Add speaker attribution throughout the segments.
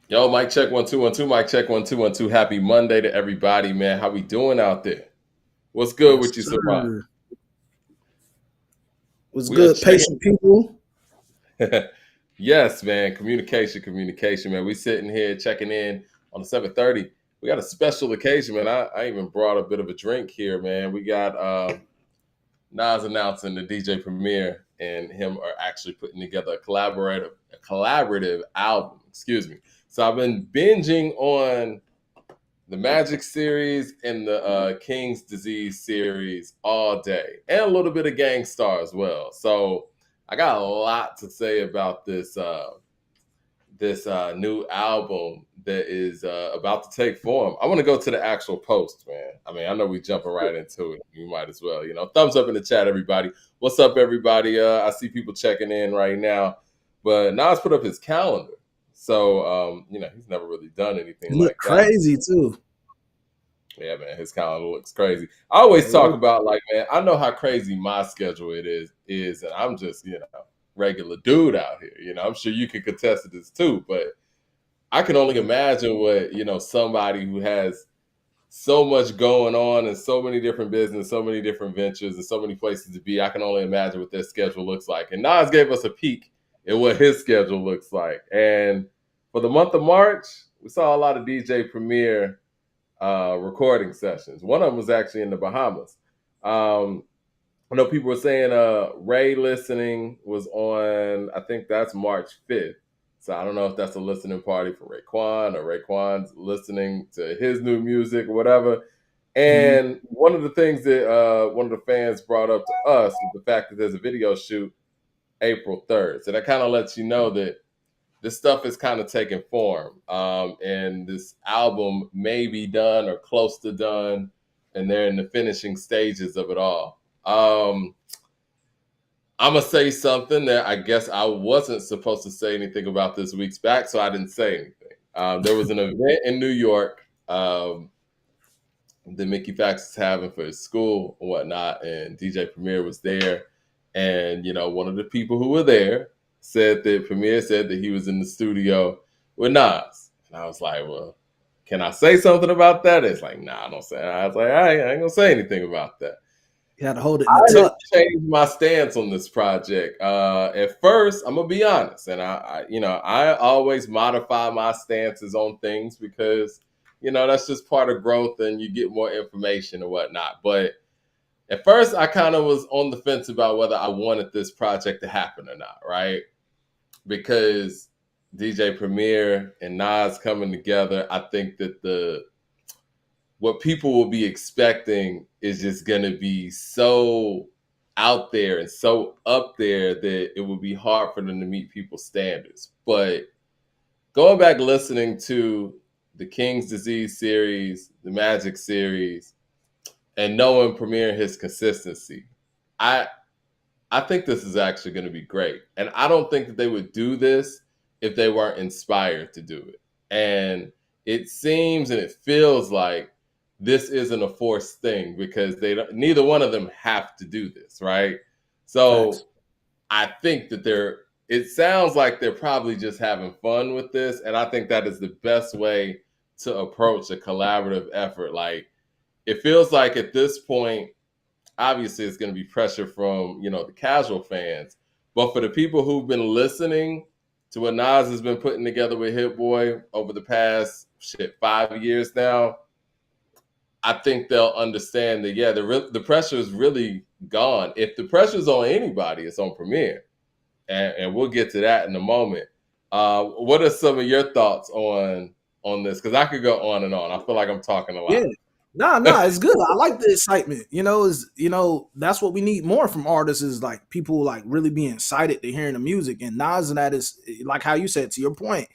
Speaker 1: Yo, mic check 1 2 1 2. Mic check 1 2 1 2. Happy Monday to everybody, man. How we doing out there? What's good
Speaker 2: Yes,
Speaker 1: with you, Savant?
Speaker 2: sir. Was
Speaker 1: We are
Speaker 2: good,
Speaker 1: checking.
Speaker 2: patient people.
Speaker 1: Yes, man. Communication, man. We sitting here checking in on the 7:30. We got a special occasion, man. I even brought a bit of a drink here, man. We got Nas announcing the DJ Premier and him are actually putting together a collaborative album. Excuse me. So I've been binging on the Magic series and the King's Disease series all day, and a little bit of Gangstar as well. So I got a lot to say about this new album that is about to take form. I want to go to the actual post, man. I mean, I know we jumping right into it. You might as well, Thumbs up in the chat, everybody. What's up, everybody? I see people checking in right now, but Nas put up his calendar, so he's never really done anything
Speaker 2: Look
Speaker 1: like that.
Speaker 2: crazy too.
Speaker 1: Yeah, man, his calendar looks crazy. I always talk
Speaker 2: Look,
Speaker 1: about like, man, I know how crazy my schedule it is, and I'm just, regular dude out here. I'm sure you can contest to this too, but I can only imagine what, somebody who has so much going on and so many different business, so many different ventures, and so many places to be. I can only imagine what their schedule looks like. And Nas gave us a peek at what his schedule looks like. And for the month of March, we saw a lot of DJ Premier recording sessions. One of them was actually in the Bahamas. I know people were saying Ray listening was on, I think that's March 5th. So I don't know if that's a listening party for Raekwon or Raekwon's listening to his new music or whatever.
Speaker 2: mhm.
Speaker 1: And one of the things that one of the fans brought up to us is the fact that there's a video shoot April 3rd. So that kind of lets you know that this stuff is kind of taking form. And this album may be done or close to done, and they're in the finishing stages of it all. I'm going to say something that I guess I wasn't supposed to say anything about this week's back, so I didn't say anything. There was an event in New York that Mickey Fax is having for his school and whatnot, and DJ Premier was there. And, one of the people who were there said that Premier said that he was in the studio with Nas. And I was like, well, can I say something about that? It's like, nah, I don't say. I was like, I ain't gonna say anything about that.
Speaker 2: You had to hold it in the
Speaker 1: I have
Speaker 2: tuck.
Speaker 1: changed my stance on this project. At first, I'm gonna be honest, and I always modify my stances on things because that's just part of growth, and you get more information and whatnot. But at first, I kind of was on the fence about whether I wanted this project to happen or not, right? Because DJ Premier and Nas coming together, I think that what people will be expecting is just going to be so out there and so up there that it will be hard for them to meet people's standards. But going back listening to the King's Disease series, the Magic series, and knowing Premier his consistency, I I think this is actually going to be great. And I don't think that they would do this if they weren't inspired to do it. And it seems and it feels like this isn't a forced thing because neither one of them have to do this, right?
Speaker 2: Facts.
Speaker 1: So I think that it sounds like they're probably just having fun with this. And I think that is the best way to approach a collaborative effort. Like, it feels like at this point, obviously it's going to be pressure from the casual fans, but for the people who've been listening to what Nas has been putting together with Hit Boy over the past 5 years now, I think they'll understand that the pressure is really gone. If the pressure's on anybody, it's on Premiere, and we'll get to that in a moment. What are some of your thoughts on this? Because I could go on and on. I feel like I'm talking a
Speaker 2: Yeah.
Speaker 1: lot.
Speaker 2: Nah, it's good. I like the excitement. That's what we need more from artists is like people like really being excited to hearing the music. And Nas and that is like how you said to your point,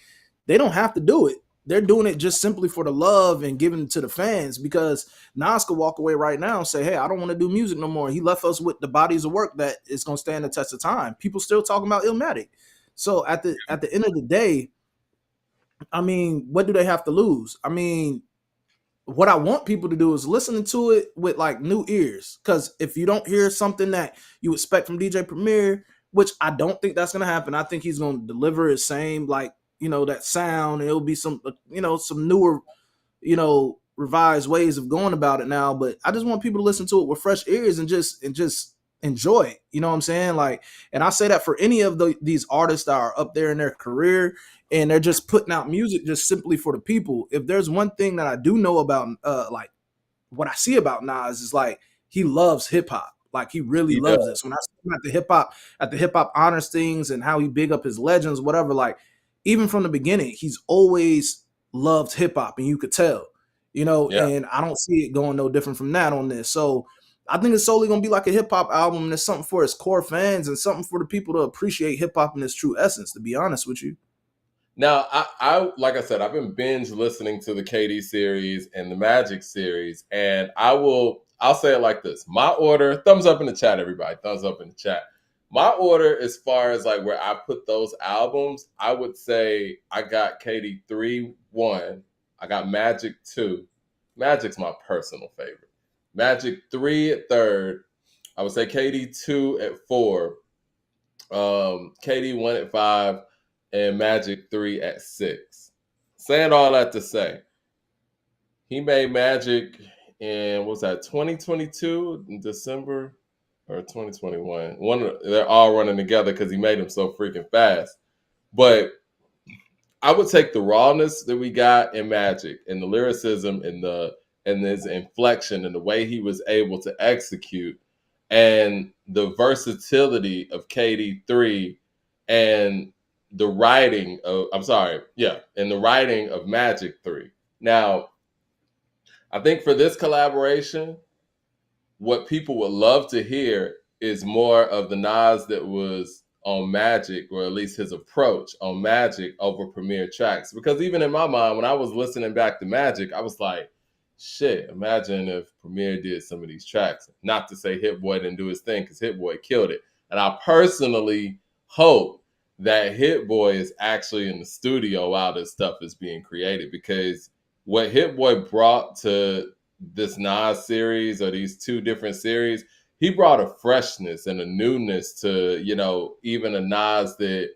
Speaker 2: they don't have to do it. They're doing it just simply for the love and giving it to the fans because Nas could walk away right now and say, hey, I don't want to do music no more. He left us with the bodies of work that is gonna stand the test of time. People still talking about Illmatic. So at the end of the day, I mean, what do they have to lose? I mean, what I want people to do is listen to it with like new ears. Because if you don't hear something that you expect from DJ Premier, which I don't think that's gonna happen, I think he's gonna deliver his same like that sound. It'll be some some newer, revised ways of going about it now. But I just want people to listen to it with fresh ears and just enjoy it. You know what I'm saying? Like, and I say that for any of these artists that are up there in their career and they're just putting out music just simply for the people. If there's one thing that I do know about, like what I see about Nas is like he loves hip hop. Like he really
Speaker 1: He
Speaker 2: loves
Speaker 1: does.
Speaker 2: this. When I see him at the hip hop honors things and how he big up his legends, whatever, like even from the beginning, he's always loved hip hop, and you could tell,
Speaker 1: Yeah.
Speaker 2: and I don't see it going no different from that on this. So I think it's solely gonna be like a hip hop album, and it's something for its core fans and something for the people to appreciate hip hop in its true essence, to be honest with you.
Speaker 1: Now, I like I said, I've been binge listening to the KD series and the Magic series, and I'll say it like this. My order, thumbs up in the chat, everybody. Thumbs up in the chat. My order, as far as like where I put those albums, I would say I got KD 3, 1. I got Magic 2. Magic's my personal favorite. Magic 3 at third. I would say KD 2 at 4. KD 1 at 5. And Magic 3 at 6. Saying all that to say, he made Magic in, what's that, 2022 in December or 2021? They're all running together because he made them so freaking fast. But I would take the rawness that we got in Magic and the lyricism and his inflection and the way he was able to execute and the versatility of KD3 and the writing of and the writing of Magic 3. Now, I think for this collaboration, what people would love to hear is more of the Nas that was on Magic, or at least his approach on Magic over Premier tracks. Because even in my mind, when I was listening back to Magic, I was like, shit, imagine if Premier did some of these tracks. Not to say Hit Boy didn't do his thing, because Hit Boy killed it. And I personally hope that Hit Boy is actually in the studio while this stuff is being created, because what Hit Boy brought to this Nas series or these two different series, he brought a freshness and a newness to, even a Nas that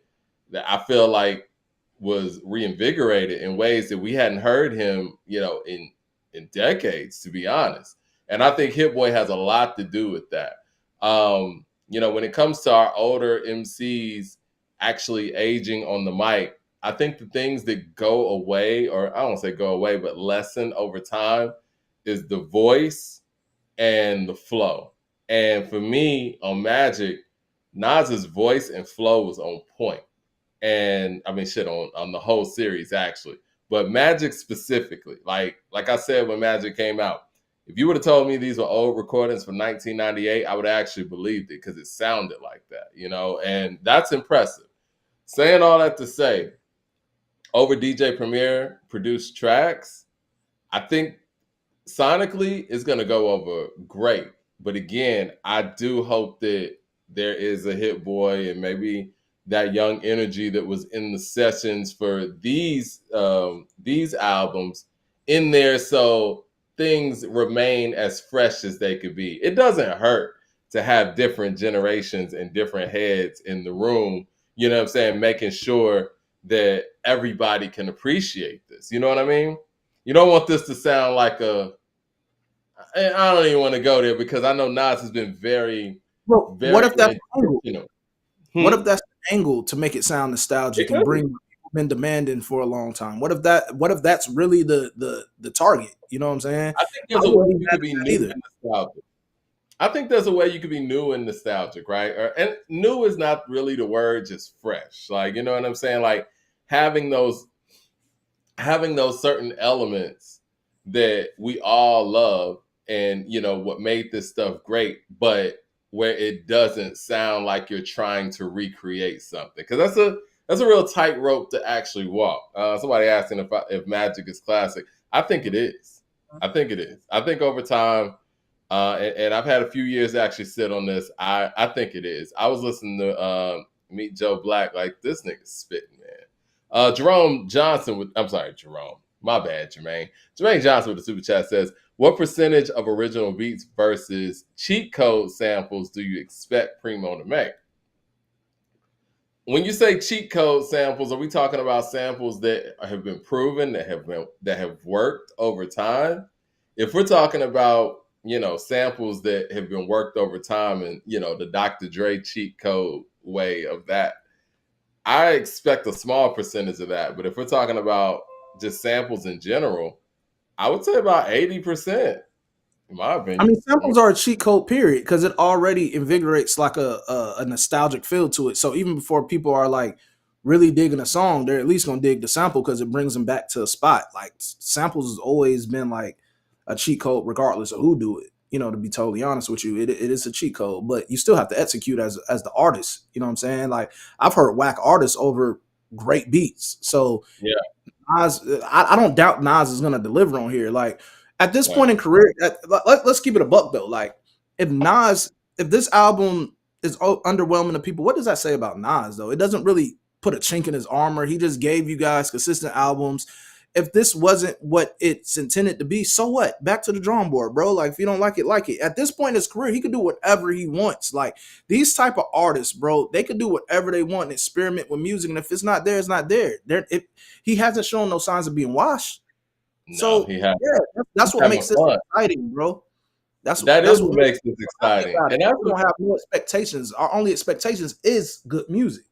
Speaker 1: I feel like was reinvigorated in ways that we hadn't heard him, in decades, to be honest. And I think Hit Boy has a lot to do with that. When it comes to our older MCs actually aging on the mic, I think the things that go away, or I don't say go away, but lessen over time, is the voice and the flow. And for me, on Magic, Nas's voice and flow was on point. And I mean, shit, on the whole series, actually. But Magic specifically, like I said when Magic came out, if you would have told me these were old recordings from 1998, I would have actually believed it, because it sounded like that, and that's impressive. Saying all that to say, over DJ Premier produced tracks, I think sonically it's going to go over great. But again, I do hope that there is a Hit Boy and maybe that young energy that was in the sessions for these albums in there, so things remain as fresh as they could be. It doesn't hurt to have different generations and different heads in the room, you know what I'm saying, making sure that everybody can appreciate this. You know what I mean? You don't want this to sound like I don't even want to go there, because I know Nas has been very,
Speaker 2: Well, what
Speaker 1: very
Speaker 2: if that's the angle?
Speaker 1: intentional.
Speaker 2: What if that's the angle to make it sound
Speaker 1: It
Speaker 2: nostalgic and
Speaker 1: could be.
Speaker 2: bring what people been demanding for a long time? What if that's really the target? You know what I'm saying?
Speaker 1: I think
Speaker 2: I
Speaker 1: there's a way
Speaker 2: wouldn't be
Speaker 1: you
Speaker 2: mad
Speaker 1: could
Speaker 2: at
Speaker 1: be
Speaker 2: that
Speaker 1: new
Speaker 2: either.
Speaker 1: and nostalgic. I think there's a way you could be new and nostalgic, right? And new is not really the word, just fresh. Like, you know what I'm saying? Like having those certain elements that we all love, and what made this stuff great, but where it doesn't sound like you're trying to recreate something, because that's a real tightrope to actually walk. Somebody asking if Magic is classic. I think it is. I think it is. I think over time, and I've had a few years to actually sit on this. I think it is. I was listening to Meet Joe Black, like, this nigga's spitting, man. Jerome Johnson I'm sorry, Jerome. My bad, Jermaine. Jermaine Johnson with the super chat says, what percentage of original beats versus cheat code samples do you expect Primo to make? when you say cheat code samples, are we talking about samples that have been proven, that have worked over time? If we're talking about, samples that have been worked over time, and the Dr. Dre cheat code way of that, I expect a small percentage of that. But if we're talking about just samples in general, I would say about 80%, in my
Speaker 2: I mean,
Speaker 1: opinion.
Speaker 2: samples are a cheat code, period, because it already invigorates like a nostalgic feel to it. So even before people are like really digging a song, they're at least gonna dig the sample because it brings them back to a spot. Like samples has always been like a cheat code, regardless of who do it. You know, to be totally honest with you, it is a cheat code, but you still have to execute as the artist. You know what I'm saying? Like I've heard whack artists over great beats. So
Speaker 1: Yeah,
Speaker 2: Nas, I don't doubt Nas is going to deliver on here. Like at this
Speaker 1: right.
Speaker 2: point in career, let's keep it a buck though. Like if Nas, if this album is underwhelming to people, what does that say about Nas though? It doesn't really put a chink in his armor. He just gave you guys consistent albums. If this wasn't what it's intended to be, so what? Back to the drawing board, bro. Like if you don't like it, like it. At this point in his career, he can do whatever he wants. Like these type of artists, bro, they could do whatever they want and experiment with music. And if it's not there, it's not there. He hasn't shown no signs of being washed.
Speaker 1: No,
Speaker 2: So
Speaker 1: he has.
Speaker 2: yeah,
Speaker 1: He's
Speaker 2: that's what
Speaker 1: having
Speaker 2: makes this
Speaker 1: fun.
Speaker 2: exciting, bro.
Speaker 1: That is
Speaker 2: That's what
Speaker 1: what
Speaker 2: makes
Speaker 1: makes this
Speaker 2: me happy
Speaker 1: exciting,
Speaker 2: about it.
Speaker 1: and that's
Speaker 2: We
Speaker 1: what
Speaker 2: don't have no expectations. Our only expectations is good music.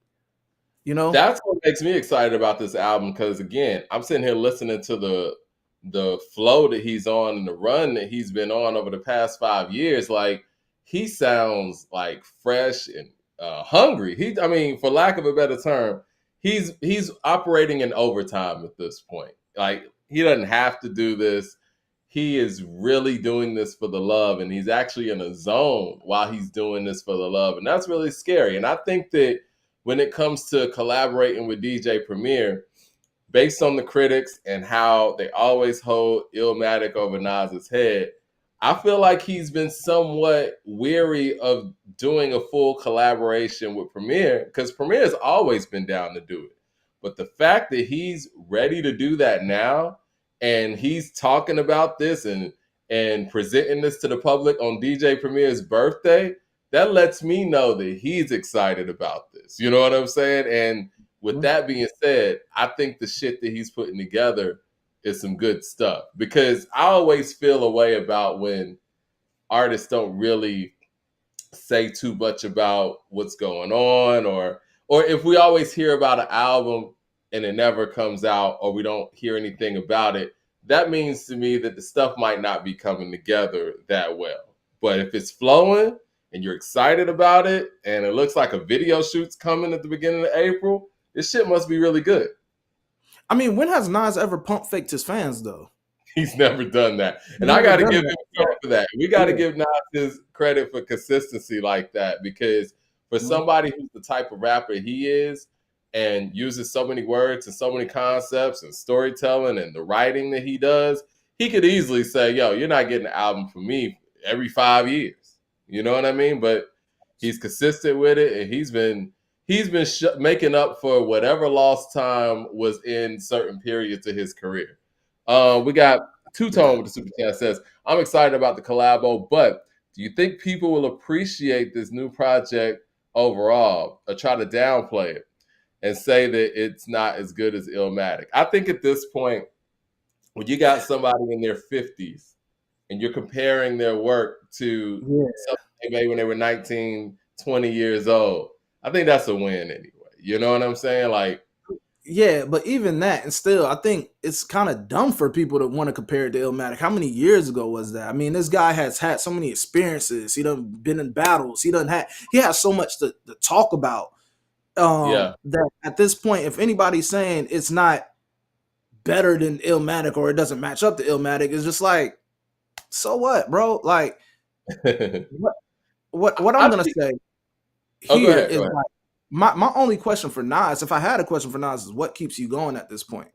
Speaker 2: You know?
Speaker 1: That's what makes me excited about this album. Because again, I'm sitting here listening to the flow that he's on and the run that he's been on over the past 5 years. Like he sounds like fresh and hungry. I mean, for lack of a better term, he's operating in overtime at this point. Like he doesn't have to do this. He is really doing this for the love, and he's actually in a zone while he's doing this for the love, and that's really scary. And I think that when it comes to collaborating with DJ Premier, based on the critics and how they always hold Illmatic over Nas's head, I feel like he's been somewhat weary of doing a full collaboration with Premier, because Premier has always been down to do it. But the fact that he's ready to do that now, and he's talking about this and presenting this to the public on DJ Premier's birthday, that lets me know that he's excited about this. You know what I'm saying? And with that being said, I think the shit that he's putting together is some good stuff, because I always feel a way about when artists don't really say too much about what's going on, or if we always hear about an album and it never comes out, or we don't hear anything about it, that means to me that the stuff might not be coming together that well. But if it's flowing and you're excited about it and it looks like a video shoot's coming at the beginning of April, this shit must be really good.
Speaker 2: I mean, when has Nas ever pump faked his fans though?
Speaker 1: He's never done that. And I
Speaker 2: Never
Speaker 1: got to
Speaker 2: done
Speaker 1: give
Speaker 2: that.
Speaker 1: him credit for that. We got to
Speaker 2: Yeah.
Speaker 1: give Nas his credit for consistency like that, because for somebody who's the type of rapper he is and uses so many words and so many concepts and storytelling and the writing that he does, he could easily say, yo, you're not getting an album from me every 5 years. You know what I mean? But he's consistent with it, and he's been making up for whatever lost time was in certain periods of his career. We got Two Tone with the super chat says, I'm excited about the collabo, but do you think people will appreciate this new project overall, or try to downplay it and say that it's not as good as Illmatic? I think at this point, when you got somebody in their 50s and you're comparing their work to something they made when they were 19, 20 years old, I think that's a win anyway. You know what I'm saying? Like,
Speaker 2: Yeah, but even that, and still, I think it's kind of dumb for people to want to compare it to Illmatic. How many years ago was that? I mean, this guy has had so many experiences. He done been in battles. He has so much to talk about.
Speaker 1: yeah.
Speaker 2: That at this point, if anybody's saying it's not better than Illmatic or it doesn't match up to Illmatic, it's just like, so what, bro? Like, what I'm gonna say
Speaker 1: Go
Speaker 2: here
Speaker 1: ahead.
Speaker 2: is like my only question for Nas, if I had a question for Nas, is what keeps you going at this point?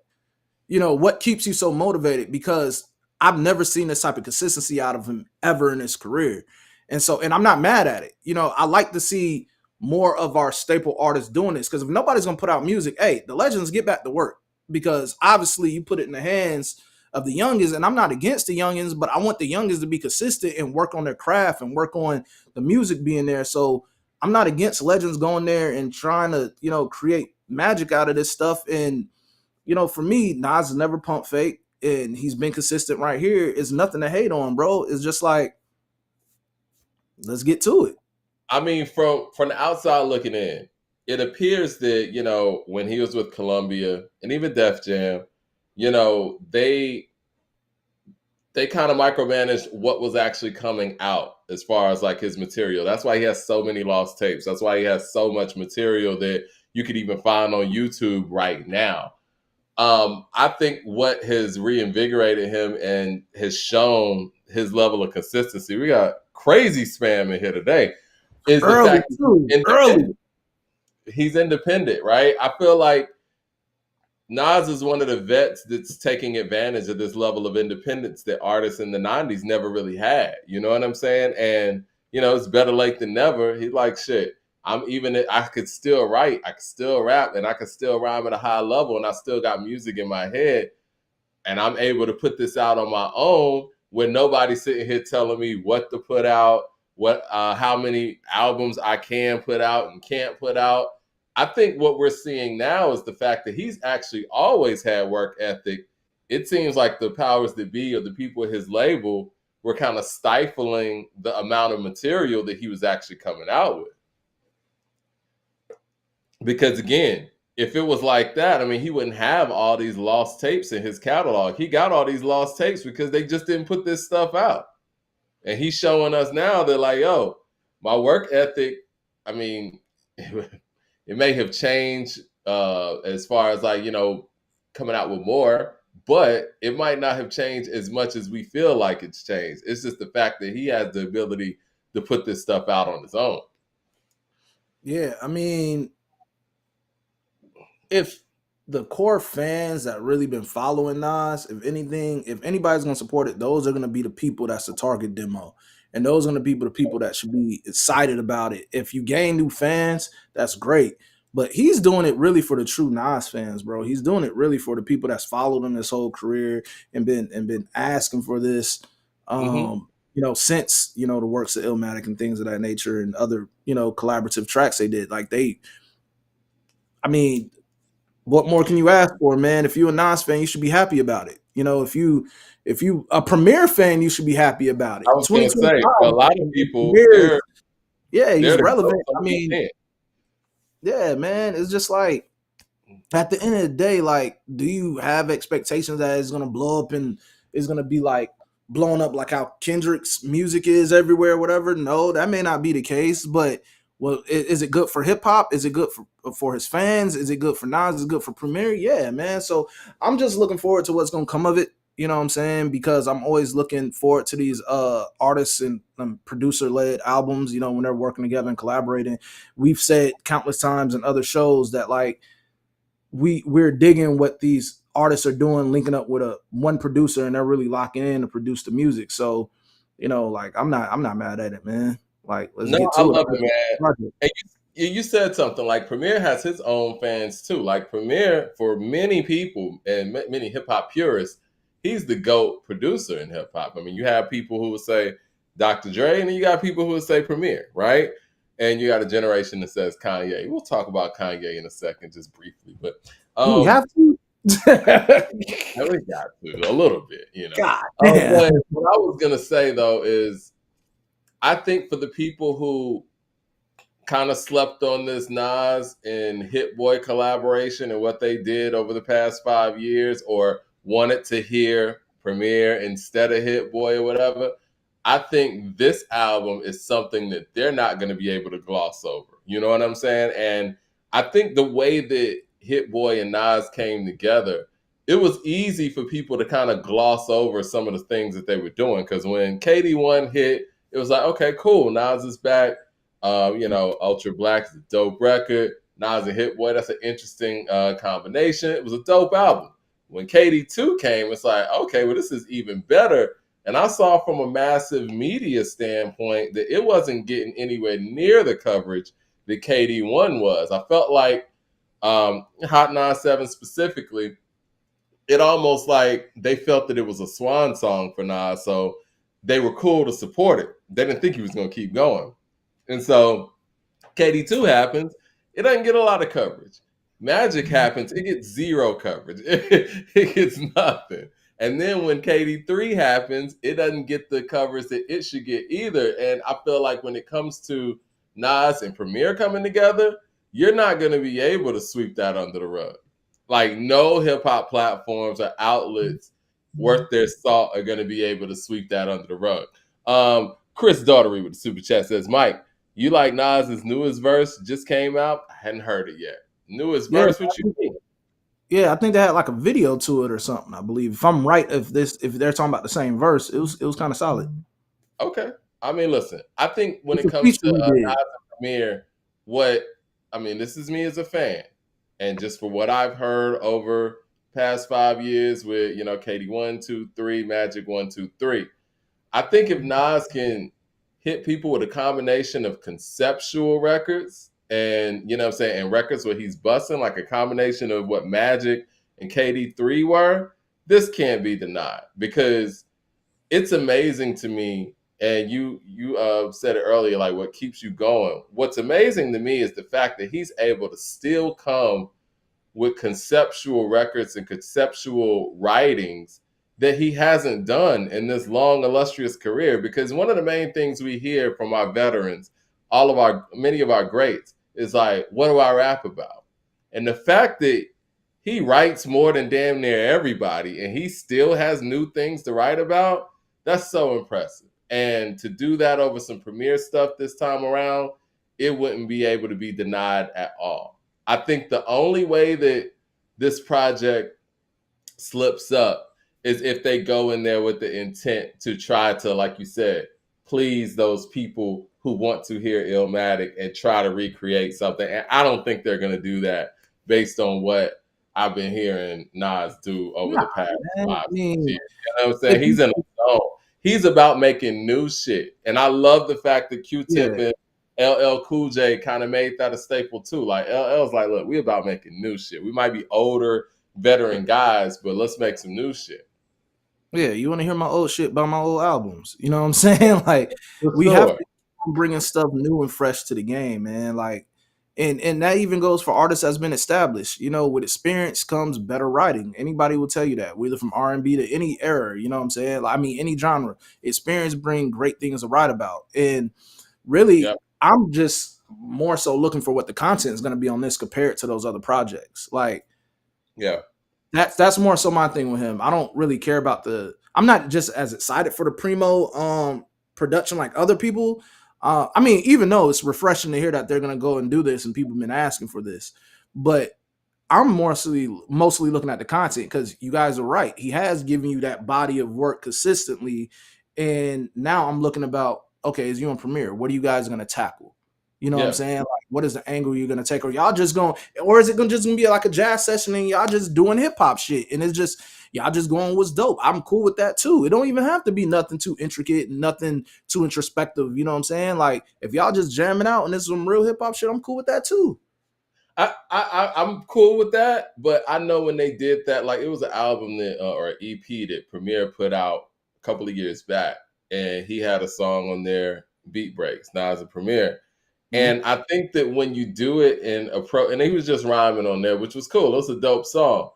Speaker 2: You know, what keeps you so motivated? Because I've never seen this type of consistency out of him ever in his career. And I'm not mad at it. You know, I like to see more of our staple artists doing this, because if nobody's gonna put out music, hey, the legends get back to work, because obviously you put it in the hands of the youngins, and I'm not against the youngins, but I want the youngins to be consistent and work on their craft and work on the music being there. So I'm not against legends going there and trying to, you know, create magic out of this stuff. And, you know, for me, Nas has never pumped fake and he's been consistent right here. It's nothing to hate on, bro. It's just like, let's get to it.
Speaker 1: I mean, from the outside looking in, it appears that, you know, when he was with Columbia and even Def Jam, you know, they kind of micromanaged what was actually coming out as far as like his material. That's why he has so many lost tapes. That's why he has so much material that you could even find on YouTube right now. I think what has reinvigorated him and has shown his level of consistency, we got crazy spam in here today, is the
Speaker 2: Early,
Speaker 1: fact
Speaker 2: too.
Speaker 1: that
Speaker 2: Early.
Speaker 1: he's independent, right? I feel like Nas is one of the vets that's taking advantage of this level of independence that artists in the 90s never really had. You know what I'm saying? And, you know, it's better late than never. He's like, shit, I could still write, I could still rap, and I could still rhyme at a high level, and I still got music in my head. And I'm able to put this out on my own when nobody's sitting here telling me what to put out, how many albums I can put out and can't put out. I think what we're seeing now is the fact that he's actually always had work ethic. It seems like the powers that be or the people at his label were kind of stifling the amount of material that he was actually coming out with. Because again, if it was like that, I mean, he wouldn't have all these lost tapes in his catalog. He got all these lost tapes because they just didn't put this stuff out. And he's showing us now that, like, yo, my work ethic, I mean, it may have changed as far as like, you know, coming out with more, but it might not have changed as much as we feel like it's changed. It's just the fact that he has the ability to put this stuff out on his own.
Speaker 2: Yeah, I mean, if the core fans that really been following Nas, if anything, if anybody's gonna support it, those are gonna be the people that's the target demo. And those are gonna be the people that should be excited about it. If you gain new fans, that's great. But he's doing it really for the true Nas fans, bro. He's doing it really for the people that's followed him this whole career and been asking for this. You know, since, you know, the works of Illmatic and things of that nature and other, you know, collaborative tracks they did. Like I mean, what more can you ask for, man? If you're a Nas fan, you should be happy about it. You know, if you a Premier fan, you should be happy about it.
Speaker 1: I was going to say, for a lot of people,
Speaker 2: Premier, yeah, he's
Speaker 1: they're
Speaker 2: relevant. I mean, yeah, man, it's just like at the end of the day, like, do you have expectations that it's gonna blow up and it's gonna be like blown up like how Kendrick's music is everywhere, whatever? No, that may not be the case, but well, is it good for hip hop? Is it good for his fans? Is it good for Nas? Is it good for Premier? Yeah, man. So I'm just looking forward to what's gonna come of it. You know what I'm saying? Because I'm always looking forward to these artists and producer led albums. You know, when they're working together and collaborating. We've said countless times in other shows that like we're digging what these artists are doing, linking up with one producer, and they're really locking in to produce the music. So, you know, like I'm not mad at it, man. Like, let's get to
Speaker 1: I
Speaker 2: it.
Speaker 1: love it, man. And you said something like Premier has his own fans too. Like Premier, for many people and many hip hop purists, he's the GOAT producer in hip hop. I mean, you have people who would say Dr. Dre, and then you got people who would say Premier, right? And you got a generation that says Kanye. We'll talk about Kanye in a second, just briefly. But
Speaker 2: do we have to?
Speaker 1: we got to a little bit, you know.
Speaker 2: God damn.
Speaker 1: What I was gonna say though is, I think for the people who kind of slept on this Nas and Hit Boy collaboration and what they did over the past 5 years, or wanted to hear Premier instead of Hit Boy or whatever, I think this album is something that they're not going to be able to gloss over. You know what I'm saying? And I think the way that Hit Boy and Nas came together, it was easy for people to kind of gloss over some of the things that they were doing. Because when KD1 hit, it was like, okay, cool, Nas is back. You know, Ultra Black is a dope record. Nas and Hit Boy, that's an interesting combination. It was a dope album. When KD2 came, it's like, okay, well, this is even better. And I saw from a massive media standpoint that it wasn't getting anywhere near the coverage that KD1 was. I felt like Hot 97 specifically, it almost like they felt that it was a swan song for Nas, so they were cool to support it. They didn't think he was going to keep going. And so KD2 happens, it doesn't get a lot of coverage. Magic happens, it gets zero coverage. It gets nothing. And then when KD3 happens, it doesn't get the coverage that it should get either. And I feel like when it comes to Nas and Premier coming together, you're not going to be able to sweep that under the rug. Like, no hip hop platforms or outlets worth their salt are going to be able to sweep that under the rug. Chris Daughtery with the super chat says, Mike, you like Nas's newest verse just came out? I hadn't heard it yet. Newest
Speaker 2: Yeah,
Speaker 1: verse, what you mean?
Speaker 2: yeah, I think they had like a video to it or something. I believe, if I'm right, if they're talking about the same verse, it was kind of solid.
Speaker 1: Okay. I mean, listen, I think when
Speaker 2: It's
Speaker 1: it
Speaker 2: a
Speaker 1: comes
Speaker 2: feature
Speaker 1: to
Speaker 2: we
Speaker 1: Nas
Speaker 2: did.
Speaker 1: and Premier, this is me as a fan, and just for what I've heard over past 5 years with, KD 1, 2, 3, Magic 1, 2, 3. I think if Nas can hit people with a combination of conceptual records and, and records where he's busting, like a combination of what Magic and KD3 were, this can't be denied, because it's amazing to me. And you said it earlier, like what keeps you going. What's amazing to me is the fact that he's able to still come with conceptual records and conceptual writings that he hasn't done in this long, illustrious career. Because one of the main things we hear from our veterans, many of our greats, is like, what do I rap about? And the fact that he writes more than damn near everybody and he still has new things to write about, that's so impressive. And to do that over some Premier stuff this time around, it wouldn't be able to be denied at all. I think the only way that this project slips up is if they go in there with the intent to try to, like you said, please those people who want to hear Illmatic and try to recreate something. And I don't think they're going to do that based on what I've been hearing Nas do over the past 5 years. You know what I'm saying? He's in a zone. He's about making new shit. And I love the fact that Q-Tip and LL Cool J kind of made that a staple too. Like LL's like, look, we about making new shit. We might be older, veteran guys, but let's make some new shit.
Speaker 2: Yeah, you want to hear my old shit by my old albums. You know what I'm saying? Like, we have to bringing stuff new and fresh to the game, man. Like, and that even goes for artists that's been established. With experience comes better writing. Anybody will tell you that, whether from R&B to any era. You know what I'm saying? Like, I mean, any genre. Experience bring great things to write about. And really, I'm just more so looking for what the content is going to be on this compared to those other projects. Like, that's more so my thing with him. I don't really care about I'm not just as excited for the Primo production like other people. I mean, even though it's refreshing to hear that they're gonna go and do this and people have been asking for this, but I'm mostly looking at the content, because you guys are right. He has given you that body of work consistently, and now I'm looking about, okay, is you on Premiere? What are you guys gonna tackle? You know what I'm saying? Like, what is the angle you're gonna take? Or y'all just going, or is it just gonna be like a jazz session and y'all just doing hip hop shit? And it's just y'all just going what's dope. I'm cool with that too. It don't even have to be nothing too intricate, nothing too introspective. You know what I'm saying? Like, if y'all just jamming out and it's some real hip hop shit, I'm cool with that too.
Speaker 1: I'm cool with that, but I know when they did that, like it was an album that or an EP that Premier put out a couple of years back, and he had a song on there, Beat Breaks, Nas and Premier. And I think that when you do it in and he was just rhyming on there, which was cool. It was a dope song.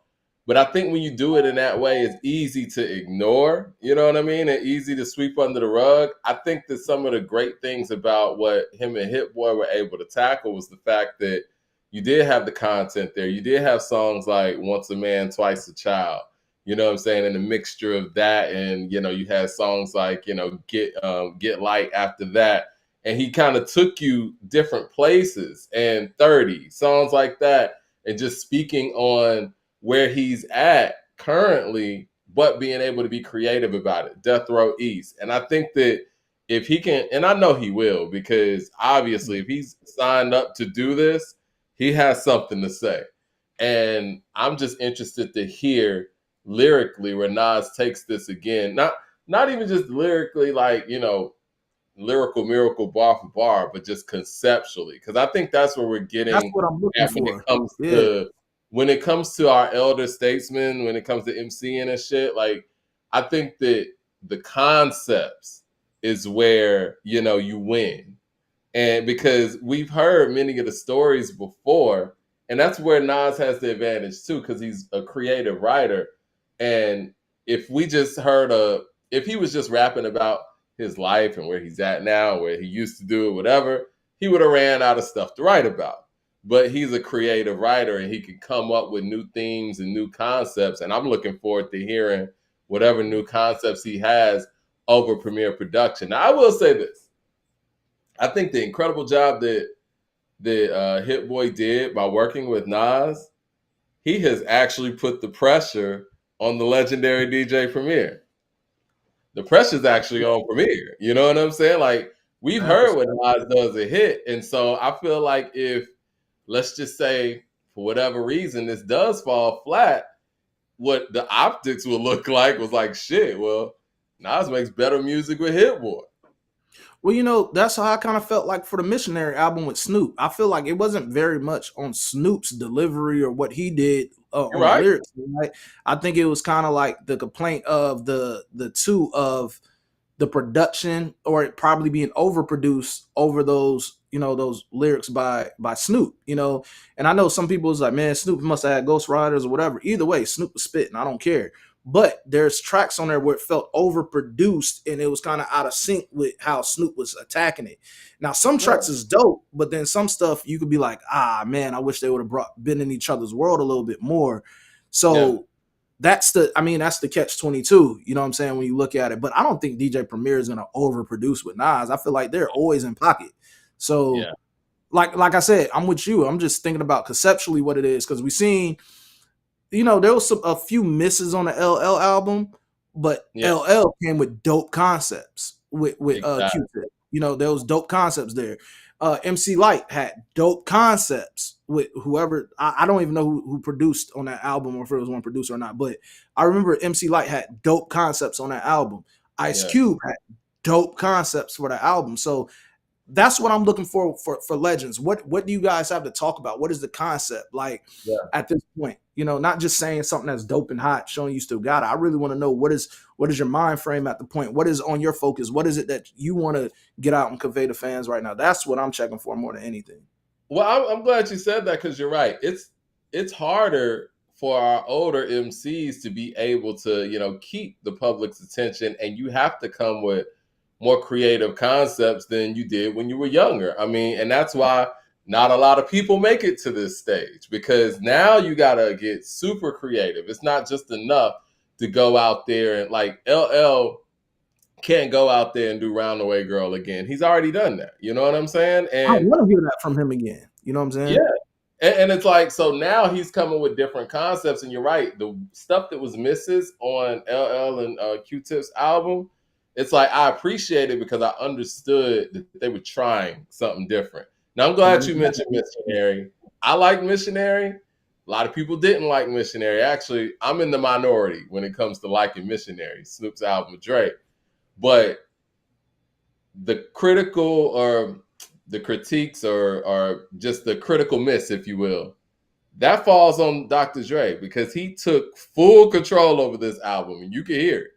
Speaker 1: But I think when you do it in that way, it's easy to ignore, you know what I mean? And easy to sweep under the rug. I think that some of the great things about what him and Hit Boy were able to tackle was the fact that you did have the content there. You did have songs like Once a Man, Twice a Child. You know what I'm saying? And a mixture of that. And, you had songs like, Get Light after that. And he kind of took you different places, and 30 songs like that, and just speaking on where he's at currently, but being able to be creative about it. Death Row East. And I think that if he can, and I know he will, because obviously if he's signed up to do this, he has something to say. And I'm just interested to hear lyrically where Nas takes this again. Not even just lyrically, like, lyrical miracle bar for bar, but just conceptually, because I think that's where we're getting.
Speaker 2: That's what I'm looking for.
Speaker 1: When it comes to our elder statesmen, when it comes to MCing and shit, like I think that the concepts is where you win. And because we've heard many of the stories before, and that's where Nas has the advantage too, because he's a creative writer. And if we just heard if he was just rapping about his life and where he's at now, where he used to do it, whatever, he would have ran out of stuff to write about. But he's a creative writer and he can come up with new themes and new concepts. And I'm looking forward to hearing whatever new concepts he has over Premier production. Now, I will say this. I think the incredible job that Hit Boy did by working with Nas, he has actually put the pressure on the legendary DJ Premier. The pressure's actually on Premier. You know what I'm saying? Like, we've heard when Nas does a hit. And so I feel like if, let's just say, for whatever reason, this does fall flat, what the optics would look like was like, shit, well, Nas makes better music with Hit Boy.
Speaker 2: Well, you know, that's how I kind of felt like for the Missionary album with Snoop. I feel like it wasn't very much on Snoop's delivery or what he did on
Speaker 1: Right.
Speaker 2: the lyrics. Right? I think it was kind of like the complaint of the two of the production, or it probably being overproduced over those, you know, those lyrics by Snoop, you know. And I know some people was like, man, Snoop must have had ghostwriters or whatever. Either way, Snoop was spitting. I don't care. But there's tracks on there where it felt overproduced and it was kind of out of sync with how Snoop was attacking it. Now, some tracks is dope, but then some stuff you could be like, ah, man, I wish they would have been in each other's world a little bit more. So that's the catch-22, you know what I'm saying, when you look at it. But I don't think DJ Premier is going to overproduce with Nas. I feel like they're always in pocket. So, like I said, I'm with you. I'm just thinking about conceptually what it is, because we seen, you know, there was a few misses on the LL album, but LL came with dope concepts with Q-Tip. You know, there was dope concepts there. MC Lyte had dope concepts with whoever. I don't even know who produced on that album, or if it was one producer or not, but I remember MC Lyte had dope concepts on that album. Ice Cube had dope concepts for the album. So that's what I'm looking for Legends. What do you guys have to talk about? What is the concept like at this point? You know, not just saying something that's dope and hot, showing you still got it. I really want to know what is your mind frame at the point? What is on your focus? What is it that you want to get out and convey to fans right now? That's what I'm checking for more than anything.
Speaker 1: Well, I'm glad you said that, because you're right. It's harder for our older MCs to be able to, you know, keep the public's attention, and you have to come with more creative concepts than you did when you were younger. I mean, and that's why not a lot of people make it to this stage, because now you got to get super creative. It's not just enough to go out there and, like, LL can't go out there and do Round the Way Girl again. He's already done that. You know what I'm saying? And
Speaker 2: I want to hear that from him again. You know what I'm saying?
Speaker 1: Yeah. And it's like, so now he's coming with different concepts. And you're right. The stuff that was misses on LL and Q-Tip's album, it's like, I appreciate it because I understood that they were trying something different. Now, I'm glad you mentioned Missionary. I like Missionary. A lot of people didn't like Missionary. Actually, I'm in the minority when it comes to liking Missionary, Snoop's album with Drake. But the critical, or the critiques, or just the critical miss, if you will, that falls on Dr. Dre, because he took full control over this album, and you can hear it.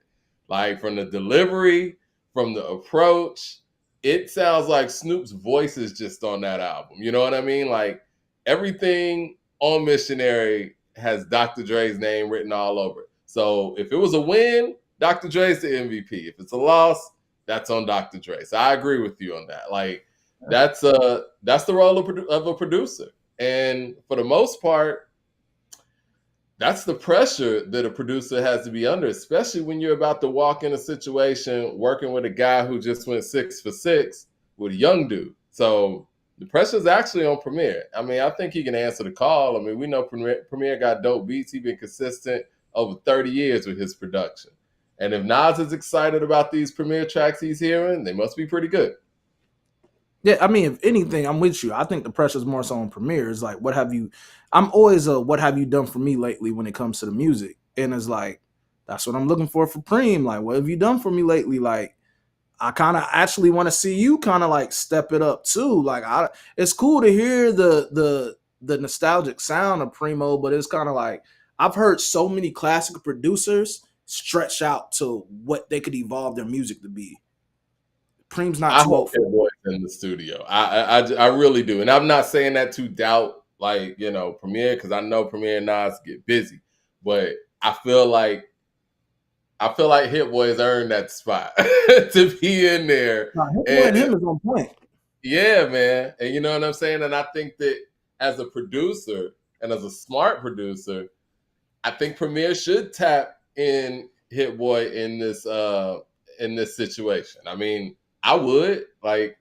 Speaker 1: Like, from the delivery, from the approach, it sounds like Snoop's voice is just on that album. You know what I mean? Like, everything on Missionary has Dr. Dre's name written all over it. So if it was a win, Dr. Dre's the MVP. If it's a loss, that's on Dr. Dre. So I agree with you on that. Like, that's the role of a producer. And for the most part, that's the pressure that a producer has to be under, especially when you're about to walk in a situation working with a guy who just went 6 for 6 with a young dude. So the pressure is actually on Premier. I mean, I think he can answer the call. I mean, we know Premier got dope beats. He's been consistent over 30 years with his production. And if Nas is excited about these Premier tracks he's hearing, they must be pretty good.
Speaker 2: Yeah, I mean, if anything, I'm with you. I think the pressure's more so on Premier. It's like, I'm always what have you done for me lately when it comes to the music? And it's like, that's what I'm looking for Preem. Like, what have you done for me lately? Like, I kind of actually want to see you kind of like step it up too. Like, it's cool to hear the nostalgic sound of Primo, but it's kind of like, I've heard so many classic producers stretch out to what they could evolve their music to be. Preem's not
Speaker 1: I
Speaker 2: too
Speaker 1: hope
Speaker 2: old for
Speaker 1: Hit Boy's in the studio. I really do, and I'm not saying that to doubt like Premier, because I know Premier and Nas get busy, but I feel like Hit Boy has earned that spot to be in there.
Speaker 2: Nah, Hit Boy and
Speaker 1: And
Speaker 2: him is on point.
Speaker 1: yeah, man. And you know what I'm saying? And I think that as a producer and as a smart producer, I think Premier should tap in Hit Boy in this situation. I mean, I would. Like,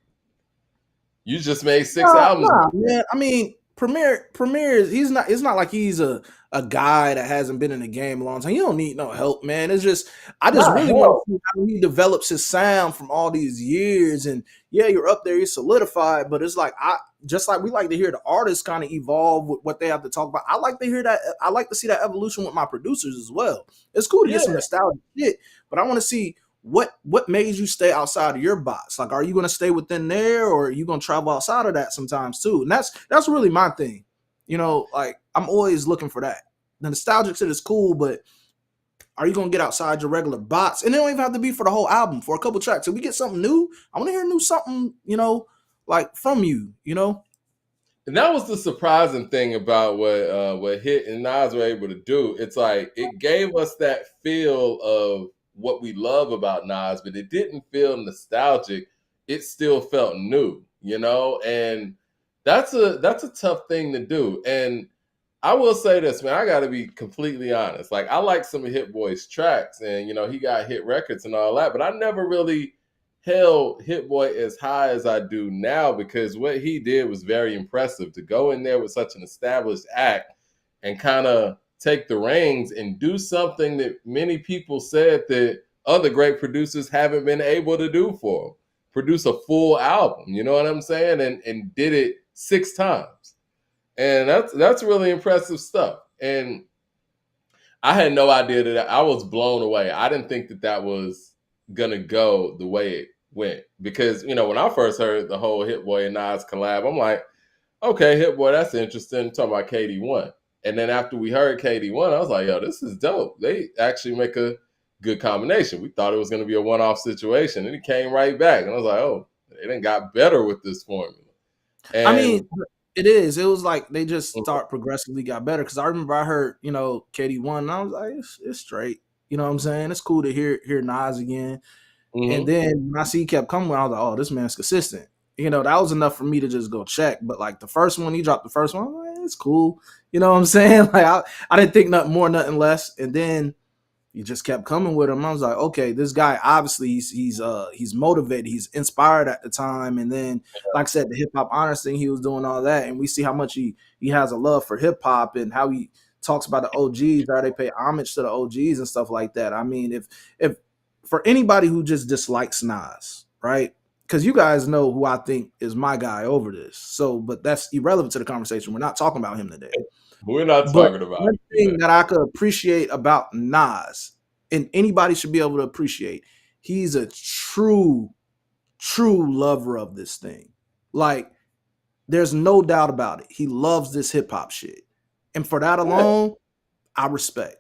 Speaker 1: you just made 6 albums.
Speaker 2: Nah, man. I mean, Premier is he's not. It's not like he's a guy that hasn't been in the game a long time. You don't need no help, man. It's just I just
Speaker 1: Not
Speaker 2: really want to
Speaker 1: help.
Speaker 2: see how he develops his sound from all these years. And yeah, you're up there, you're solidified, but it's like I just like we like to hear the artists kind of evolve with what they have to talk about. I like to hear that. I like to see that evolution with my producers as well. It's cool to get some nostalgic shit, but I want to see what made you stay outside of your box. Like, are you going to stay within there, or are you going to travel outside of that sometimes too? And that's really my thing. Like I'm always looking for that. The nostalgic shit is cool, but are you going to get outside your regular box? And it don't even have to be for the whole album. For a couple tracks, if we get something new, I want to hear new something, like from you.
Speaker 1: And that was the surprising thing about what Hit and Nas were able to do. It's like it gave us that feel of what we love about Nas, but it didn't feel nostalgic. It still felt new, and that's a tough thing to do. And I will say this, man, I got to be completely honest. Like, I like some of Hit Boy's tracks, and he got hit records and all that, but I never really held Hit Boy as high as I do now, because what he did was very impressive. To go in there with such an established act and kind of take the reins and do something that many people said that other great producers haven't been able to do for him. Produce a full album, you know what I'm saying? And did it 6 times. And that's really impressive stuff. And I had no idea that I was blown away. I didn't think that was gonna go the way it went, because when I first heard the whole Hit Boy and Nas collab, I'm like, okay, Hit Boy, that's interesting. Talking about KD1, and then after we heard KD1, I was like, yo, this is dope. They actually make a good combination. We thought it was gonna be a one-off situation, and it came right back, and I was like, oh, they done got better with this formula. And
Speaker 2: I mean, it is. It was like they just start progressively got better. Because I remember I heard, KD1, and I was like, it's straight. You know what I'm saying? It's cool to hear Nas again. And then when I see he kept coming, I was like, oh, this man's consistent. That was enough for me to just go check. But like the first one, he dropped the first one, I was like, it's cool. You know what I'm saying? Like I didn't think nothing more, nothing less. And then he just kept coming with him. I was like, okay, this guy obviously he's motivated, he's inspired at the time. And then, like I said, the hip hop honors thing, he was doing all that, and we see how much he has a love for hip hop and how he talks about the OGs, how they pay homage to the OGs and stuff like that. I mean, if for anybody who just dislikes Nas, right? Because you guys know who I think is my guy over this. So, but that's irrelevant to the conversation. We're not talking about him today.
Speaker 1: We're not
Speaker 2: But
Speaker 1: talking about
Speaker 2: one thing that I could appreciate about Nas, and anybody should be able to appreciate, he's a true lover of this thing. Like, there's no doubt about it. He loves this hip hop shit. And for that alone, I respect.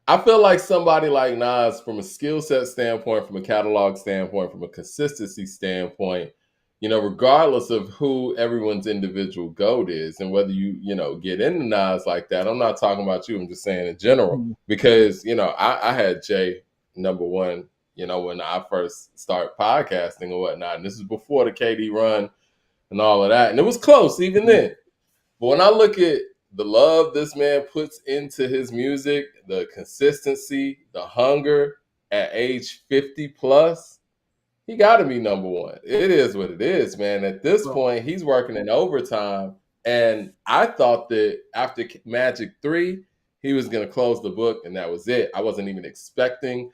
Speaker 1: I feel like somebody like Nas, from a skill set standpoint, from a catalog standpoint, from a consistency standpoint, regardless of who everyone's individual GOAT is, and whether you get into Nas like that, I'm not talking about you, I'm just saying in general, because, I had Jay number one, when I first started podcasting and whatnot, and this is before the KD run and all of that, and it was close even then. But when I look at the love this man puts into his music, the consistency, the hunger at age 50 plus, he got to be number one. It is what it is, man. At this point, he's working in overtime. And I thought that after Magic 3, he was going to close the book, and that was it. I wasn't even expecting,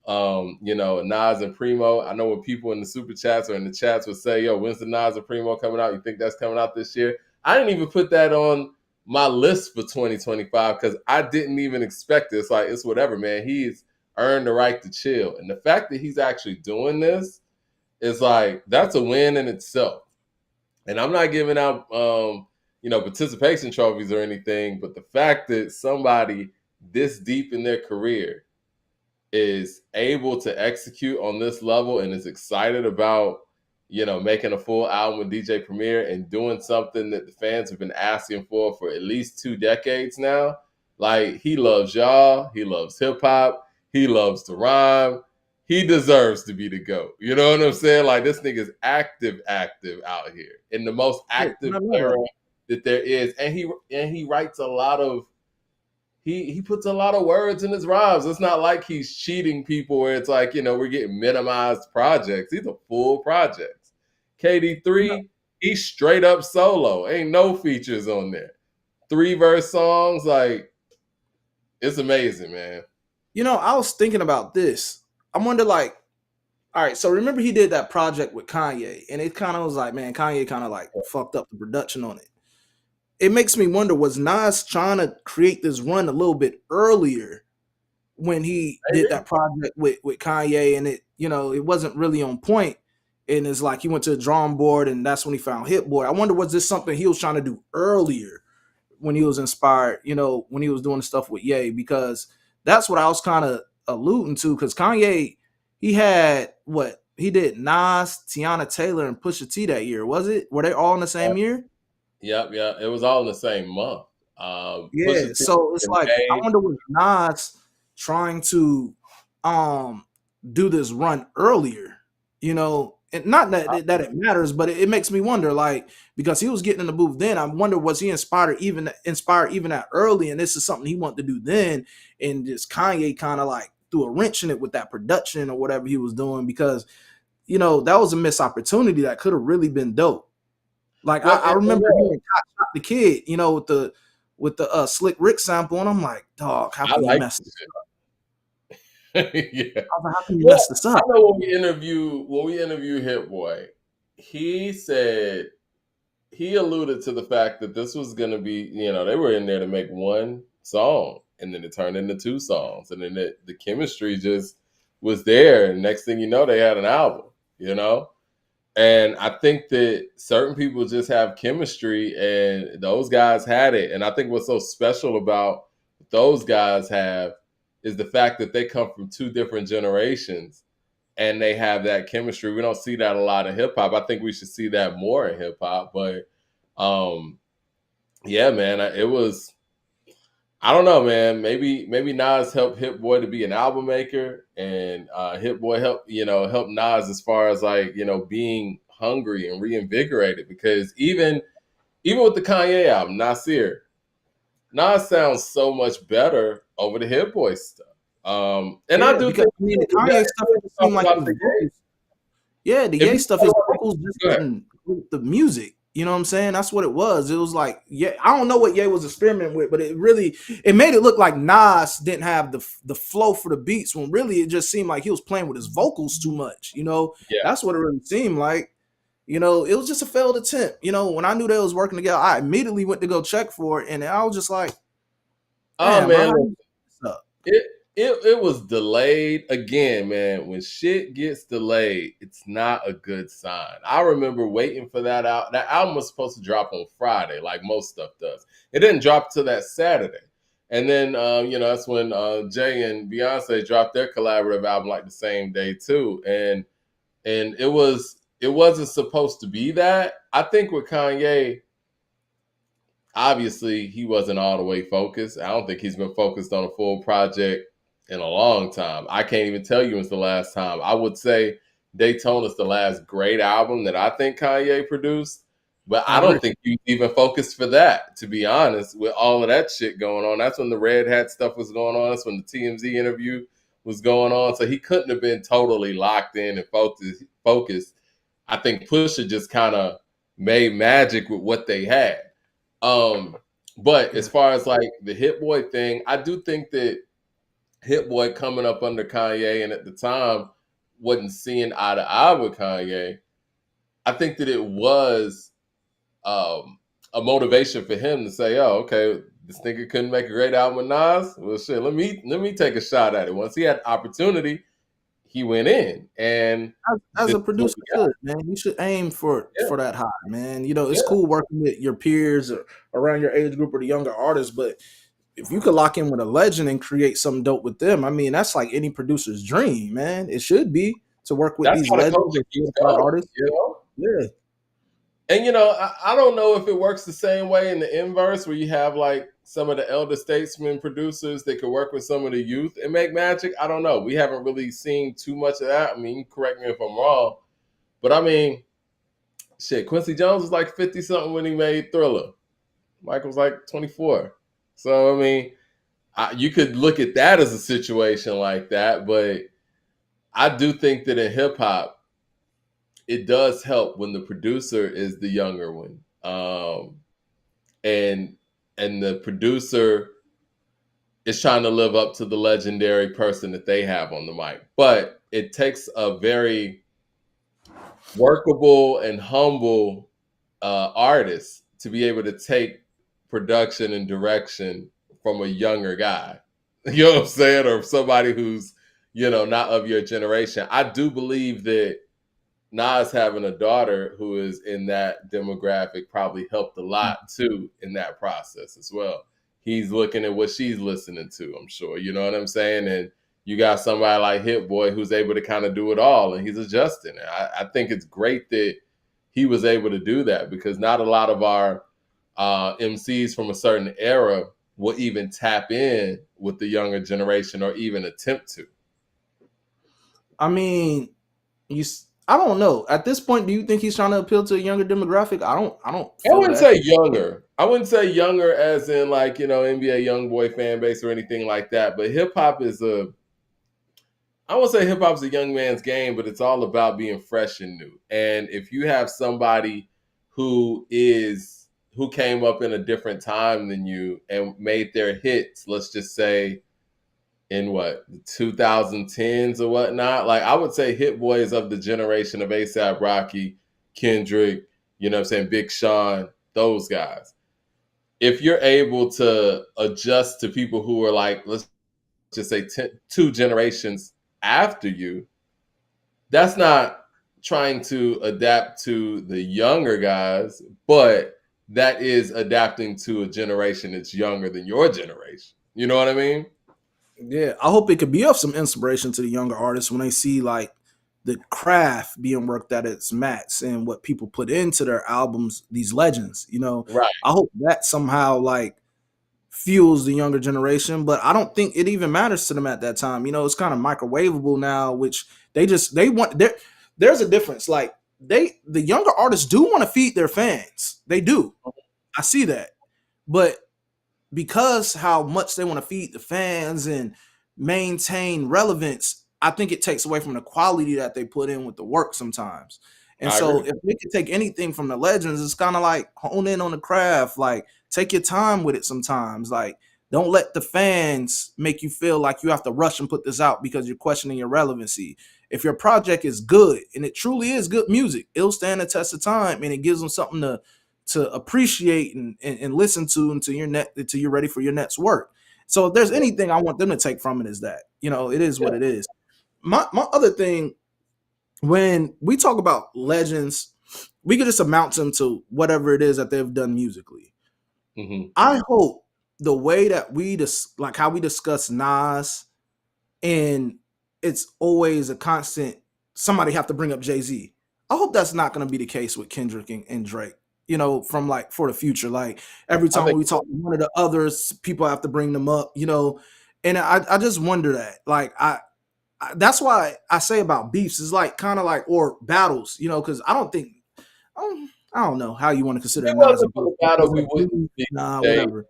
Speaker 1: Nas and Primo. I know when people in the super chats or in the chats would say, yo, when's the Nas and Primo coming out? You think that's coming out this year? I didn't even put that on my list for 2025 because I didn't even expect it. It's like, it's whatever, man. He's earned the right to chill. And the fact that he's actually doing this is like, that's a win in itself. And I'm not giving out, participation trophies or anything, but the fact that somebody this deep in their career is able to execute on this level and is excited about, making a full album with DJ Premier and doing something that the fans have been asking for at least 2 decades now. Like, he loves y'all, he loves hip hop, he loves to rhyme. He deserves to be the GOAT. You know what I'm saying? Like, this nigga's active out here in the most
Speaker 2: Yeah,
Speaker 1: active era that there is. And he writes a lot of he puts a lot of words in his rhymes. It's not like he's cheating people where it's like, we're getting minimized projects. These are full projects. KD3, he's straight up solo. Ain't no features on there. 3-verse songs, like, it's amazing, man.
Speaker 2: I was thinking about this. I wonder, like, all right, so remember he did that project with Kanye, and it kind of was like, man, Kanye kind of like fucked up the production on it. It makes me wonder, was Nas trying to create this run a little bit earlier when he did that project with Kanye, and it wasn't really on point, and it's like he went to the drawing board, and that's when he found Hit Boy. I wonder, was this something he was trying to do earlier when he was inspired, when he was doing stuff with Ye? Because that's what I was kind of alluding to, because Kanye, he had what? He did Nas, Tiana Taylor, and Pusha T that year, was it? Were they all in the same year?
Speaker 1: Yep. It was all in the same month.
Speaker 2: Yeah, so it's like, I wonder, was Nas trying to do this run earlier, and not that it matters, but it makes me wonder, like, because he was getting in the booth then. I wonder, was he inspired even that early, and this is something he wanted to do then, and just Kanye kind of like threw a wrench in it with that production or whatever he was doing, because that was a missed opportunity that could have really been dope. Like, I remember hearing Shot the Kid, with the Slick Rick sample, and I'm like, dog, how can you mess this
Speaker 1: up? Yeah.
Speaker 2: How can you mess this up?
Speaker 1: I know when we interview Hit Boy, he said, he alluded to the fact that this was going to be, they were in there to make one song, and then it turned into 2 songs, and then the chemistry just was there, and next thing you know, they had an album, And I think that certain people just have chemistry, and those guys had it. And I think what's so special about those guys is the fact that they come from 2 different generations, and they have that chemistry. We don't see that a lot in hip hop. I think we should see that more in hip hop. But yeah, man, it was. I don't know, man. Maybe Nas helped Hit Boy to be an album maker, and Hit Boy helped Nas as far as, like, being hungry and reinvigorated. Because even with the Kanye album, Nasir, Nas sounds so much better over the Hit Boy stuff. And I do think
Speaker 2: the Kanye stuff seemed like the Ye stuff, his vocals just didn't with the music. You know what I'm saying? That's what it was. It was like, I don't know what Ye was experimenting with, but it made it look like Nas didn't have the flow for the beats, when really it just seemed like he was playing with his vocals too much. That's what it really seemed like. It was just a failed attempt. When I knew they was working together, I immediately went to go check for it, and I was just like,
Speaker 1: oh man, it was delayed again, man. When shit gets delayed, it's not a good sign. I remember waiting for that out. That album was supposed to drop on Friday, like most stuff does. It didn't drop till that Saturday. And then, that's when Jay and Beyonce dropped their collaborative album like the same day too. And it wasn't supposed to be that. I think with Kanye, obviously he wasn't all the way focused. I don't think he's been focused on a full project in a long time. I can't even tell you when's the last time. I would say Daytona's the last great album that I think Kanye produced, but I don't think he even focused for that, to be honest, with all of that shit going on. That's when the Red Hat stuff was going on. That's when the TMZ interview was going on. So he couldn't have been totally locked in and focused. I think Pusha just kind of made magic with what they had. But as far as like the Hit Boy thing, I do think that Hit Boy coming up under Kanye, and at the time wasn't seeing eye to eye with Kanye. I think that it was a motivation for him to say, "Oh, okay, this nigga couldn't make a great album with Nas. Well, shit, let me take a shot at it." Once he had opportunity, he went in, and
Speaker 2: as a producer should, man, you should aim for that high, man. It's cool working with your peers or around your age group or the younger artists, but if you could lock in with a legend and create something dope with them, I mean, that's like any producer's dream, man. It should be to work with
Speaker 1: That's
Speaker 2: these
Speaker 1: how the
Speaker 2: legends
Speaker 1: culture
Speaker 2: and
Speaker 1: keeps
Speaker 2: solidified
Speaker 1: going,
Speaker 2: artists.
Speaker 1: you know?
Speaker 2: Yeah.
Speaker 1: And I don't know if it works the same way in the inverse where you have like some of the elder statesmen producers that could work with some of the youth and make magic. I don't know. We haven't really seen too much of that. I mean, correct me if I'm wrong, but I mean, shit, Quincy Jones was like 50 something when he made Thriller. Michael was like 24. So, I mean, you could look at that as a situation like that, but I do think that in hip hop, it does help when the producer is the younger one, and the producer is trying to live up to the legendary person that they have on the mic. But it takes a very workable and humble artist to be able to take production and direction from a younger guy. You know what I'm saying? Or somebody who's, not of your generation. I do believe that Nas having a daughter who is in that demographic probably helped a lot too in that process as well. He's looking at what she's listening to, I'm sure. You know what I'm saying? And you got somebody like Hit Boy who's able to kind of do it all and he's adjusting. I think it's great that he was able to do that because not a lot of our MCs from a certain era will even tap in with the younger generation or even attempt to.
Speaker 2: I mean, I don't know. At this point, do you think he's trying to appeal to a younger demographic? I don't
Speaker 1: I
Speaker 2: feel
Speaker 1: wouldn't
Speaker 2: that.
Speaker 1: say younger. I wouldn't say younger as in like, NBA young boy fan base or anything like that. But hip hop is I won't say hip hop is a young man's game, but it's all about being fresh and new. And if you have somebody who came up in a different time than you and made their hits, let's just say in what, the 2010s or whatnot, like I would say Hit Boy is of the generation of A$AP Rocky, Kendrick, you know what I'm saying, Big Sean, those guys. If you're able to adjust to people who are like, let's just say two generations after you, that's not trying to adapt to the younger guys, but that is adapting to a generation that's younger than your generation. You know what I mean?
Speaker 2: Yeah, I hope it could be of some inspiration to the younger artists when they see like the craft being worked at its max and what people put into their albums, these legends.
Speaker 1: Right.
Speaker 2: I hope that somehow like fuels the younger generation, but I don't think it even matters to them at that time. It's kind of microwavable now, which they want there's a difference. Like the younger artists do want to feed their fans. They do. I see that. But because how much they want to feed the fans and maintain relevance, I think it takes away from the quality that they put in with the work sometimes. And
Speaker 1: I
Speaker 2: so
Speaker 1: agree.
Speaker 2: if we could take anything from the legends, it's kind of like hone in on the craft, like take your time with it sometimes. Like don't let the fans make you feel like you have to rush and put this out because you're questioning your relevancy. If your project is good and it truly is good music, it'll stand the test of time and it gives them something to appreciate and listen to until you're ready for your next work. So if there's anything I want them to take from it is that, it is what
Speaker 1: Yeah.
Speaker 2: it is. My other thing, when we talk about legends, we could just amount them to whatever it is that they've done musically.
Speaker 1: Mm-hmm.
Speaker 2: I hope the way that like how we discuss Nas, and it's always a constant, somebody have to bring up Jay-Z. I hope that's not going to be the case with Kendrick and Drake, from like for the future. Like every
Speaker 1: I
Speaker 2: time
Speaker 1: think
Speaker 2: we talk to one of the others, people have to bring them up, and I just wonder that. Like that's why I say about beefs is like kind of like, or battles, because I don't think, I don't know how you want to
Speaker 1: if
Speaker 2: consider
Speaker 1: it
Speaker 2: Nas
Speaker 1: wasn't
Speaker 2: and
Speaker 1: for
Speaker 2: beef.
Speaker 1: the battle,
Speaker 2: Is
Speaker 1: we
Speaker 2: that
Speaker 1: wouldn't
Speaker 2: beef?
Speaker 1: speak
Speaker 2: Nah,
Speaker 1: Jay.
Speaker 2: whatever.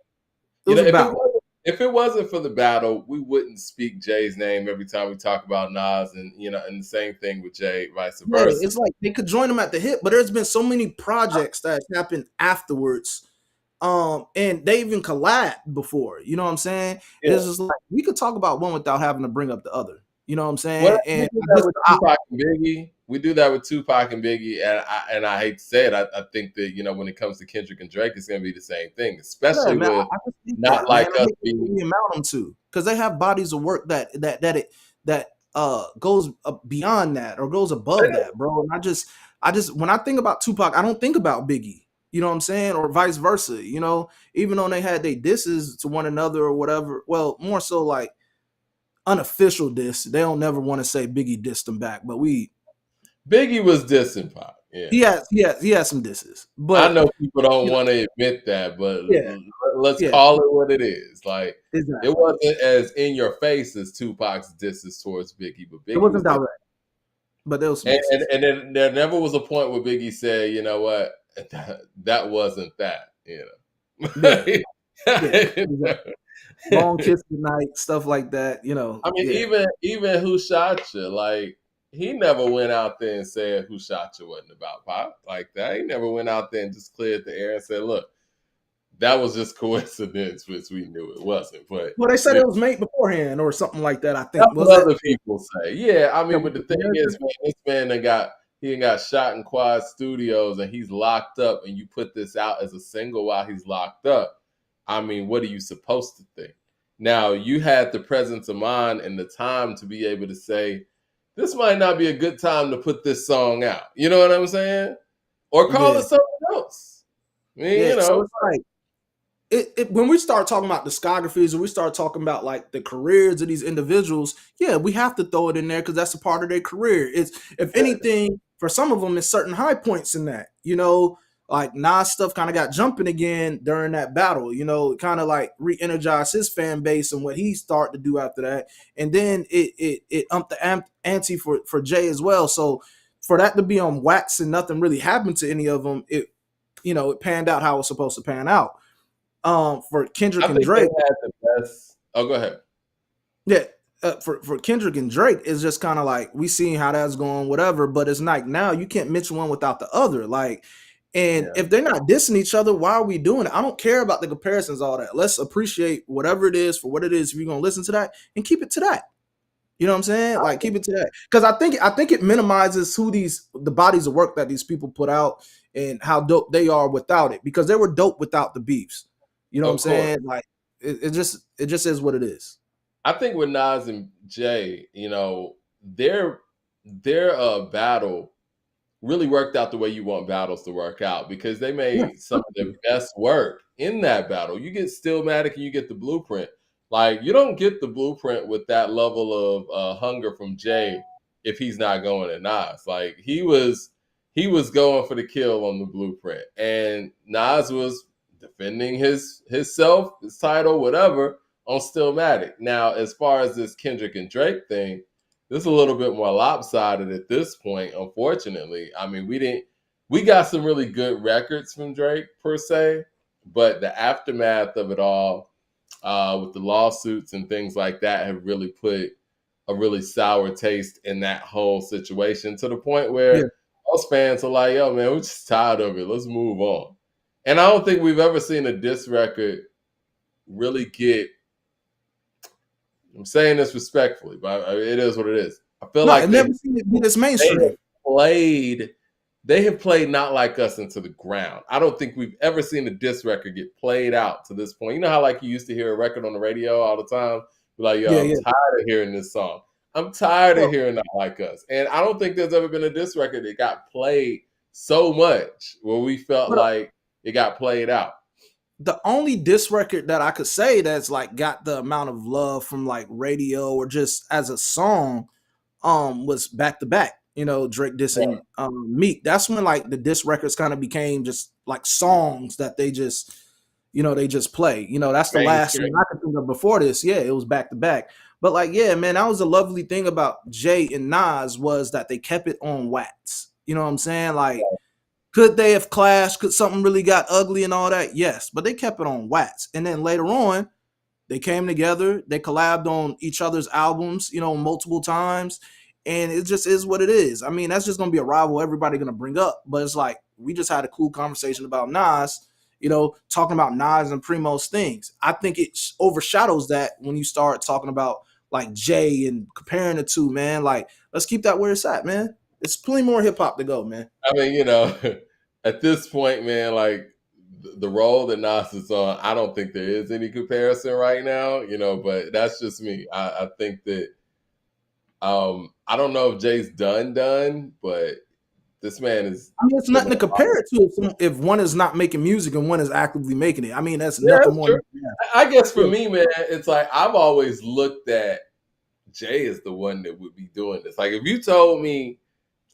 Speaker 2: It was a battle.
Speaker 1: If it wasn't for the battle, we wouldn't speak Jay's name every time we talk about Nas, and and the same thing with Jay, vice
Speaker 2: Yeah,
Speaker 1: versa.
Speaker 2: it's like they could join them at the hip, but there's been so many projects that happened afterwards. And they even collabed before. You know what I'm saying?
Speaker 1: Yeah.
Speaker 2: It's just like we could talk about one without having to bring up the other. You know what I'm
Speaker 1: Well,
Speaker 2: saying?
Speaker 1: we
Speaker 2: And
Speaker 1: do that with Tupac and Biggie. We do that with Tupac and Biggie, and I hate to say it, I think that when it comes to Kendrick and Drake, it's going to be the same thing,
Speaker 2: yeah,
Speaker 1: especially
Speaker 2: man,
Speaker 1: with
Speaker 2: I just think
Speaker 1: not
Speaker 2: that, man.
Speaker 1: like
Speaker 2: I
Speaker 1: us
Speaker 2: hate that
Speaker 1: being
Speaker 2: we amount them to because they have bodies of work that goes beyond that or goes above that, bro. And I just when I think about Tupac, I don't think about Biggie. You know what I'm saying? Or vice versa, you know, even though they had their disses to one another or whatever. Well, more so like unofficial diss. They don't never want to say Biggie dissed them back, but
Speaker 1: Biggie was dissing Pac. Yeah.
Speaker 2: he has some disses.
Speaker 1: I
Speaker 2: But
Speaker 1: know people don't
Speaker 2: you know,
Speaker 1: want to admit that, but
Speaker 2: yeah,
Speaker 1: let's
Speaker 2: yeah,
Speaker 1: call it what it is. Like, it
Speaker 2: exactly.
Speaker 1: wasn't as in your face as Tupac's disses towards Biggie, but
Speaker 2: It
Speaker 1: Biggie
Speaker 2: wasn't
Speaker 1: was dissing.
Speaker 2: direct, but there was some
Speaker 1: And
Speaker 2: disses.
Speaker 1: then there never was a point where Biggie said, you know what, that wasn't that, you
Speaker 2: Yeah,
Speaker 1: know.
Speaker 2: yeah, exactly. Long kiss goodnight, stuff like that. You know,
Speaker 1: I mean,
Speaker 2: yeah.
Speaker 1: even Who Shot You, like, he never went out there and said Who Shot You wasn't about Pop like that. He never went out there and just cleared the air and said, look, that was just coincidence, which we knew it wasn't. But
Speaker 2: Well, they said
Speaker 1: you know,
Speaker 2: it was made beforehand or something like that. I think
Speaker 1: that's
Speaker 2: was
Speaker 1: what
Speaker 2: that
Speaker 1: other people say. Yeah, I
Speaker 2: that
Speaker 1: mean,
Speaker 2: was
Speaker 1: but the
Speaker 2: the
Speaker 1: thing is,
Speaker 2: narrative?
Speaker 1: man, this man got shot in Quad Studios and he's locked up, and you put this out as a single while he's locked up. I mean, what are you supposed to think? Now, you had the presence of mind and the time to be able to say, this might not be a good time to put this song out. You know what I'm saying? Or call
Speaker 2: Yeah,
Speaker 1: it something else. I mean,
Speaker 2: yeah.
Speaker 1: you
Speaker 2: So
Speaker 1: know,
Speaker 2: it's like when we start talking about discographies or we start talking about like the careers of these individuals, yeah, we have to throw it in there because that's a part of their career. It's if anything, for some of them, it's certain high points in that. You know, like Nas stuff kind of got jumping again during that battle. You know, it kind of like re-energized his fan base and what he started to do after that, and then it upped the ante for Jay as well. So for that to be on wax and nothing really happened to any of them, it panned out how it was supposed to pan out. For
Speaker 1: I
Speaker 2: Kendrick and
Speaker 1: think they
Speaker 2: Drake,
Speaker 1: had the best. Oh, go ahead.
Speaker 2: yeah, for Kendrick and Drake, it's just kind of like we seen how that's going, whatever. But it's like now you can't mention one without the other. Like, and
Speaker 1: Yeah.
Speaker 2: if they're not dissing each other, why are we doing it? I don't care about the comparisons, all that. Let's appreciate whatever it is for what it is. If you're gonna listen to that, and keep it to that. You know what I'm saying? Like keep it to that. Because I think it minimizes the bodies of work that these people put out and how dope they are without it. Because they were dope without the beefs. You know what I'm
Speaker 1: Of course.
Speaker 2: saying? Like it just is what it is.
Speaker 1: I think with Nas and Jay, you know, their battle really worked out the way you want battles to work out because they
Speaker 2: Yeah.
Speaker 1: made some of their best work in that battle. You get Stillmatic and you get the blueprint. Like, you don't get the blueprint with that level of hunger from Jay if he's not going at Nas. Like, he was going for the kill on the blueprint, and Nas was defending himself, his title, whatever, on Stillmatic. Now, as far as this Kendrick and Drake thing, this is a little bit more lopsided at this point, unfortunately. I mean, we got some really good records from Drake per se, but the aftermath of it all, with the lawsuits and things like that, have really put a really sour taste in that whole situation to the point
Speaker 2: Yeah.
Speaker 1: where most fans are like, yo, man, we're just tired of it. Let's move on. And I don't think we've ever seen a diss record really get, I'm saying this respectfully, but it is what it is. I feel
Speaker 2: No, I've
Speaker 1: like
Speaker 2: never seen it be this
Speaker 1: they have
Speaker 2: mainstream.
Speaker 1: played they have played Not Like Us into the ground. I don't think we've ever seen a diss record get played out to this point. You know how like you used to hear a record on the radio all the time? You're like, yo,
Speaker 2: Yeah,
Speaker 1: I'm
Speaker 2: yeah.
Speaker 1: tired of hearing this song. I'm tired of
Speaker 2: Well,
Speaker 1: hearing Not Like Us. And I don't think there's ever been a diss record that got played so much where we felt
Speaker 2: but
Speaker 1: like it got played out.
Speaker 2: the only diss record that I could say that's like got the amount of love from like radio or just as a song was Back to Back. You know, Drake
Speaker 1: Right.
Speaker 2: dissing Meek. That's when like the diss records kind of became just like songs that they just play. You know, that's the last one
Speaker 1: Mainstream.
Speaker 2: I could think of before this. Yeah, it was Back to Back. But like, yeah, man, that was a lovely thing about Jay and Nas was that they kept it on wax. You know what I'm saying? Like, could they have clashed? Could something really got ugly and all that? Yes, but they kept it on wax. And then later on, they came together. They collabed on each other's albums, multiple times, and it just is what it is. I mean, that's just gonna be a rival everybody gonna bring up. But it's like we just had a cool conversation about Nas, talking about Nas and Primo's things. I think it overshadows that when you start talking about like Jay and comparing the two, man. Like, let's keep that where it's at, man. It's plenty more hip hop to go, man.
Speaker 1: I mean, at this point, man, like the role that Nas is on, I don't think there is any comparison right now, but that's just me. I think that I don't know if Jay's done, but This man is
Speaker 2: I mean, it's
Speaker 1: doing
Speaker 2: nothing to
Speaker 1: a lot.
Speaker 2: compare it to if one is not making music and one is actively making it. I mean, that's
Speaker 1: Yeah,
Speaker 2: nothing
Speaker 1: that's
Speaker 2: more
Speaker 1: true.
Speaker 2: than that.
Speaker 1: I guess for
Speaker 2: Yeah.
Speaker 1: me, man, it's like I've always looked at Jay as the one that would be doing this. Like if you told me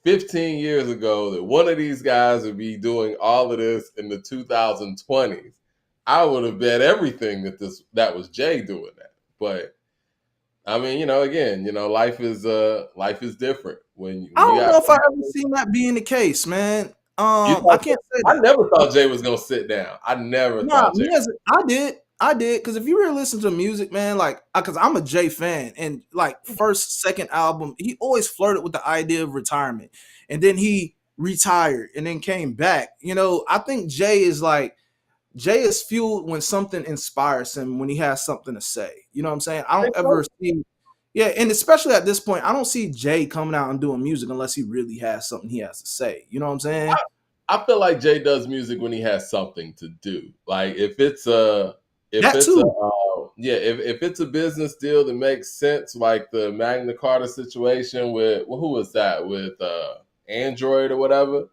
Speaker 1: 15 years ago that one of these guys would be doing all of this in the 2020s, I would have bet everything that was Jay doing that. But I mean, again, life is different
Speaker 2: I
Speaker 1: when you
Speaker 2: don't know
Speaker 1: got
Speaker 2: if I ever seen that being the case, man.
Speaker 1: you
Speaker 2: I
Speaker 1: thought,
Speaker 2: can't say
Speaker 1: I
Speaker 2: that.
Speaker 1: never thought Jay was gonna sit down. I never
Speaker 2: Nah,
Speaker 1: thought Jay.
Speaker 2: me as I did, because if you really listen to music, man, like, because I'm a Jay fan, and like first, second album, he always flirted with the idea of retirement, and then he retired and then came back. I think Jay is fueled when something inspires him, when he has something to say. You know what I'm saying? I don't
Speaker 1: Think so?
Speaker 2: ever see, yeah, and especially at this point, I don't see Jay coming out and doing music unless he really has something he has to say. You know what I'm saying?
Speaker 1: I feel like Jay does music when he has something to do. Like if
Speaker 2: That
Speaker 1: it's a
Speaker 2: too.
Speaker 1: if it's a business deal that makes sense, like the Magna Carta situation with who was that with Android or whatever.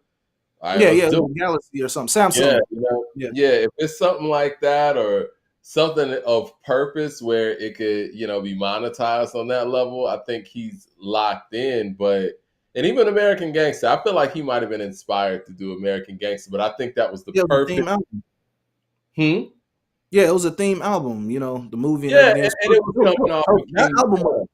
Speaker 1: All right,
Speaker 2: Yeah,
Speaker 1: let's
Speaker 2: yeah,
Speaker 1: do
Speaker 2: with Galaxy or something.
Speaker 1: it. Yeah,
Speaker 2: Samsung. Yeah.
Speaker 1: yeah. If it's something like that or something of purpose where it could be monetized on that level, I think he's locked in. But and even American Gangster, I feel like he might have been inspired to do American Gangster, but I think that was the
Speaker 2: Yeah, it was a
Speaker 1: perfect.
Speaker 2: theme album.
Speaker 1: Hmm?
Speaker 2: Yeah, it was a theme album, the movie and
Speaker 1: Yeah,
Speaker 2: everything. It was
Speaker 1: and it
Speaker 2: perfect.
Speaker 1: was
Speaker 2: It was
Speaker 1: coming off of
Speaker 2: perfect. That
Speaker 1: Kingdom
Speaker 2: album
Speaker 1: Come.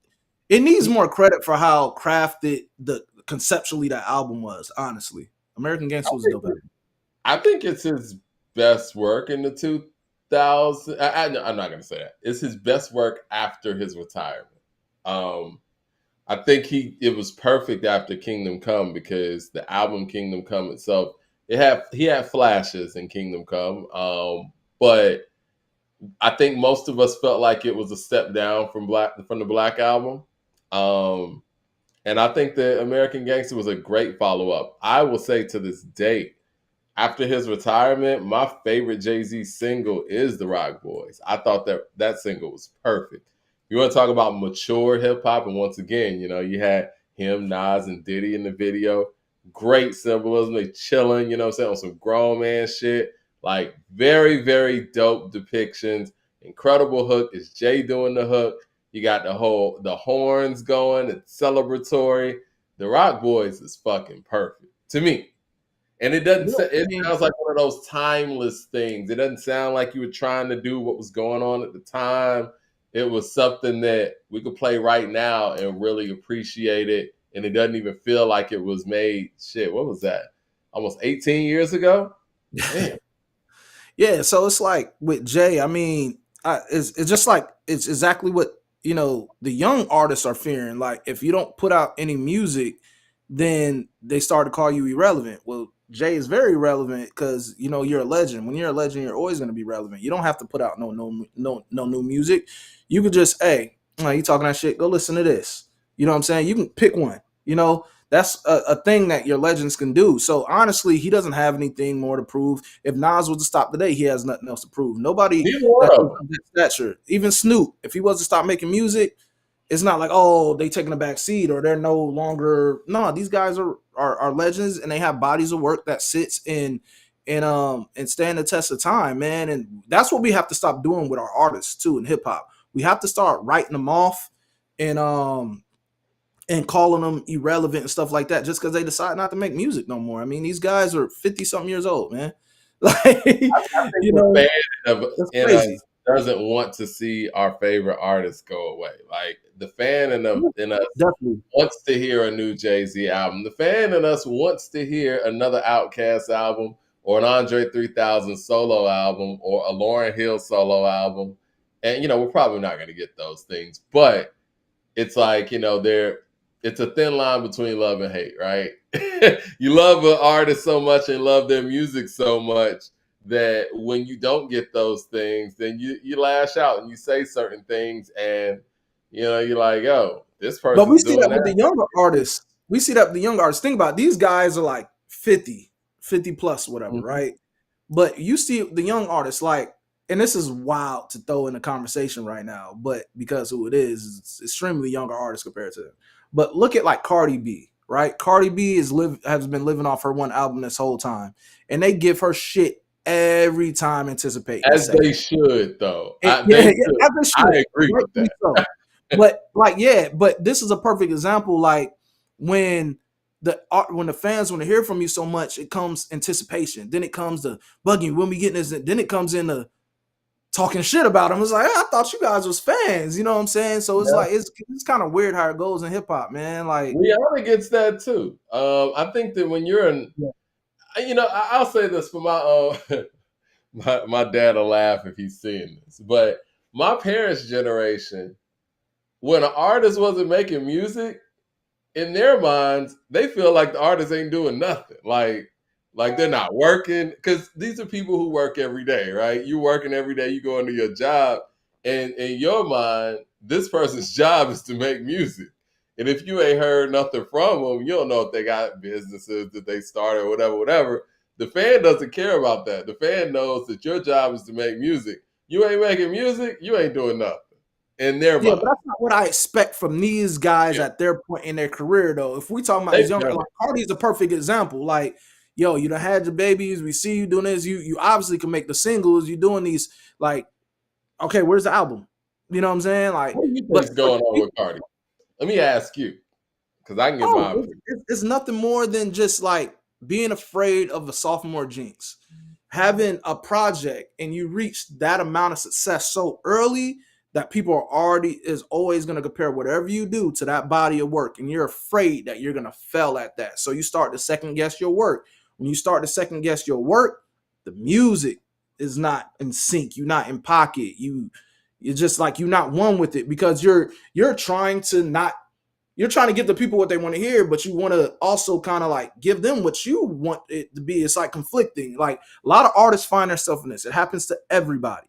Speaker 2: it needs more credit for how crafted the conceptually that album was, honestly. American
Speaker 1: I
Speaker 2: Gangster was a
Speaker 1: think,
Speaker 2: dope album.
Speaker 1: I think it's his best work in the 2000s. I'm not going to say that. It's his best work after his retirement. Um, I think it was perfect after Kingdom Come because the album Kingdom Come itself, he had flashes in Kingdom Come, but I think most of us felt like it was a step down from the Black album. Um, and I think the American Gangster was a great follow up. I will say to this date, after his retirement, my favorite Jay-Z single is The Rock Boys. I thought that single was perfect. You want to talk about mature hip hop, and once again, you had him, Nas, and Diddy in the video. Great symbolism. They chilling, what I'm saying, on some grown man shit. Like very, very dope depictions. Incredible hook. It's Jay doing the hook. You got the horns going. It's celebratory. The Rock Boys is fucking perfect to me. And it doesn't.
Speaker 2: I
Speaker 1: It
Speaker 2: mean,
Speaker 1: sounds like one of those timeless things. It doesn't sound like you were trying to do what was going on at the time. It was something that we could play right now and really appreciate it. And it doesn't even feel like it was made. Shit, what was that? Almost 18 years ago. Damn.
Speaker 2: yeah, so it's like with Jay, I mean, it's just like it's exactly what the young artists are fearing. Like, if you don't put out any music, then they start to call you irrelevant. Well, Jay is very relevant because you're a legend. When you're a legend, you're always going to be relevant. You don't have to put out no new music. You could just, hey, you talking that shit? Go listen to this. You know what I'm saying? You can pick one. That's a thing that your legends can do. So honestly, he doesn't have anything more to prove. If Nas was to stop today, he has nothing else to prove. Nobody
Speaker 1: Neither one
Speaker 2: that
Speaker 1: of them.
Speaker 2: that stature, even Snoop, if he was to stop making music, it's not like, oh, they taking a back seat or they're no longer. No, these guys are legends, and they have bodies of work that sits and stand the test of time, man. And that's what we have to stop doing with our artists too in hip hop. We have to start writing them off and calling them irrelevant and stuff like that just because they decide not to make music no more. I mean, these guys are 50 something years old, man. Like,
Speaker 1: I think the fan
Speaker 2: that's
Speaker 1: in us
Speaker 2: crazy.
Speaker 1: doesn't want to see our favorite artists go away. Like the fan in us
Speaker 2: Definitely.
Speaker 1: wants to hear a new Jay-Z album. The fan in us wants to hear another Outkast album or an Andre 3000 solo album or a Lauryn Hill solo album. And we're probably not going to get those things, but it's like, it's a thin line between love and hate, right? You love an artist so much and love their music so much that when you don't get those things, then you lash out and you say certain things, and you're like, oh, this
Speaker 2: But we
Speaker 1: person's
Speaker 2: see
Speaker 1: doing
Speaker 2: that
Speaker 1: that.
Speaker 2: with the younger artists. We see that with the younger artists. Think about it. These guys are like 50 plus, whatever,
Speaker 1: Mhm.
Speaker 2: right? But you see the young artists like, and this is wild to throw in the conversation right now, but because who it is, it's extremely younger artists compared to them. But look at like Cardi B. right? Cardi B has been living off her one album this whole time, and they give her shit every time, anticipating the
Speaker 1: As
Speaker 2: second.
Speaker 1: they should, though.
Speaker 2: Yeah,
Speaker 1: They
Speaker 2: yeah,
Speaker 1: should.
Speaker 2: as they
Speaker 1: I
Speaker 2: should,
Speaker 1: agree with
Speaker 2: rightfully
Speaker 1: that.
Speaker 2: so. But like, yeah, but this is a perfect example. Like when when the fans want to hear from you so much, it comes anticipation. Then it comes to bugging when we getting this. Then it comes into talking shit about them. It's like, I thought you guys was fans. You know what I'm saying? So it's
Speaker 1: Yeah.
Speaker 2: like it's kind of weird how it goes in hip hop, man. Like,
Speaker 1: Rihanna gets that too. I think that when you're in,
Speaker 2: yeah.
Speaker 1: I'll say this for my my dad will laugh if he's seeing this, but my parents' generation, when an artist wasn't making music, in their minds, they feel like the artist ain't doing nothing. Like they're not working, because these are people who work every day, right? You working every day, you go into your job, and in your mind, this person's job is to make music. And if you ain't heard nothing from them, you don't know if they got businesses that they started or whatever. The fan doesn't care about that. The fan knows that your job is to make music. You ain't making music, you ain't doing nothing in their
Speaker 2: Yeah, but
Speaker 1: mind.
Speaker 2: that's not what I expect from these guys
Speaker 1: Yeah,
Speaker 2: at their point in their career, though. If we talking about
Speaker 1: they
Speaker 2: these younger,
Speaker 1: know.
Speaker 2: like Cardi's a perfect example. Like, yo, you done had your babies. We see you doing this. You obviously can make the singles. You doing these. Like, okay, where's the album? You know what I'm saying? Like,
Speaker 1: What do you
Speaker 2: but
Speaker 1: think's going on with Cardi? Let me ask you, because I can give
Speaker 2: oh,
Speaker 1: my opinion.
Speaker 2: it's nothing more than just like being afraid of a sophomore jinx. Having a project and you reach that amount of success so early that people are already is always going to compare whatever you do to that body of work, and you're afraid that you're going to fail at that. So you start to second guess your work. When you start to second guess your work, the music is not in sync. You're not in pocket. You're just like you're not one with it because you're trying to not you're trying to give the people what they want to hear, but you want to also kind of like give them what you want it to be. It's like conflicting. Like a lot of artists find themselves in this. It happens to everybody,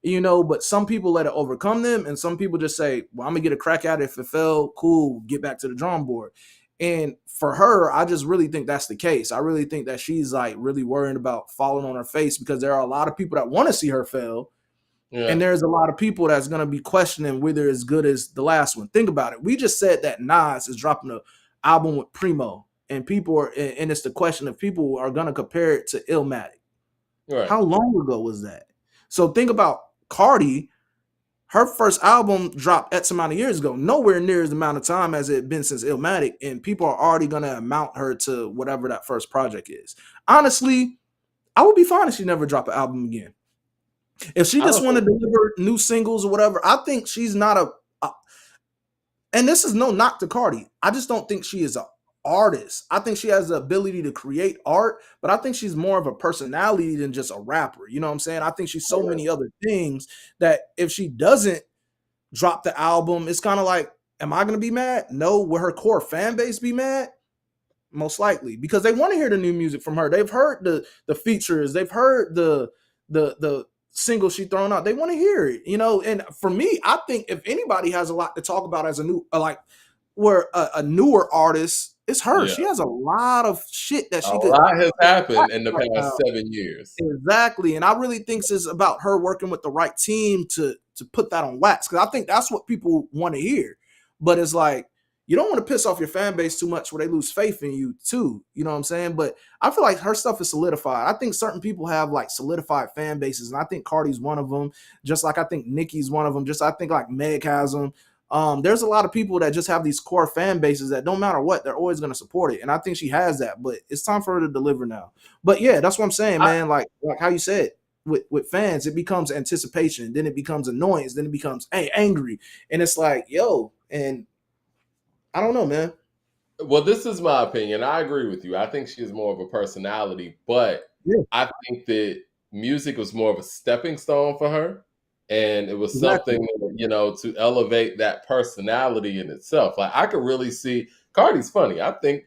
Speaker 2: but some people let it overcome them, and some people just say, well, I'm gonna get a crack at it. If it fell, cool, get back to the drawing board. And for her, I just really think that's the case. I really think that she's like really worried about falling on her face because there are a lot of people that want to see her fail,
Speaker 1: Yeah,
Speaker 2: and there's a lot of people that's going to be questioning whether it's good as the last one. Think about it. We just said that Nas is dropping an album with Primo, and and it's the question if people are going to compare it to Illmatic.
Speaker 1: right.
Speaker 2: How long ago was that? So think about Cardi. Her first album dropped X amount of years ago, nowhere near as amount of time as it had been since Illmatic, and people are already going to amount her to whatever that first project is. Honestly, I would be fine if she never dropped an album again. If she
Speaker 1: I
Speaker 2: just
Speaker 1: don't
Speaker 2: want to
Speaker 1: think.
Speaker 2: deliver new singles or whatever, I think she's not and this is no knock to Cardi. I just don't think she is an artist. I think she has the ability to create art, but I think she's more of a personality than just a rapper. You know what I'm saying? I think she's so many other things that if she doesn't drop the album, it's kind of like, am I going to be mad? No. Will her core fan base be mad? Most likely, because they want to hear the new music from her. They've heard the features, they've heard the single she thrown out. They want to hear it, And for me, I think if anybody has a lot to talk about as a new where a newer artist, it's her.
Speaker 1: Yeah,
Speaker 2: She has a lot of shit that
Speaker 1: a
Speaker 2: she could
Speaker 1: lot has happened in the
Speaker 2: right
Speaker 1: past
Speaker 2: now.
Speaker 1: 7 years.
Speaker 2: Exactly, and I really think it's about her working with the right team to put that on wax, because I think that's what people want to hear. But it's like you don't want to piss off your fan base too much where they lose faith in you too. You know what I'm saying? But I feel like her stuff is solidified. I think certain people have like solidified fan bases, and I think Cardi's one of them. Just like I think Nicki's one of them. Just I think like Meg has them. There's a lot of people that just have these core fan bases that don't matter what, they're always going to support it, and I think she has that. But it's time for her to deliver now. But yeah, that's what I'm saying,
Speaker 1: I,
Speaker 2: man. Like how you said, with fans, it becomes anticipation, then it becomes annoyance, then it becomes angry, and it's like, yo, and I don't know, man.
Speaker 1: well, this is my opinion. I agree with you. I think she is more of a personality, but
Speaker 2: Yeah,
Speaker 1: I think that music was more of a stepping stone for her. And it was
Speaker 2: exactly.
Speaker 1: something, to elevate that personality in itself. Like I could really see Cardi's funny. I think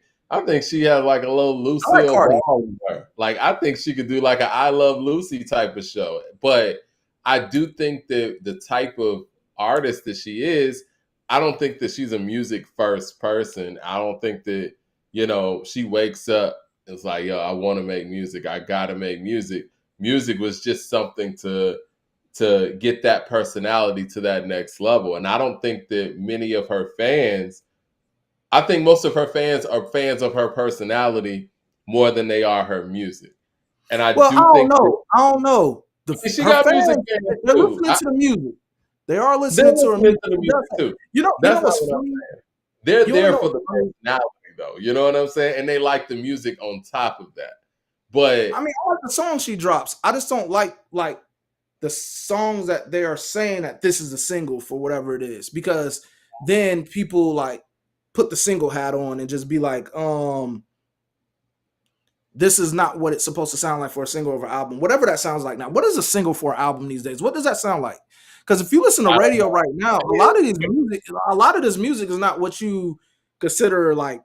Speaker 1: she had like a little
Speaker 2: I like
Speaker 1: Lucille
Speaker 2: Cardi.
Speaker 1: Ball in her. Like I think she could do like a I Love Lucy type of show. But I do think that the type of artist that she is, I don't think that she's a music first person. I don't think that, she wakes up, it's like, yo, I want to make music. I gotta make music. Music was just something to get that personality to that next level. And I don't think that many of her fans I think most of her fans are fans of her personality more than they are her music. And I
Speaker 2: Well, I
Speaker 1: do
Speaker 2: don't
Speaker 1: think that,
Speaker 2: know. I don't know.
Speaker 1: I mean, she
Speaker 2: Her
Speaker 1: got music
Speaker 2: fans,
Speaker 1: fans
Speaker 2: they're
Speaker 1: too.
Speaker 2: listening to the music. They are
Speaker 1: They're
Speaker 2: listening to her
Speaker 1: listening
Speaker 2: music.
Speaker 1: to the
Speaker 2: She does
Speaker 1: music
Speaker 2: that.
Speaker 1: too.
Speaker 2: You know
Speaker 1: That's not
Speaker 2: what's
Speaker 1: what I'm
Speaker 2: funny?
Speaker 1: saying. They're
Speaker 2: You wanna
Speaker 1: there
Speaker 2: know
Speaker 1: for
Speaker 2: what's
Speaker 1: the
Speaker 2: funny?
Speaker 1: personality, though. You know what I'm saying? And they like the music on top of that. But
Speaker 2: I mean, I like the song she drops. I just don't like the songs that they are saying that this is a single for whatever it is, because then people like put the single hat on and just be like, this is not what it's supposed to sound like for a single of an album. Whatever that sounds like now. What is a single for an album these days? What does that sound like? Because if you listen to
Speaker 1: I don't
Speaker 2: radio
Speaker 1: know.
Speaker 2: right now, a lot of this music is not what you consider like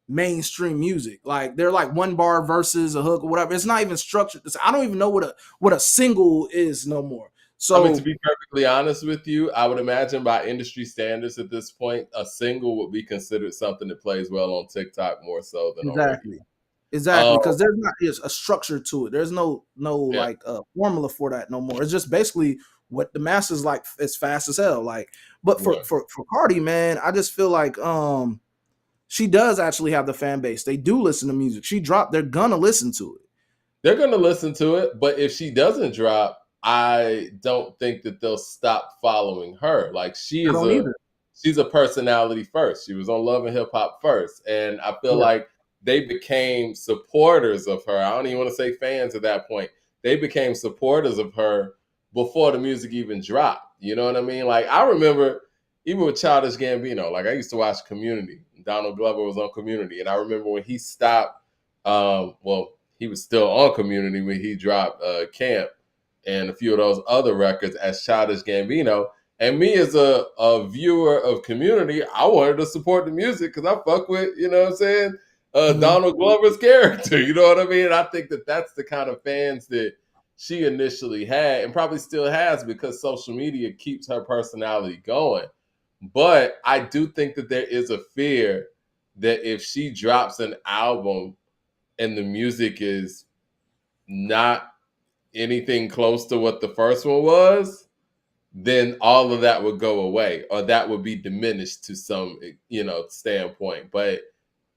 Speaker 2: mainstream music. Like they're like one bar verses, a hook, or whatever. It's not even structured. I don't even know what a single is no more.
Speaker 1: I mean, to
Speaker 2: So
Speaker 1: be perfectly honest with you, I would imagine by industry standards at this point, a single would be considered something that plays well on TikTok more so than on radio.
Speaker 2: exactly,
Speaker 1: Um,
Speaker 2: because there's not just a structure to it. There's no
Speaker 1: yeah,
Speaker 2: like formula for that no more. It's just basically what the masses like as fast as hell. Like, but
Speaker 1: yeah.
Speaker 2: for Cardi, man, I just feel like she does actually have the fan base. They do listen to music. She dropped, they're gonna listen to it.
Speaker 1: They're going to listen to it, but if she doesn't drop, I don't think that they'll stop following her. Like
Speaker 2: I don't either.
Speaker 1: she's a personality first. She was on Love and Hip Hop first, and I feel
Speaker 2: Yeah.
Speaker 1: like they became supporters of her. I don't even want to say fans at that point. They became supporters of her before the music even dropped. You know what I mean? Like I remember even with Childish Gambino, like I used to watch Community. Donald Glover was on Community, and I remember when he stopped. Well, he was still on Community when he dropped Camp and a few of those other records as Childish Gambino. And me as a viewer of Community, I wanted to support the music because I fuck with, you know what I'm saying,
Speaker 2: Mhm.
Speaker 1: Donald Glover's character. You know what I mean? I think that that's the kind of fans that she initially had and probably still has because social media keeps her personality going. But I do think that there is a fear that if she drops an album and the music is not anything close to what the first one was, then all of that would go away or that would be diminished to some, standpoint. But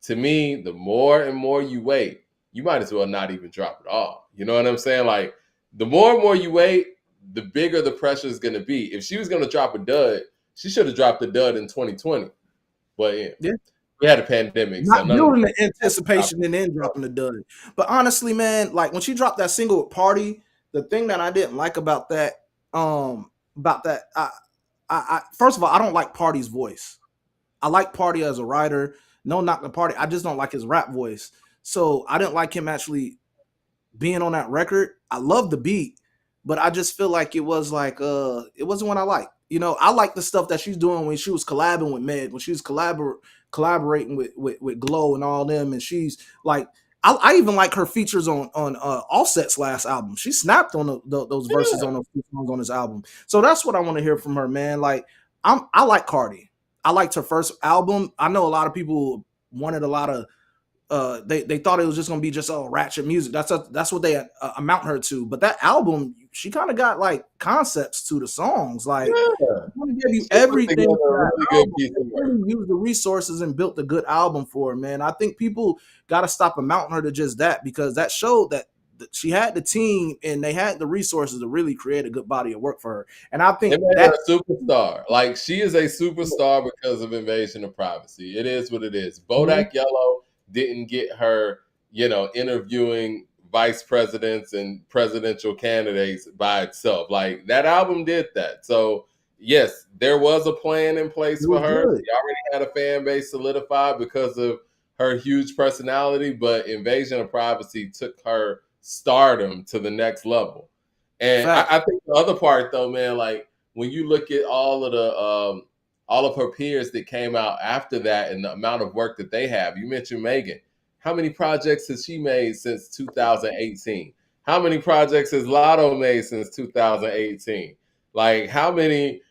Speaker 1: to me, the more and more you wait, you might as well not even drop it all. You know what I'm saying? Like the more and more you wait, the bigger the pressure is going to be. If she was going to drop a dud, she should have dropped a dud in 2020. But yeah,
Speaker 2: Yeah.
Speaker 1: we had a pandemic, so
Speaker 2: Not
Speaker 1: none of
Speaker 2: building the anticipation and then dropping the dud. But honestly, man, like when she dropped that single with Party, the thing that I didn't like about that, I first of all, I don't like Party's voice. I like Party as a writer. No, not the Party. I just don't like his rap voice. So I didn't like him actually being on that record. I love the beat, but I just feel like it was like it wasn't what I like. You know, I like the stuff that she's doing when she was collabing with Med, when she was collaborating with Glow and all them, and she's like, I even like her features on Offset's last album. She snapped on those verses
Speaker 1: yeah.
Speaker 2: on those songs on this album. So that's what I want to hear from her, man. Like I like Cardi. I liked her first album. I know a lot of people wanted a lot of they thought it was just gonna be just ratchet music. That's what they amount her to. But that album, she kind of got like concepts to the songs. Like,
Speaker 1: Yeah.
Speaker 2: I want to give you
Speaker 1: She put
Speaker 2: everything
Speaker 1: together
Speaker 2: for
Speaker 1: a
Speaker 2: that
Speaker 1: really good
Speaker 2: album.
Speaker 1: piece
Speaker 2: They
Speaker 1: of work.
Speaker 2: really used the resources and built a good album for her, man. I think people got to stop amounting her to just that, because that showed that she had the team and they had the resources to really create a good body of work for her. And I
Speaker 1: It
Speaker 2: think
Speaker 1: made her
Speaker 2: that
Speaker 1: a superstar. Like she is a superstar because of Invasion of Privacy. It is what it is.
Speaker 2: Mhm.
Speaker 1: Bodak Yellow didn't get her, interviewing vice presidents and presidential candidates by itself. Like that album did that. So yes, there was a plan in place
Speaker 2: it
Speaker 1: for
Speaker 2: was
Speaker 1: her.
Speaker 2: good.
Speaker 1: She already had a fan base solidified because of her huge personality, but Invasion of Privacy took her stardom to the next level. And
Speaker 2: Fact.
Speaker 1: I think the other part though, man, like when you look at all of her peers that came out after that and the amount of work that they have, you mentioned Megan. How many projects has she made since 2018? How many projects has Lotto made since 2018? Like how many,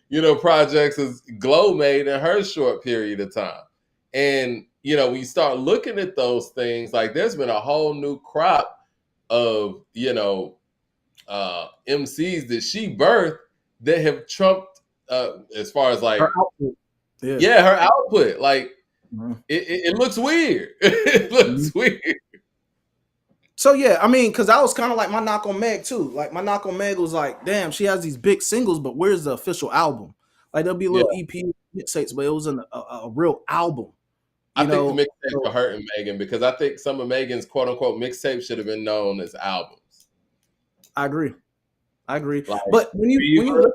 Speaker 1: projects has Glow made in her short period of time? And when you start looking at those things, like there's been a whole new crop of, MCs that she birthed that have trumped as far as
Speaker 2: Her
Speaker 1: like,
Speaker 2: outfit. Yeah.
Speaker 1: yeah, her output. Like it looks weird. It looks weird.
Speaker 2: So yeah, I mean, because that was kind of like my knock on Meg too. Like my knock on Meg was like, damn, she has these big singles, but where's the official album? Like there'll be a
Speaker 1: Yeah.
Speaker 2: little EP mixtapes, but it wasn't a real album.
Speaker 1: I think the mixtapes are hurting Megan because I think some of Megan's quote unquote mixtapes should have been known as albums.
Speaker 2: I agree.
Speaker 1: Like,
Speaker 2: but when you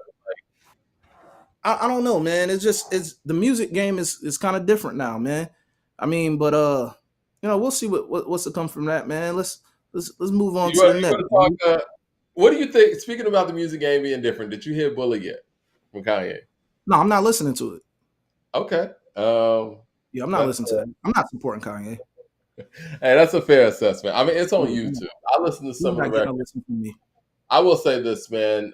Speaker 2: I don't know, man. It's the music game is kind of different now, man. I mean, but we'll see what's to come from that, man. Let's move on to the next.
Speaker 1: What do you think? Speaking about the music game being different, did you hear "Bully" yet from Kanye?
Speaker 2: No, I'm not listening to it.
Speaker 1: Okay.
Speaker 2: Yeah, I'm not listening to that. I'm not supporting Kanye.
Speaker 1: Hey, that's a fair assessment. I mean, it's on YouTube. I listen to some of the records. I will say this, man.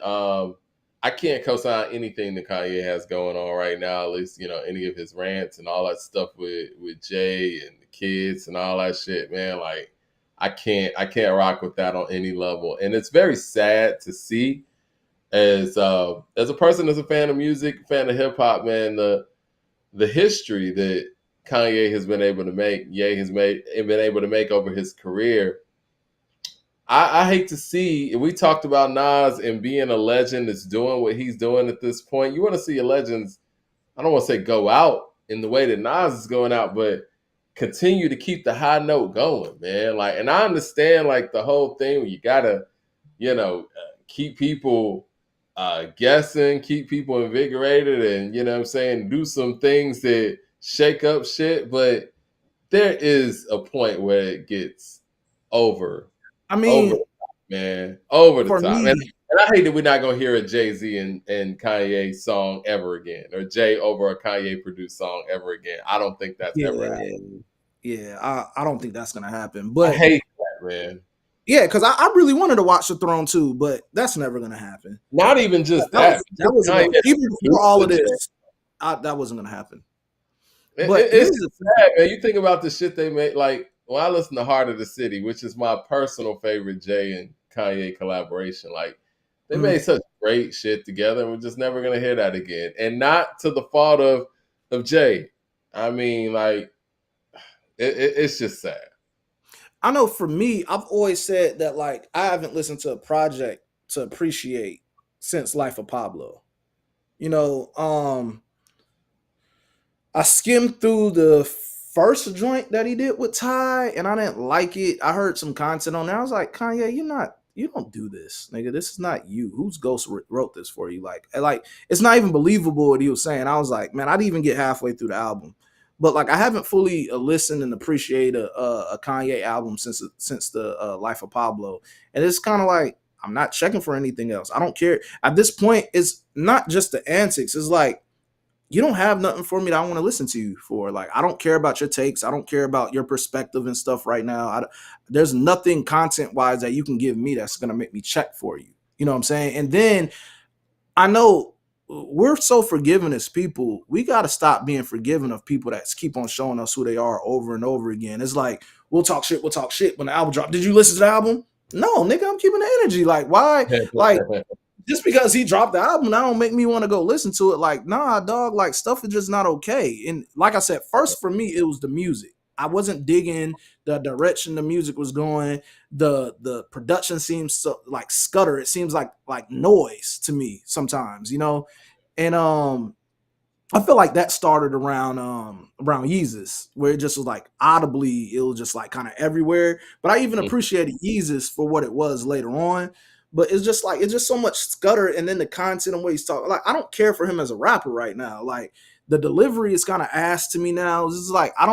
Speaker 1: I can't co-sign anything that Kanye has going on right now. At least, any of his rants and all that stuff with Jay and the kids and all that shit, man. Like, I can't rock with that on any level, and it's very sad to see. As a person that's a fan of music, fan of hip hop, man, the history that Kanye has been able to make, Ye has been able to make over his career. I hate to see, and we talked about Nas and being a legend that's doing what he's doing at this point. You want to see a legends, I don't want to say go out in the way that Nas is going out, but continue to keep the high note going, man. Like, and I understand like the whole thing where you gotta, keep people guessing, keep people invigorated, and what I'm saying, do some things that shake up shit, but there is a point where it gets over.
Speaker 2: I mean,
Speaker 1: over the top. And I hate that we're not gonna hear a Jay-Z and Kanye song ever again, or Jay over a Kanye produced song ever again. I don't think that's ever happening.
Speaker 2: Yeah, I don't think that's gonna happen. But
Speaker 1: I hate that, man.
Speaker 2: Yeah, because I really wanted to watch The Throne too, but that's never gonna happen.
Speaker 1: Not even just that.
Speaker 2: Even before all of this, that wasn't gonna happen.
Speaker 1: But it's sad, man. You think about the shit they made. Like when I listen to "Heart of the City," which is my personal favorite Jay and Kanye collaboration, like they made such great shit together, and we're just never gonna hear that again. And not to the fault of Jay. I mean, like it's just sad.
Speaker 2: I know for me, I've always said that like I haven't listened to a project to appreciate since Life of Pablo. I skimmed through the first joint that he did with Ty, and I didn't like it. I heard some content on there. I was like, Kanye, you don't do this, nigga. This is not you. Whose ghost wrote this for you? Like it's not even believable what he was saying. I was like, man, I didn't even get halfway through the album. But like I haven't fully listened and appreciated a Kanye album since the Life of Pablo, and it's kind of like I'm not checking for anything else. I don't care at this point. It's not just the antics. It's like you don't have nothing for me that I want to listen to you for. Like I don't care about your takes. I don't care about your perspective and stuff right now. There's nothing content wise that you can give me that's gonna make me check for you. You know what I'm saying? And then I know. We're so forgiving as people. We got to stop being forgiving of people that keep on showing us who they are over and over again. It's like, we'll talk shit when the album dropped. Did you listen to the album? No, nigga, I'm keeping the energy. Like, why? Like, just because he dropped the album, that don't make me want to go listen to it. Like, nah, dog, like, stuff is just not okay. And like I said, first for me, it was the music. I wasn't digging the direction the music was going. The production seems so like scutter. It seems like noise to me sometimes, And I feel like that started around Yeezus, where it just was like audibly, it was just like kind of everywhere. But I even appreciated Yeezus for what it was later on. But it's just so much scutter, and then the content and what he's talking. Like I don't care for him as a rapper right now. Like the delivery is kind of ass to me now. It's just like I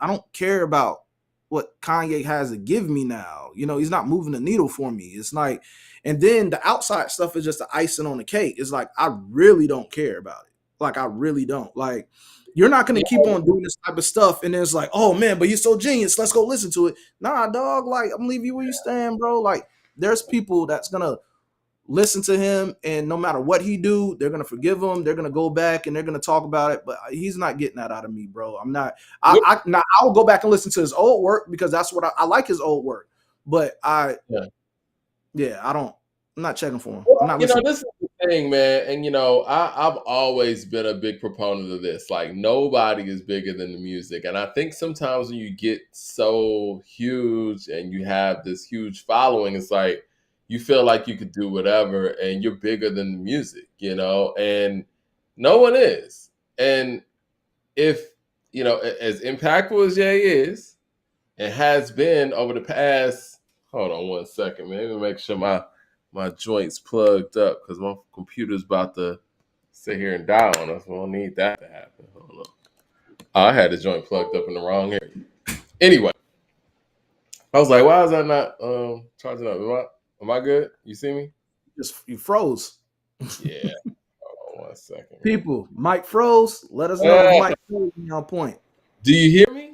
Speaker 2: don't care about what Kanye has to give me now. He's not moving the needle for me. It's like, and then the outside stuff is just the icing on the cake. It's like, I really don't care about it. Like, I really don't. Like, you're not going to keep on doing this type of stuff. And then it's like, oh man, but you're so genius. Let's go listen to it. Nah, dog. Like, I'm leaving you where you stand, bro. Like, there's people that's going to listen to him, and no matter what he do, they're gonna forgive him. They're gonna go back and they're gonna talk about it. But he's not getting that out of me, bro. I'm not. Now I'll go back and listen to his old work because that's what I like his old work. But I'm not checking for him.
Speaker 1: Well,
Speaker 2: I'm not
Speaker 1: this is the thing, man. And I've always been a big proponent of this. Like, nobody is bigger than the music. And I think sometimes when you get so huge and you have this huge following, it's like you feel like you could do whatever and you're bigger than the music, and no one is. And if, as impactful as Jay is and has been over the past, hold on one second, man. Let me make sure my joint's plugged up because my computer's about to sit here and die on us. We don't need that to happen. Hold on. Oh, I had the joint plugged up in the wrong area. Anyway, I was like, why is that not charging up? Am I good? You see me?
Speaker 2: You froze.
Speaker 1: Yeah. Hold on one second.
Speaker 2: People, Mike froze. Let us know if Mike froze on point.
Speaker 1: Do you hear me?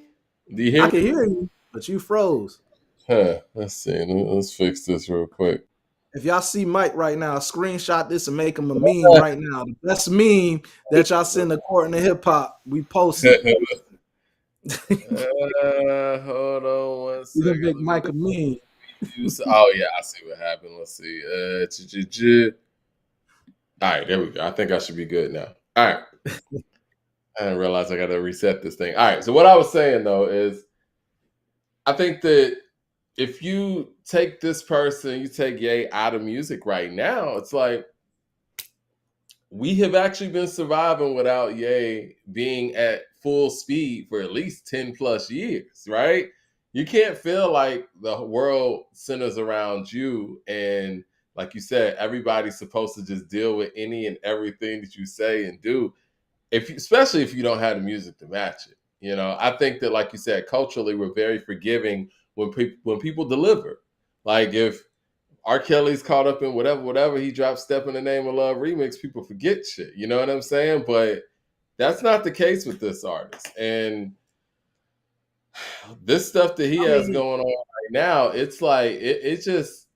Speaker 2: I can hear you, but you froze.
Speaker 1: Let's see. Let's fix this real quick.
Speaker 2: If y'all see Mike right now, screenshot this and make him a meme right now. The best meme that y'all send according to hip hop, we post it.
Speaker 1: Hold on one second.
Speaker 2: Make Mike a meme.
Speaker 1: Oh yeah, I see what happened. Let's see. All right, there we go. I think I should be good now. All right. I didn't realize I got to reset this thing. All right. So what I was saying though is, I think that if you take this person, you take Ye out of music right now, it's like we have actually been surviving without Ye being at full speed for at least 10 plus years, right? You can't feel like the world centers around you. And like you said, everybody's supposed to just deal with any and everything that you say and do, especially if you don't have the music to match it. I think that, like you said, culturally, we're very forgiving when people deliver. Like if R. Kelly's caught up in whatever he dropped "Step in the Name of Love" remix, people forget shit. You know what I'm saying? But that's not the case with this artist. And this stuff that he has going on right now, it's like it just,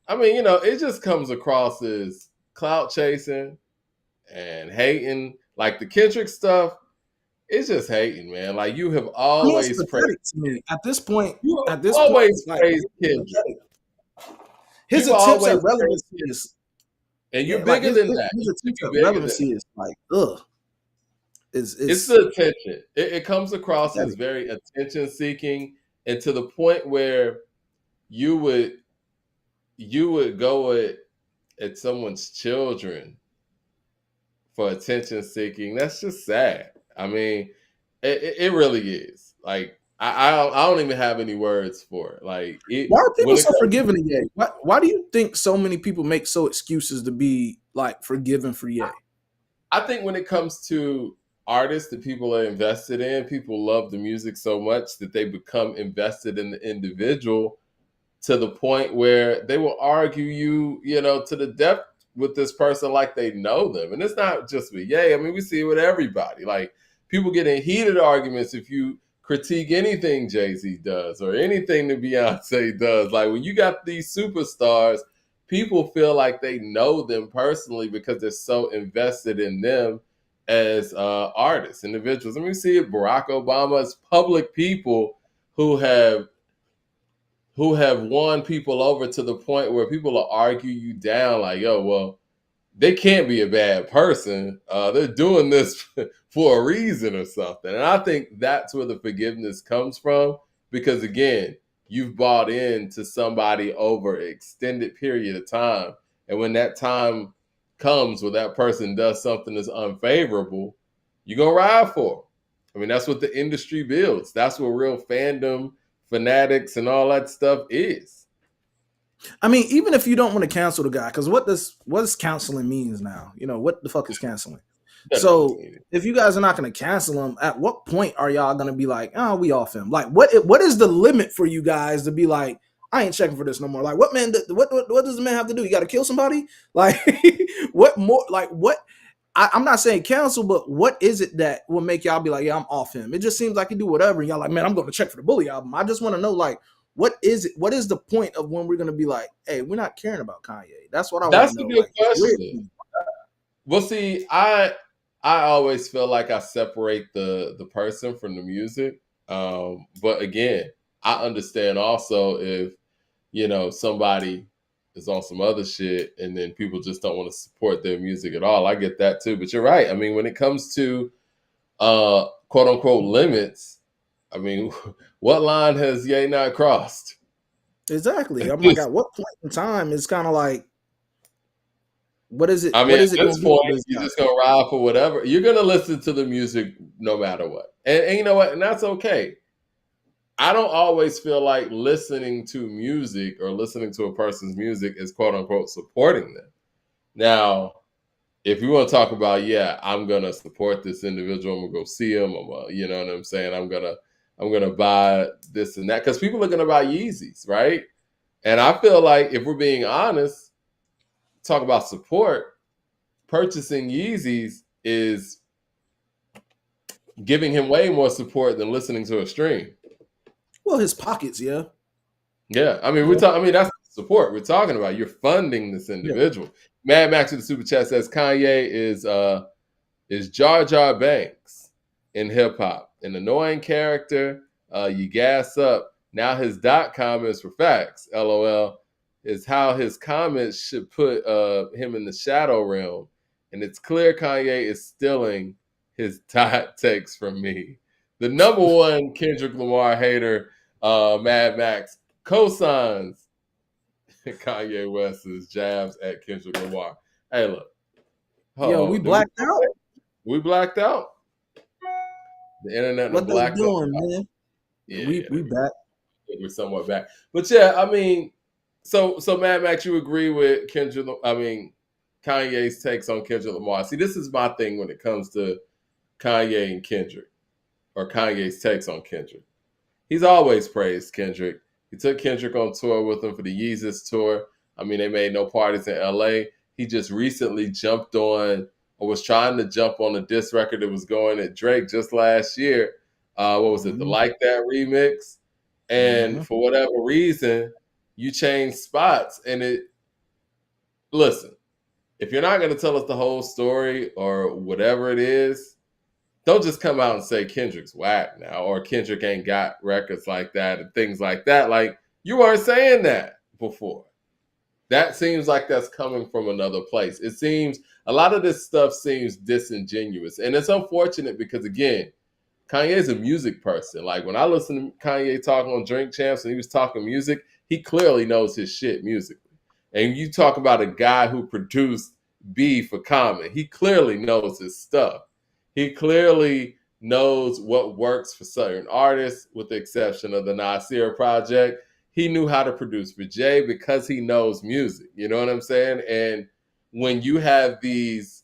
Speaker 1: it just comes across as clout chasing and hating. Like the Kendrick stuff, it's just hating, man. Like you have always praised
Speaker 2: to me at this point.
Speaker 1: Always praised Kendrick.
Speaker 2: His attempts at relevancy is,
Speaker 1: and you're bigger than that.
Speaker 2: His attempts at relevancy is like,
Speaker 1: it's the attention. It comes across as very attention seeking, and to the point where you would go at someone's children for attention seeking. That's just sad. I mean, it really is. Like I don't even have any words for it. Like,
Speaker 2: why are people so forgiving of Ye? Why do you think so many people make so excuses to be like forgiven for Ye?
Speaker 1: I think when it comes to artists that people are invested in, people love the music so much that they become invested in the individual to the point where they will argue you to the depth with this person like they know them. And it's not just with Ye. I mean, we see it with everybody. Like, people get in heated arguments if you critique anything Jay-Z does or anything that Beyonce does. Like, when you got these superstars, people feel like they know them personally because they're so invested in them as artists, individuals. I mean, we see it, Barack Obama's public people who have won people over to the point where people will argue you down like, yo, well, they can't be a bad person. They're doing this for a reason or something. And I think that's where the forgiveness comes from, because again, you've bought into somebody over an extended period of time. And when that time comes where that person does something that's unfavorable, you're going to ride for them. I mean, that's what the industry builds. That's what real fandom, fanatics, and all that stuff is.
Speaker 2: I mean, even if you don't want to cancel the guy, because what does canceling means now? What the fuck is canceling? So if you guys are not going to cancel him, at what point are y'all going to be like, oh, we off him? Like, what is the limit for you guys to be like, I ain't checking for this no more? Like, what does the man have to do? You got to kill somebody? Like, what more? Like, what? I'm not saying cancel, but what is it that will make y'all be like, yeah, I'm off him? It just seems like you do whatever, and y'all like, man, I'm going to check for the Bully album. I just want to know, like, what is it? What is the point of when we're going to be like, hey, we're not caring about Kanye? That's what I want to know.
Speaker 1: That's a good question. Well, see, I always feel like I separate the person from the music. But again, I understand also if, somebody is on some other shit, and then people just don't want to support their music at all. I get that too. But you're right. I mean, when it comes to quote unquote limits, I mean, what line has Ye not crossed?
Speaker 2: Exactly. I'm like, at what point in time it's kind of like, what is it?
Speaker 1: I mean,
Speaker 2: What is
Speaker 1: at
Speaker 2: it going
Speaker 1: this
Speaker 2: to be for
Speaker 1: point,
Speaker 2: this
Speaker 1: you're
Speaker 2: guy?
Speaker 1: just gonna ride for whatever. You're gonna listen to the music no matter what, and you know what, and that's okay. I don't always feel like listening to music or listening to a person's music is quote unquote supporting them. Now, if you want to talk about, yeah, I'm gonna support this individual. I'm gonna go see him. You know what I'm saying? I'm gonna buy this and that because people are gonna buy Yeezys, right? And I feel like if we're being honest, talk about support. Purchasing Yeezys is giving him way more support than listening to a stream.
Speaker 2: Well, his pockets, yeah.
Speaker 1: Yeah, I mean,
Speaker 2: Yeah.
Speaker 1: I mean, that's support we're talking about. You're funding this
Speaker 2: Yeah.
Speaker 1: individual. Mad Max with the super chat says Kanye is Jar Jar Banks in hip hop, an annoying character. You gas up. Now his comments for facts. LOL is how his comments should put him in the shadow realm, and it's clear Kanye is stealing his dot takes from me. The number one Kendrick Lamar hater, Mad Max, cosigns Kanye West's jabs at Kendrick Lamar. Hey, look.
Speaker 2: Yo, we blacked out.
Speaker 1: We blacked out. The internet
Speaker 2: What they
Speaker 1: blacked
Speaker 2: doing,
Speaker 1: out.
Speaker 2: man?
Speaker 1: Yeah,
Speaker 2: we back.
Speaker 1: we're somewhat back. But yeah, I mean, so Mad Max, you agree with Kendrick? I mean, Kanye's takes on Kendrick Lamar. See, this is my thing when it comes to Kanye and Kendrick, or Kanye's takes on Kendrick. He's always praised Kendrick. He took Kendrick on tour with him for the Yeezus tour. I mean, they made no parties in LA. He just recently jumped on, or was trying to jump on a diss record that was going at Drake just last year. What was it? The Like That remix. And for whatever reason, you changed spots. And listen, if you're not going to tell us the whole story or whatever it is, don't just come out and say Kendrick's whack now, or Kendrick ain't got records like that and things like that. Like, you weren't saying that before. That seems like that's coming from another place. It seems a lot of this stuff seems disingenuous. And it's unfortunate because, again, Kanye's a music person. Like, when I listen to Kanye talking on Drink Champs and he was talking music, he clearly knows his shit musically. And you talk about a guy who produced B for Common. He clearly knows his stuff. He clearly knows what works for certain artists, with the exception of the Nasir project. He knew how to produce for Jay because he knows music. You know what I'm saying? And when you have these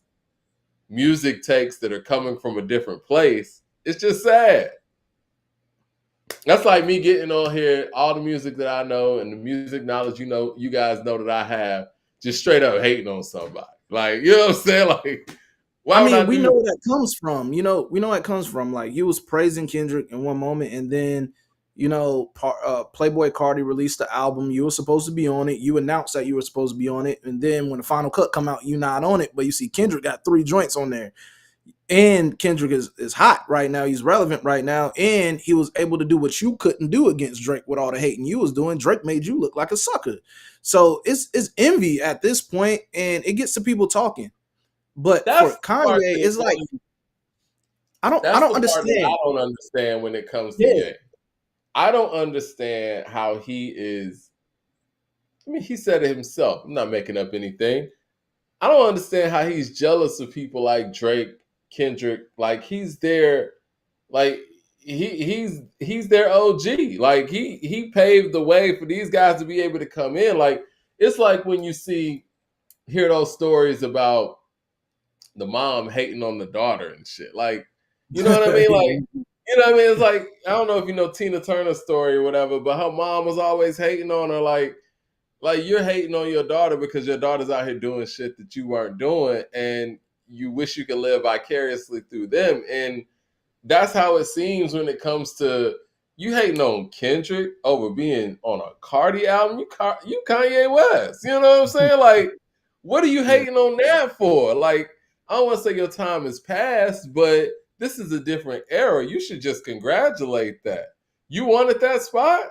Speaker 1: music takes that are coming from a different place, it's just sad. That's like me getting on here, all the music that I know and the music knowledge you guys know that I have, just straight up hating on somebody. Like, you know what I'm saying? Like, why would I
Speaker 2: we
Speaker 1: do
Speaker 2: know
Speaker 1: that?
Speaker 2: where that comes from. We know where it comes from. Like, he was praising Kendrick in one moment, and then Playboy Cardi released the album. You were supposed to be on it. You announced that you were supposed to be on it, and then when the final cut come out, you're not on it. But you see, Kendrick got 3 joints on there, and Kendrick is hot right now. He's relevant right now, and he was able to do what you couldn't do against Drake with all the hating you was doing. Drake made you look like a sucker. So it's envy at this point, and it gets to people talking. But for Kanye, it's like I don't understand.
Speaker 1: I don't understand when it comes to Ye. I don't understand how he is. I mean, he said it himself. I'm not making up anything. I don't understand how he's jealous of people like Drake, Kendrick. Like, he's there. Like, he's their OG. Like, he paved the way for these guys to be able to come in. Like, it's like when you hear those stories about the mom hating on the daughter and shit. Like, you know what I mean? Like, you know what I mean? It's like, I don't know if you know Tina Turner's story or whatever, but her mom was always hating on her. Like you're hating on your daughter because your daughter's out here doing shit that you weren't doing, and you wish you could live vicariously through them. And that's how it seems when it comes to you hating on Kendrick over being on a Cardi album. You Kanye West. You know what I'm saying? Like, what are you hating on that for? Like, I don't want to say your time is past, but this is a different era. You should just congratulate that. You wanted that spot.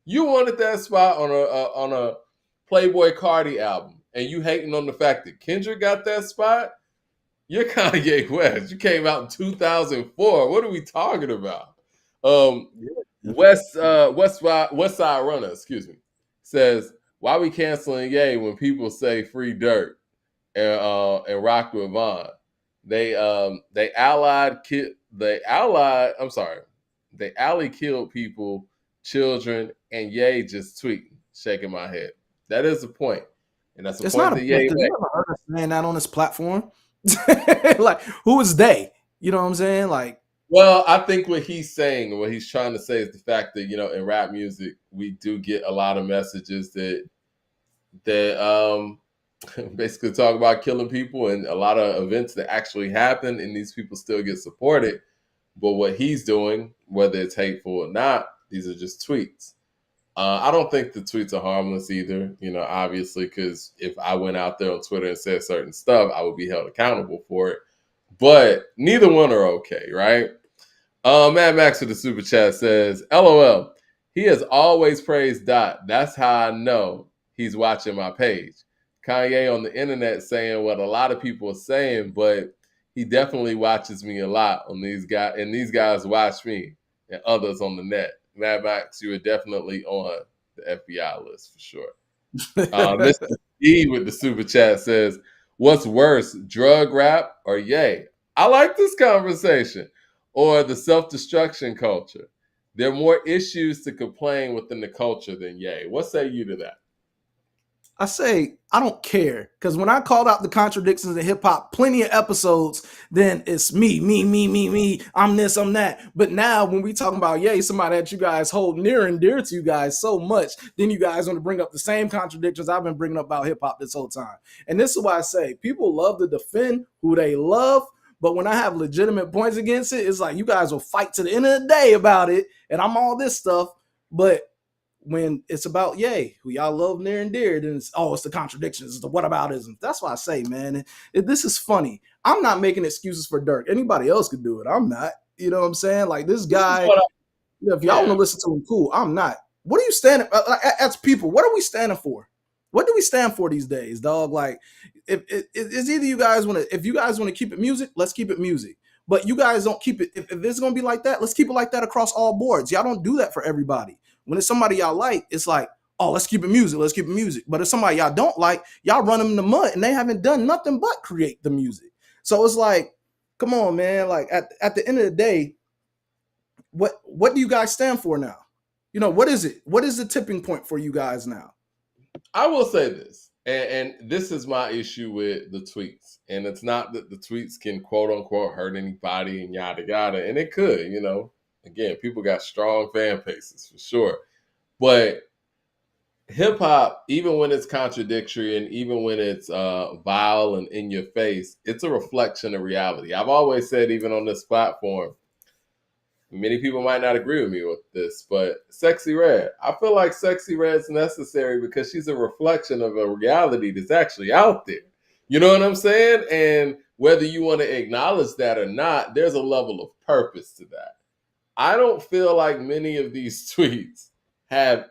Speaker 1: You wanted that spot on a Playboy Cardi album, and you hating on the fact that Kendrick got that spot, you're Kanye West. You came out in 2004. What are we talking about? West Side Runner, excuse me, says, why we canceling Ye when people say free Dirt and rock with Vaughn? They alley killed people, children, and Ye just tweeting, shaking my head. That is the point. And that's the
Speaker 2: It's
Speaker 1: point
Speaker 2: not a
Speaker 1: that
Speaker 2: point
Speaker 1: Ye
Speaker 2: because
Speaker 1: made.
Speaker 2: you never heard us saying that on this platform. Like, who is they? You know what I'm saying? Like,
Speaker 1: Well, I think what he's saying, what he's trying to say is the fact that, in rap music, we do get a lot of messages that basically talk about killing people and a lot of events that actually happen, and these people still get supported. But what he's doing, whether it's hateful or not, these are just tweets. I don't think the tweets are harmless either, obviously, because if I went out there on Twitter and said certain stuff, I would be held accountable for it. But neither one are okay, right? Mad Max with the super chat says, LOL, he has always praised Dot. That's how I know he's watching my page. Kanye on the internet saying what a lot of people are saying, but he definitely watches me a lot on these guys, and these guys watch me and others on the net. Mad Max, you are definitely on the FBI list for sure. Mr. E with the super chat says, what's worse, drug rap or Ye? I like this conversation. Or the self-destruction culture. There are more issues to complain within the culture than Ye. What say you to that?
Speaker 2: I say, I don't care. Because when I called out the contradictions in hip hop, plenty of episodes, then it's me. I'm this, I'm that. But now when we talking about somebody that you guys hold near and dear to you guys so much, then you guys want to bring up the same contradictions I've been bringing up about hip hop this whole time. And this is why I say people love to defend who they love. But when I have legitimate points against it, it's like you guys will fight to the end of the day about it. And I'm all this stuff. But when it's about who y'all love near and dear, then it's the contradictions, it's the whataboutism. That's why I say, man, this is funny. I'm not making excuses for Dirk. Anybody else could do it. I'm not. You know what I'm saying? Like this guy, if y'all want to listen to him, cool. I'm not. What are you standing as people? What are we standing for? What do we stand for these days, dog? Like, if it's either you guys want to, if you guys want to keep it music, let's keep it music. But you guys don't keep it. If it's gonna be like that, let's keep it like that across all boards. Y'all don't do that for everybody. When it's somebody y'all like, it's like, oh, let's keep it music. Let's keep it music. But if somebody y'all don't like, y'all run them in the mud, and they haven't done nothing but create the music. So it's like, come on, man. Like at the end of the day, what do you guys stand for now? What is it? What is the tipping point for you guys now?
Speaker 1: I will say this, and this is my issue with the tweets. And it's not that the tweets can quote unquote hurt anybody and yada yada. And it could, Again, people got strong fan bases for sure. But hip hop, even when it's contradictory and even when it's vile and in your face, it's a reflection of reality. I've always said, even on this platform, many people might not agree with me with this, but Sexy Red, I feel like Sexy Red's necessary because she's a reflection of a reality that's actually out there. You know what I'm saying? And whether you want to acknowledge that or not, there's a level of purpose to that. I don't feel like many of these tweets have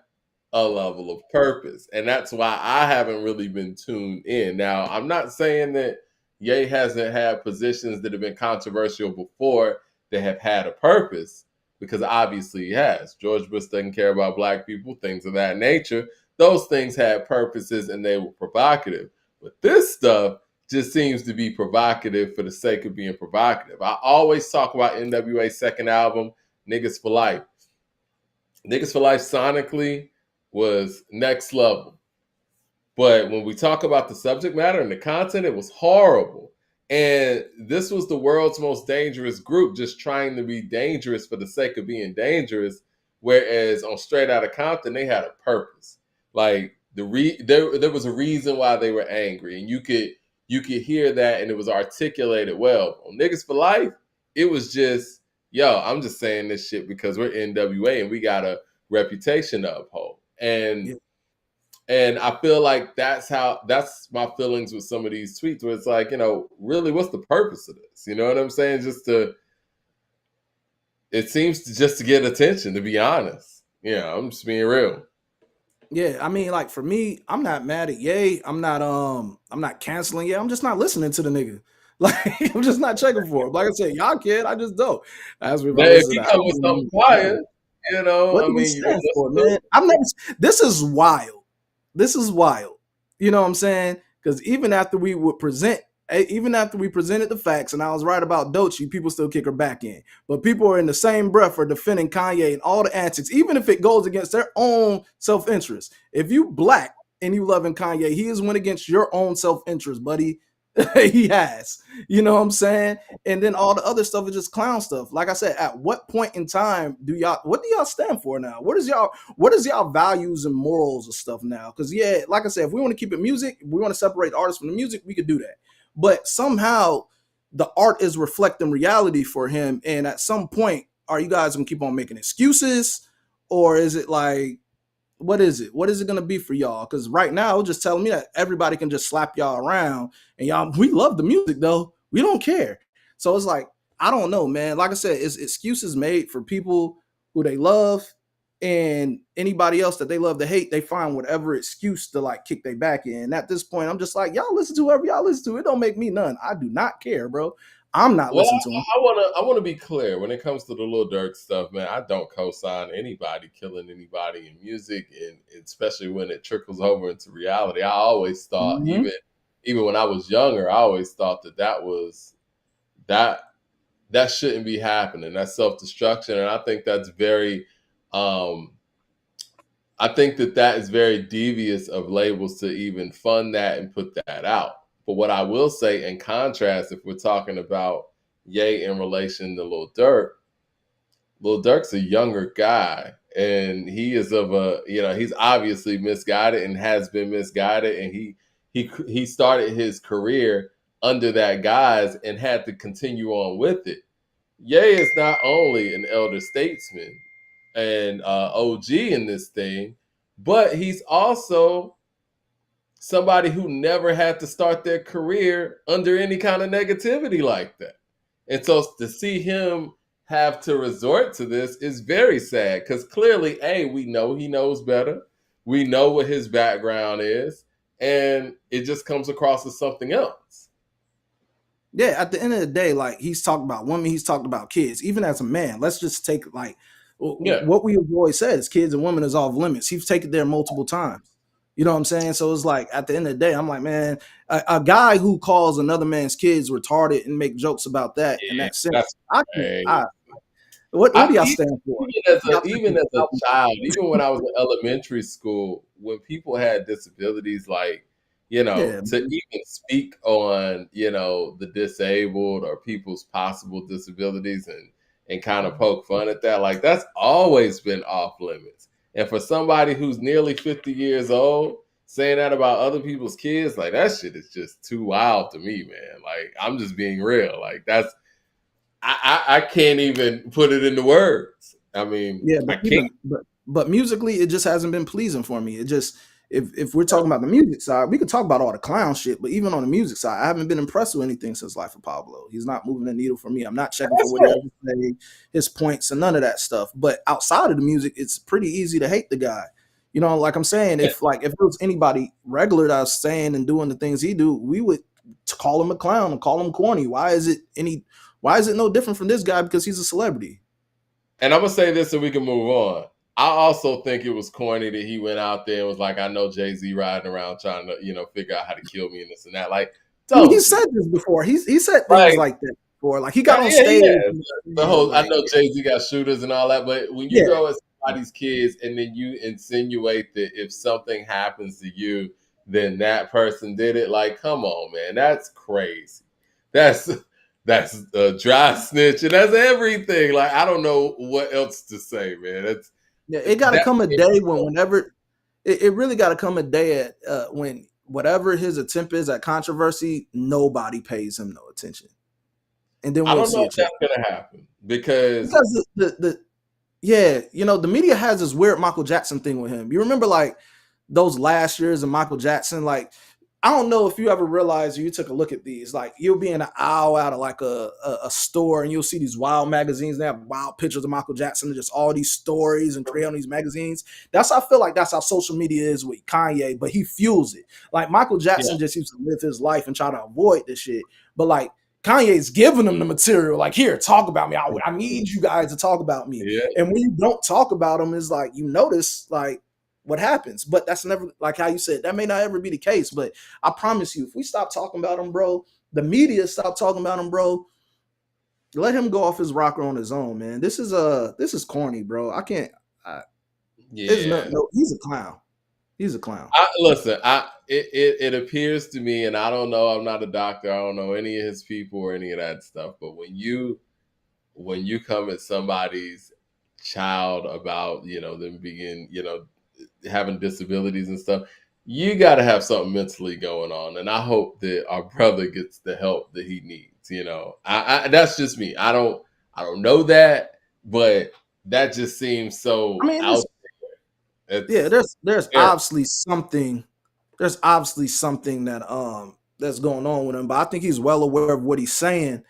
Speaker 1: a level of purpose. And that's why I haven't really been tuned in. Now, I'm not saying that Ye hasn't had positions that have been controversial before that have had a purpose, because obviously he has. George Bush doesn't care about black people, things of that nature. Those things had purposes and they were provocative. But this stuff just seems to be provocative for the sake of being provocative. I always talk about NWA's second album, Niggas for Life. Niggas for Life sonically was next level. But when we talk about the subject matter and the content, it was horrible. And this was the world's most dangerous group, just trying to be dangerous for the sake of being dangerous. Whereas on Straight Outta Compton, they had a purpose. Like there was a reason why they were angry, and you could hear that, and it was articulated well. On Niggas for Life, it was just, yo, I'm just saying this shit because we're NWA and we got a reputation to uphold. And I feel like that's my feelings with some of these tweets, where it's like, really, what's the purpose of this? You know what I'm saying? It seems to just to get attention, to be honest. I'm just being real.
Speaker 2: Yeah, I mean, like for me, I'm not mad at Ye. I'm not canceling Ye. I'm just not listening to the nigga. Like I'm just not checking for him. Like I said, y'all can, I just don't. Ask me if I
Speaker 1: Now, if
Speaker 2: listen
Speaker 1: he
Speaker 2: to the
Speaker 1: come with
Speaker 2: album.
Speaker 1: something fire,
Speaker 2: What
Speaker 1: I
Speaker 2: do he
Speaker 1: mean, you gonna
Speaker 2: stand
Speaker 1: listen
Speaker 2: for,
Speaker 1: to
Speaker 2: man?
Speaker 1: it?
Speaker 2: I've never. This is wild. This is wild. You know what I'm saying? Because even after we would present, even after we presented the facts, and I was right about Doechii, people still kick her back in. But people are in the same breath for defending Kanye and all the antics, even if it goes against their own self-interest. If you black and you loving Kanye, he has went against your own self-interest, buddy. He has. You know what I'm saying? And then all the other stuff is just clown stuff. Like I said, at what point in time what do y'all stand for now? What is y'all values and morals and stuff now? Because yeah, like I said, if we want to keep it music, if we want to separate the artist from the music, we could do that. But somehow the art is reflecting reality for him. And at some point, are you guys gonna keep on making excuses? Or is it like what is it? What is it going to be for y'all? Because right now, just telling me that everybody can just slap y'all around, and y'all, we love the music though. We don't care. So it's like I don't know, man. Like I said, it's excuses made for people who they love, and anybody else that they love to hate. They find whatever excuse to like kick their back in. And at this point, I'm just like, y'all listen to whoever y'all listen to. It don't make me none. I do not care, bro. I'm not
Speaker 1: Well,
Speaker 2: listening to him.
Speaker 1: I wanna be clear when it comes to the Lil Durk stuff, man. I don't co-sign anybody killing anybody in music, and especially when it trickles over into reality. I always thought,
Speaker 2: Mm-hmm.
Speaker 1: even when I was younger, I always thought that was that that shouldn't be happening. That's self destruction, and I think that's very um, I think that is very devious of labels to even fund that and put that out. But what I will say, in contrast, if we're talking about Ye in relation to Lil Durk's a younger guy, and he is of a he's obviously misguided and has been misguided, and he started his career under that guise and had to continue on with it. Ye is not only an elder statesman and OG in this thing, but he's also somebody who never had to start their career under any kind of negativity like that. And so to see him have to resort to this is very sad because clearly, A, we know he knows better. We know what his background is, and it just comes across as something else.
Speaker 2: Yeah, at the end of the day, like he's talked about women, he's talked about kids. Even as a man, let's just take like
Speaker 1: Yeah.
Speaker 2: what we have always said is kids and women is off limits. He's taken there multiple times. You know what I'm saying? So it's like at the end of the day, I'm like, man, a guy who calls another man's kids retarded and make jokes about that in
Speaker 1: Yeah,
Speaker 2: that sense,
Speaker 1: that's
Speaker 2: I can.
Speaker 1: crazy.
Speaker 2: What do y'all stand for?
Speaker 1: Even as a child, even when I was in elementary school, when people had disabilities, like
Speaker 2: Yeah,
Speaker 1: to even speak on the disabled or people's possible disabilities and kind of poke fun at that, like that's always been off limits. And for somebody who's nearly 50 years old saying that about other people's kids, like that shit is just too wild to me, man. Like I'm just being real. Like that's I can't even put it into words. I mean,
Speaker 2: yeah,
Speaker 1: I
Speaker 2: but
Speaker 1: can't.
Speaker 2: but musically, it just hasn't been pleasing for me. It just if we're talking about the music side, we could talk about all the clown shit, but even on the music side, I haven't been impressed with anything since Life of Pablo. He's not moving the needle for me. I'm not checking for
Speaker 1: That's
Speaker 2: what he
Speaker 1: fair.
Speaker 2: has to say, his points, and none of that stuff. But outside of the music, it's pretty easy to hate the guy. You know, like I'm saying,
Speaker 1: Yeah.
Speaker 2: if it was anybody regular that was saying and doing the things he do, we would call him a clown and call him corny. Why is it no different from this guy because he's a celebrity?
Speaker 1: And I'm gonna say this so we can move on. I also think it was corny that he went out there and was like, "I know Jay-Z riding around trying to, figure out how to kill me and this and that." Like,
Speaker 2: I mean, he
Speaker 1: don't do
Speaker 2: said this before. He said things
Speaker 1: like,
Speaker 2: like that before. Like he got on
Speaker 1: yeah,
Speaker 2: stage.
Speaker 1: yeah. The whole I
Speaker 2: Like,
Speaker 1: know Jay-Z got shooters and all that, but when you
Speaker 2: yeah,
Speaker 1: go at somebody's kids and then you insinuate that if something happens to you, then that person did it, like, come on, man, that's crazy. That's that's a dry snitch, and that's everything. Like, I don't know what else to say, man. That's
Speaker 2: yeah. It got to
Speaker 1: that.
Speaker 2: come a day whenever it really got to come a day at when whatever his attempt is at controversy, nobody pays him no attention, and then
Speaker 1: I
Speaker 2: we'll
Speaker 1: don't
Speaker 2: see
Speaker 1: know
Speaker 2: a
Speaker 1: if
Speaker 2: change.
Speaker 1: that's gonna happen because
Speaker 2: Because the yeah, the media has this weird Michael Jackson thing with him. You remember like those last years of Michael Jackson, like I don't know if you ever realized or you took a look at these. Like you'll be in an aisle out of like a store and you'll see these wild magazines. They have wild pictures of Michael Jackson and just all these stories and create on these magazines. I feel like that's how social media is with Kanye, but he fuels it. Like Michael
Speaker 1: Yeah,
Speaker 2: Jackson just used to live his life and try to avoid this shit. But like Kanye's giving them the material. Like, here, talk about me. I need you guys to talk about me.
Speaker 1: yeah.
Speaker 2: And when you don't talk about them, it's like you notice like what happens. But that's never like how you said that may not ever be the case. But I promise you, if we stop talking about him, bro, the media stop talking about him, bro. Let him go off his rocker on his own, man. This is corny, bro. I can't. There's
Speaker 1: Yeah.
Speaker 2: no. He's a clown. He's a clown.
Speaker 1: Listen, it appears to me, and I don't know, I'm not a doctor, I don't know any of his people or any of that stuff, but when you come at somebody's child about, them being, having disabilities and stuff, you got to have something mentally going on, and I hope that our brother gets the help that he needs. I that's just me. I don't know that, but that just seems
Speaker 2: I
Speaker 1: so
Speaker 2: mean,
Speaker 1: out.
Speaker 2: yeah.
Speaker 1: It's
Speaker 2: There's
Speaker 1: terrible.
Speaker 2: obviously something. There's obviously something that's going on with him, but I think he's well aware of what he's saying,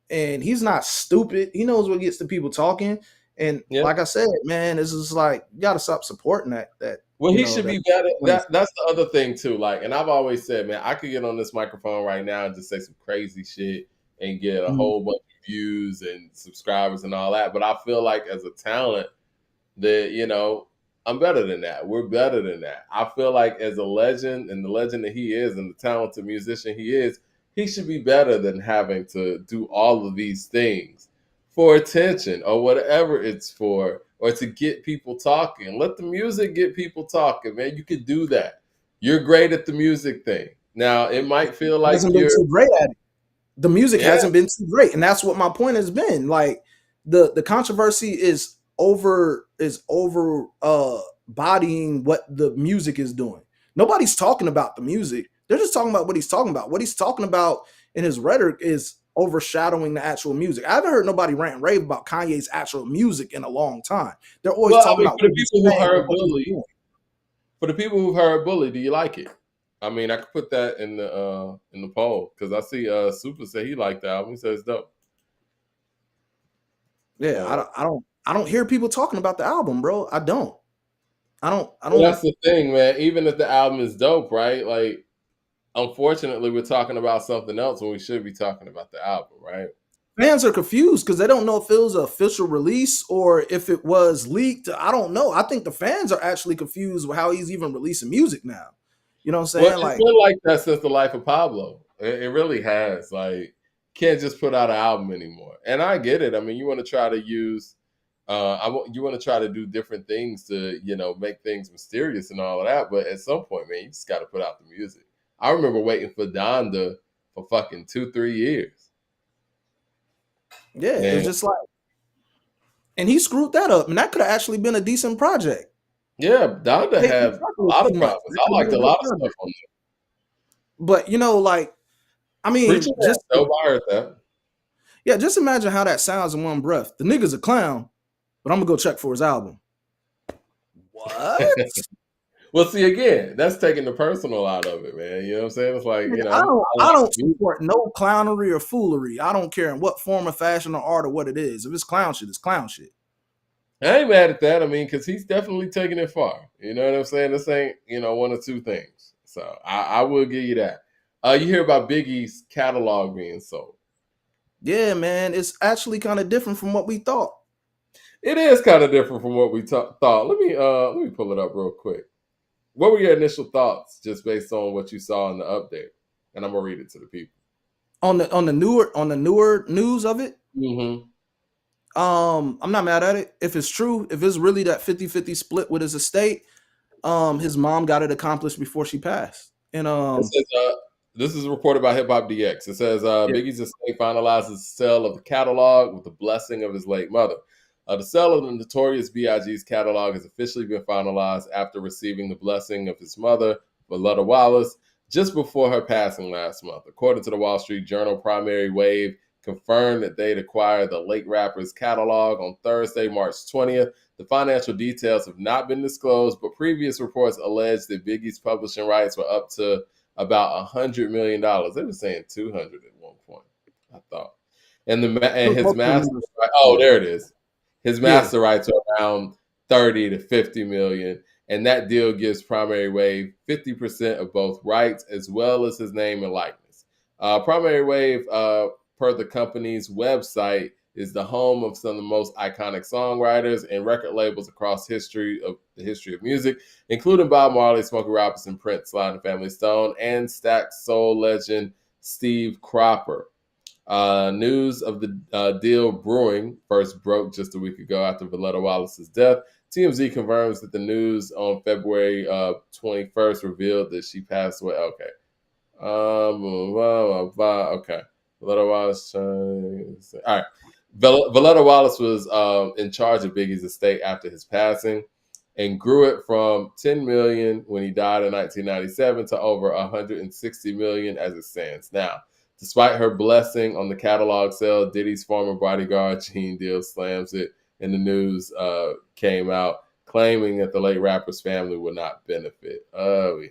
Speaker 2: and he's not stupid. He knows what gets the people talking. And
Speaker 1: Yeah.
Speaker 2: like I said, man, it's just like you got to stop supporting that
Speaker 1: Well, he should
Speaker 2: that.
Speaker 1: be better. That's the other thing too. Like, and I've always said, man, I could get on this microphone right now and just say some crazy shit and get a
Speaker 2: Mhm.
Speaker 1: whole bunch of views and subscribers and all that. But I feel like as a talent, that I'm better than that. We're better than that. I feel like as a legend and the legend that he is and the talented musician he is, he should be better than having to do all of these things for attention or whatever it's for, or to get people talking. Let the music get people talking, man. You could do that. You're great at the music thing. Now it might feel like
Speaker 2: Hasn't been
Speaker 1: you're
Speaker 2: too great at it. The music
Speaker 1: yeah.
Speaker 2: hasn't been too great, and that's what my point has been. Like the controversy is over bodying what the music is doing. Nobody's talking about the music. They're just talking about what he's talking about. What he's talking about in his rhetoric is overshadowing the actual music. I haven't heard nobody rant and rave about Kanye's actual music in a long time. They're always
Speaker 1: Well, I
Speaker 2: talking
Speaker 1: mean,
Speaker 2: about what he's saying and what he's doing.
Speaker 1: For the people who've heard Bully, do you like it? I mean, I could put that in the poll because I see Super say he liked the album. He says dope.
Speaker 2: Yeah,
Speaker 1: Uh,
Speaker 2: I don't hear people talking about the album, bro. I don't. I
Speaker 1: well,
Speaker 2: don't.
Speaker 1: that's the thing, man. Even if the album is dope, right? Like, unfortunately, we're talking about something else when we should be talking about the album, right?
Speaker 2: Fans are confused because they don't know if it was an official release or if it was leaked. I don't know. I think the fans are actually confused with how he's even releasing music now. You know what I'm
Speaker 1: Well,
Speaker 2: saying?
Speaker 1: it's
Speaker 2: Like,
Speaker 1: been like that since the life of Pablo. It really has. Like, can't just put out an album anymore. And I get it. I mean, you want to try to use, you want to try to do different things to, make things mysterious and all of that. But at some point, man, you just got to put out the music. I remember waiting for Donda for fucking 2-3 years.
Speaker 2: yeah, it's
Speaker 1: And
Speaker 2: just like, and he screwed that up, and that could have actually been a decent project.
Speaker 1: yeah, Donda
Speaker 2: They
Speaker 1: had
Speaker 2: talked
Speaker 1: a lot of
Speaker 2: too much.
Speaker 1: problems.
Speaker 2: That
Speaker 1: I
Speaker 2: could have
Speaker 1: liked
Speaker 2: been
Speaker 1: a
Speaker 2: a good
Speaker 1: lot of stuff
Speaker 2: project.
Speaker 1: on
Speaker 2: But like, I
Speaker 1: there. Preacher
Speaker 2: mean,
Speaker 1: Man, dope. I heard that.
Speaker 2: just imagine how that sounds in one breath. The nigga's a clown, but I'm gonna go check for his album. What?
Speaker 1: Well, see, again, that's taking the personal out of it, man. You know what I'm saying? It's like,
Speaker 2: Man,
Speaker 1: I
Speaker 2: I
Speaker 1: like
Speaker 2: don't
Speaker 1: music.
Speaker 2: support no clownery or foolery. I don't care in what form of fashion or art or what it is. If it's clown shit, it's clown shit.
Speaker 1: I ain't mad at that. I mean, because he's definitely taking it far. You know what I'm saying? This ain't, one or two things. So I will give you that. You hear about Biggie's catalog being sold.
Speaker 2: Yeah, man, it's actually kind of different from what we thought.
Speaker 1: It is kind of different from what we thought. Let me pull it up real quick. What were your initial thoughts just based on what you saw in the update? And I'm gonna read it to the people.
Speaker 2: On the newer news of it.
Speaker 1: Mm-hmm.
Speaker 2: I'm not mad at it. If it's true, if it's really that 50-50 split with his estate, his mom got it accomplished before she passed. And
Speaker 1: It says, this is reported by Hip Hop DX. It says
Speaker 2: yeah,
Speaker 1: Biggie's estate finalizes the sale of the catalog with the blessing of his late mother. The sale of the Notorious B.I.G.'s catalog has officially been finalized after receiving the blessing of his mother, Willetta Wallace, just before her passing last month. According to the Wall Street Journal, Primary Wave confirmed that they'd acquired the late rapper's catalog on Thursday, March 20th. The financial details have not been disclosed, but previous reports alleged that Biggie's publishing rights were up to about $100 million. They were saying 200 at one point, I thought. And
Speaker 2: I
Speaker 1: his
Speaker 2: most
Speaker 1: master,
Speaker 2: remember.
Speaker 1: oh, there it is. His
Speaker 2: Yeah,
Speaker 1: master rights are around 30 to 50 million, and that deal gives Primary Wave 50% of both rights as well as his name and likeness. Primary Wave, per the company's website, is the home of some of the most iconic songwriters and record labels across the history of music, including Bob Marley, Smokey Robinson, Prince, Sly and the Family Stone, and Stax soul legend Steve Cropper. News of the deal brewing first broke just a week ago after Valletta Wallace's death. TMZ confirms that the news on February 21st revealed that she passed away. Okay. Okay. Valletta Wallace. All right. Valletta Wallace was in charge of Biggie's estate after his passing and grew it from 10 million when he died in 1997 to over 160 million as it stands now. Despite her blessing on the catalog sale, Diddy's former bodyguard, Gene Deal, slams it, and the news came out claiming that the late rapper's family would not benefit. Oh, yeah.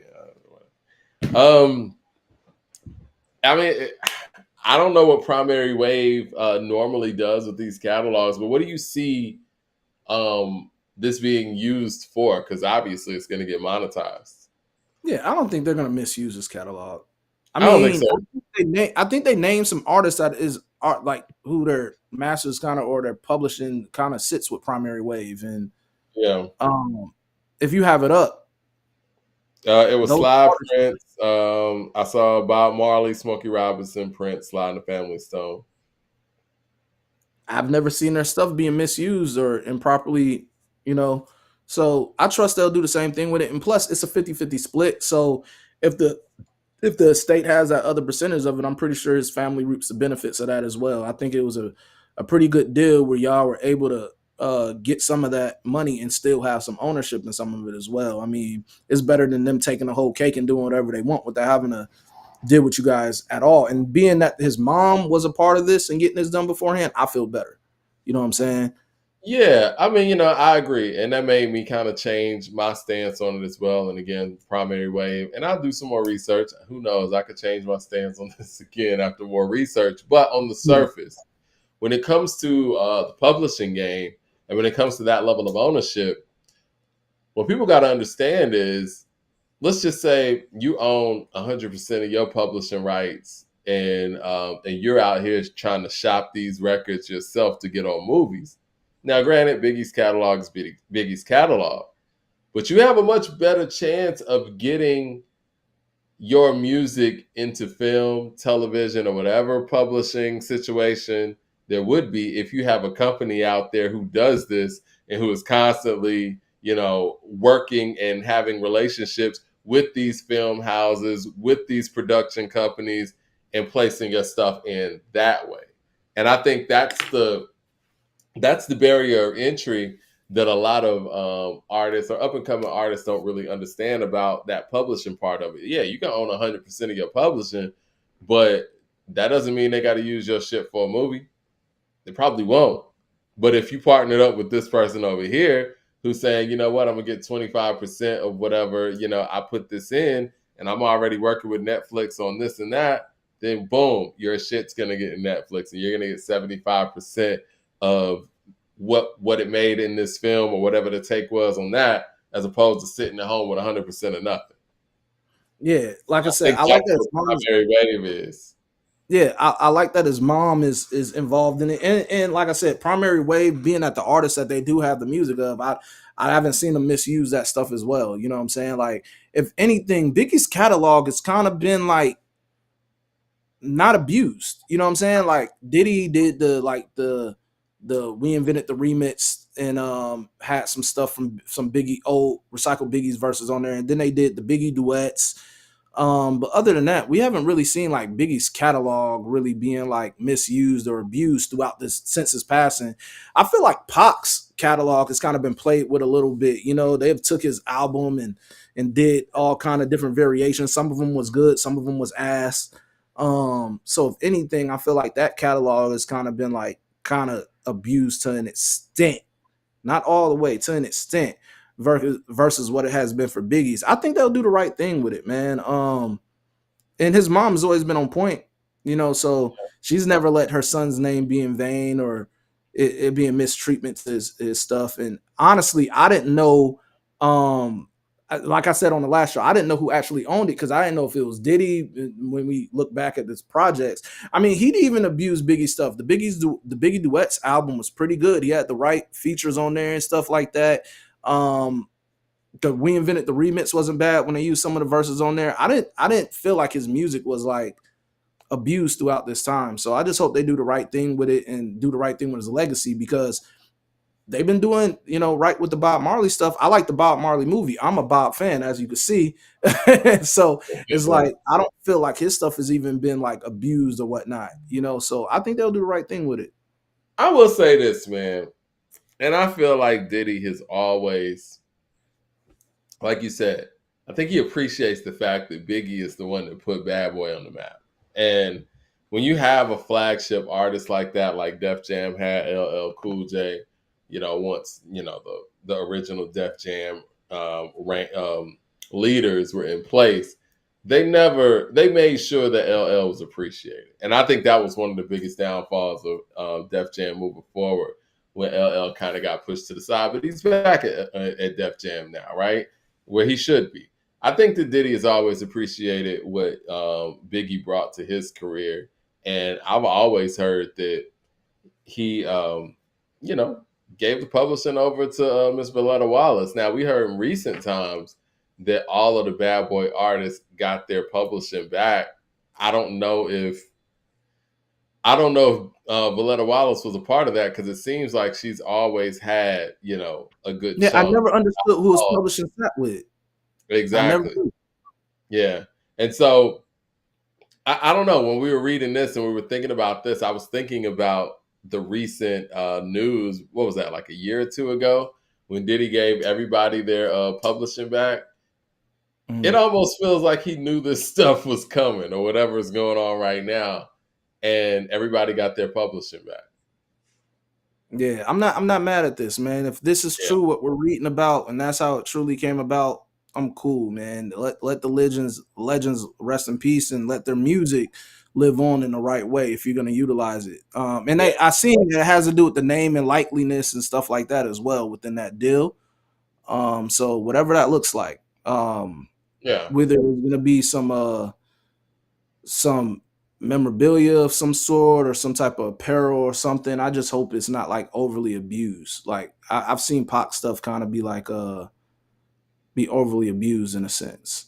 Speaker 1: I mean, I don't know what Primary Wave normally does with these catalogs, but what do you see this being used for? Because obviously it's going to get monetized.
Speaker 2: yeah. I don't think they're gonna misuse this catalog. I
Speaker 1: I don't think
Speaker 2: mean,
Speaker 1: so.
Speaker 2: I think they named some artists that is art like who their masters kind of or their publishing kind of sits with Primary Wave, and
Speaker 1: Yeah.
Speaker 2: if you have it up,
Speaker 1: It was
Speaker 2: those
Speaker 1: Sly
Speaker 2: artists,
Speaker 1: Prince. I saw Bob Marley, Smokey Robinson, Prince, Sly and the Family Stone.
Speaker 2: I've never seen their stuff being misused or improperly, you know. So I trust they'll do the same thing with it. And plus, it's a 50-50 split. So if the estate has that other percentage of it, I'm pretty sure his family reaps the benefits of that as well. I think it was a pretty good deal where y'all were able to get some of that money and still have some ownership in some of it as well. I mean, it's better than them taking the whole cake and doing whatever they want without having to deal with you guys at all. And being that his mom was a part of this and getting this done beforehand, I feel better. You know what I'm saying?
Speaker 1: Yeah, I mean, I agree, and that made me kind of change my stance on it as well. And again, Primary Wave, and I'll do some more research. Who knows? I could change my stance on this again after more research. But on the
Speaker 2: Yeah.
Speaker 1: surface, when it comes to the publishing game, and when it comes to that level of ownership, what people got to understand is, let's just say you own 100% of your publishing rights, and you're out here trying to shop these records yourself to get on movies. Now, granted, Biggie's catalog is Biggie's catalog, but you have a much better chance of getting your music into film, television, or whatever publishing situation there would be if you have a company out there who does this and who is constantly, working and having relationships with these film houses, with these production companies, and placing your stuff in that way. And I think that's the barrier of entry that a lot of artists or up and coming artists don't really understand about that publishing part of it. Yeah, you can own 100% of your publishing, but that doesn't mean they got to use your shit for a movie. They probably won't. But if you partnered up with this person over here who's saying, you know what, I'm gonna get 25% of whatever, I put this in, and I'm already working with Netflix on this and that, then boom, your shit's gonna get in Netflix and you're gonna get 75% of what it made in this film or whatever the take was on that, as opposed to sitting at home with 100% of nothing.
Speaker 2: Yeah, like I
Speaker 1: I
Speaker 2: said,
Speaker 1: think
Speaker 2: I like
Speaker 1: that's
Speaker 2: that his
Speaker 1: what
Speaker 2: mom's.
Speaker 1: Primary Wave is.
Speaker 2: Yeah, I like that his mom is involved in it, and like I said, Primary Wave being at the artists that they do have the music of, I haven't seen them misuse that stuff as well. You know what I'm saying? Like, if anything, Biggie's catalog has kind of been like not abused. You know what I'm saying? Like Diddy did the We Invented the remix and had some stuff from some Biggie old recycled Biggie's verses on there, and then they did the Biggie duets. But other than that, we haven't really seen like Biggie's catalog really being like misused or abused throughout this since his passing. I feel like Pac's catalog has kind of been played with a little bit. You know, they've took his album and did all kind of different variations. Some of them was good, some of them was ass. So if anything, I feel like that catalog has kind of been like kind of abused to an extent, not all the way, to an extent, versus what it has been for Biggie's. I think they'll do the right thing with it, man. and his mom's always been on point, so she's never let her son's name be in vain or it being mistreatment to his stuff. And honestly, I didn't know, like I said on the last show, I didn't know who actually owned it because I didn't know if it was Diddy. When we look back at this projects, I mean, he'd even abused Biggie stuff. The Biggie Duets album was pretty good. He had the right features on there and stuff like that. The We Invented the Remix wasn't bad when they used some of the verses on there. I didn't feel like his music was like abused throughout this time. So I just hope they do the right thing with it and do the right thing with his legacy, because they've been doing, right with the Bob Marley stuff. I like the Bob Marley movie. I'm a Bob fan, as you can see. So it's like, I don't feel like his stuff has even been like abused or whatnot, so I think they'll do the right thing with it.
Speaker 1: I will say this, man, and I feel like Diddy has always, like you said, I think he appreciates the fact that Biggie is the one that put Bad Boy on the map. And when you have a flagship artist like that, like Def Jam had LL Cool J, once, the original Def Jam leaders were in place, they made sure that LL was appreciated. And I think that was one of the biggest downfalls of Def Jam moving forward, when LL kind of got pushed to the side. But he's back at Def Jam now, right? Where he should be. I think that Diddy has always appreciated what Biggie brought to his career. And I've always heard that he, gave the publishing over to Miss Valletta Wallace. Now, we heard in recent times that all of the Bad Boy artists got their publishing back. I don't know if Valletta Wallace was a part of that, because it seems like she's always had, a good
Speaker 2: Yeah,
Speaker 1: chunk.
Speaker 2: I never understood who his publishing sat with.
Speaker 1: Exactly. Yeah. And so I don't know. When we were reading this and we were thinking about this, I was thinking about the recent news. What was that, like a year or two ago, when Diddy gave everybody their publishing back? It almost feels like he knew this stuff was coming, or whatever is going on right now, and everybody got their publishing back.
Speaker 2: Yeah, I'm not mad at this, man. If this is true, what we're reading about, and that's how it truly came about, I'm cool, man. Let the legends rest in peace, and let their music live on in the right way if you're going to utilize it. I seen it has to do with the name and likeliness and stuff like that as well within that deal. So whatever that looks like, whether it's going to be some memorabilia of some sort or some type of apparel or something, I just hope it's not like overly abused. Like I've seen Pac stuff kind of be like be overly abused in a sense.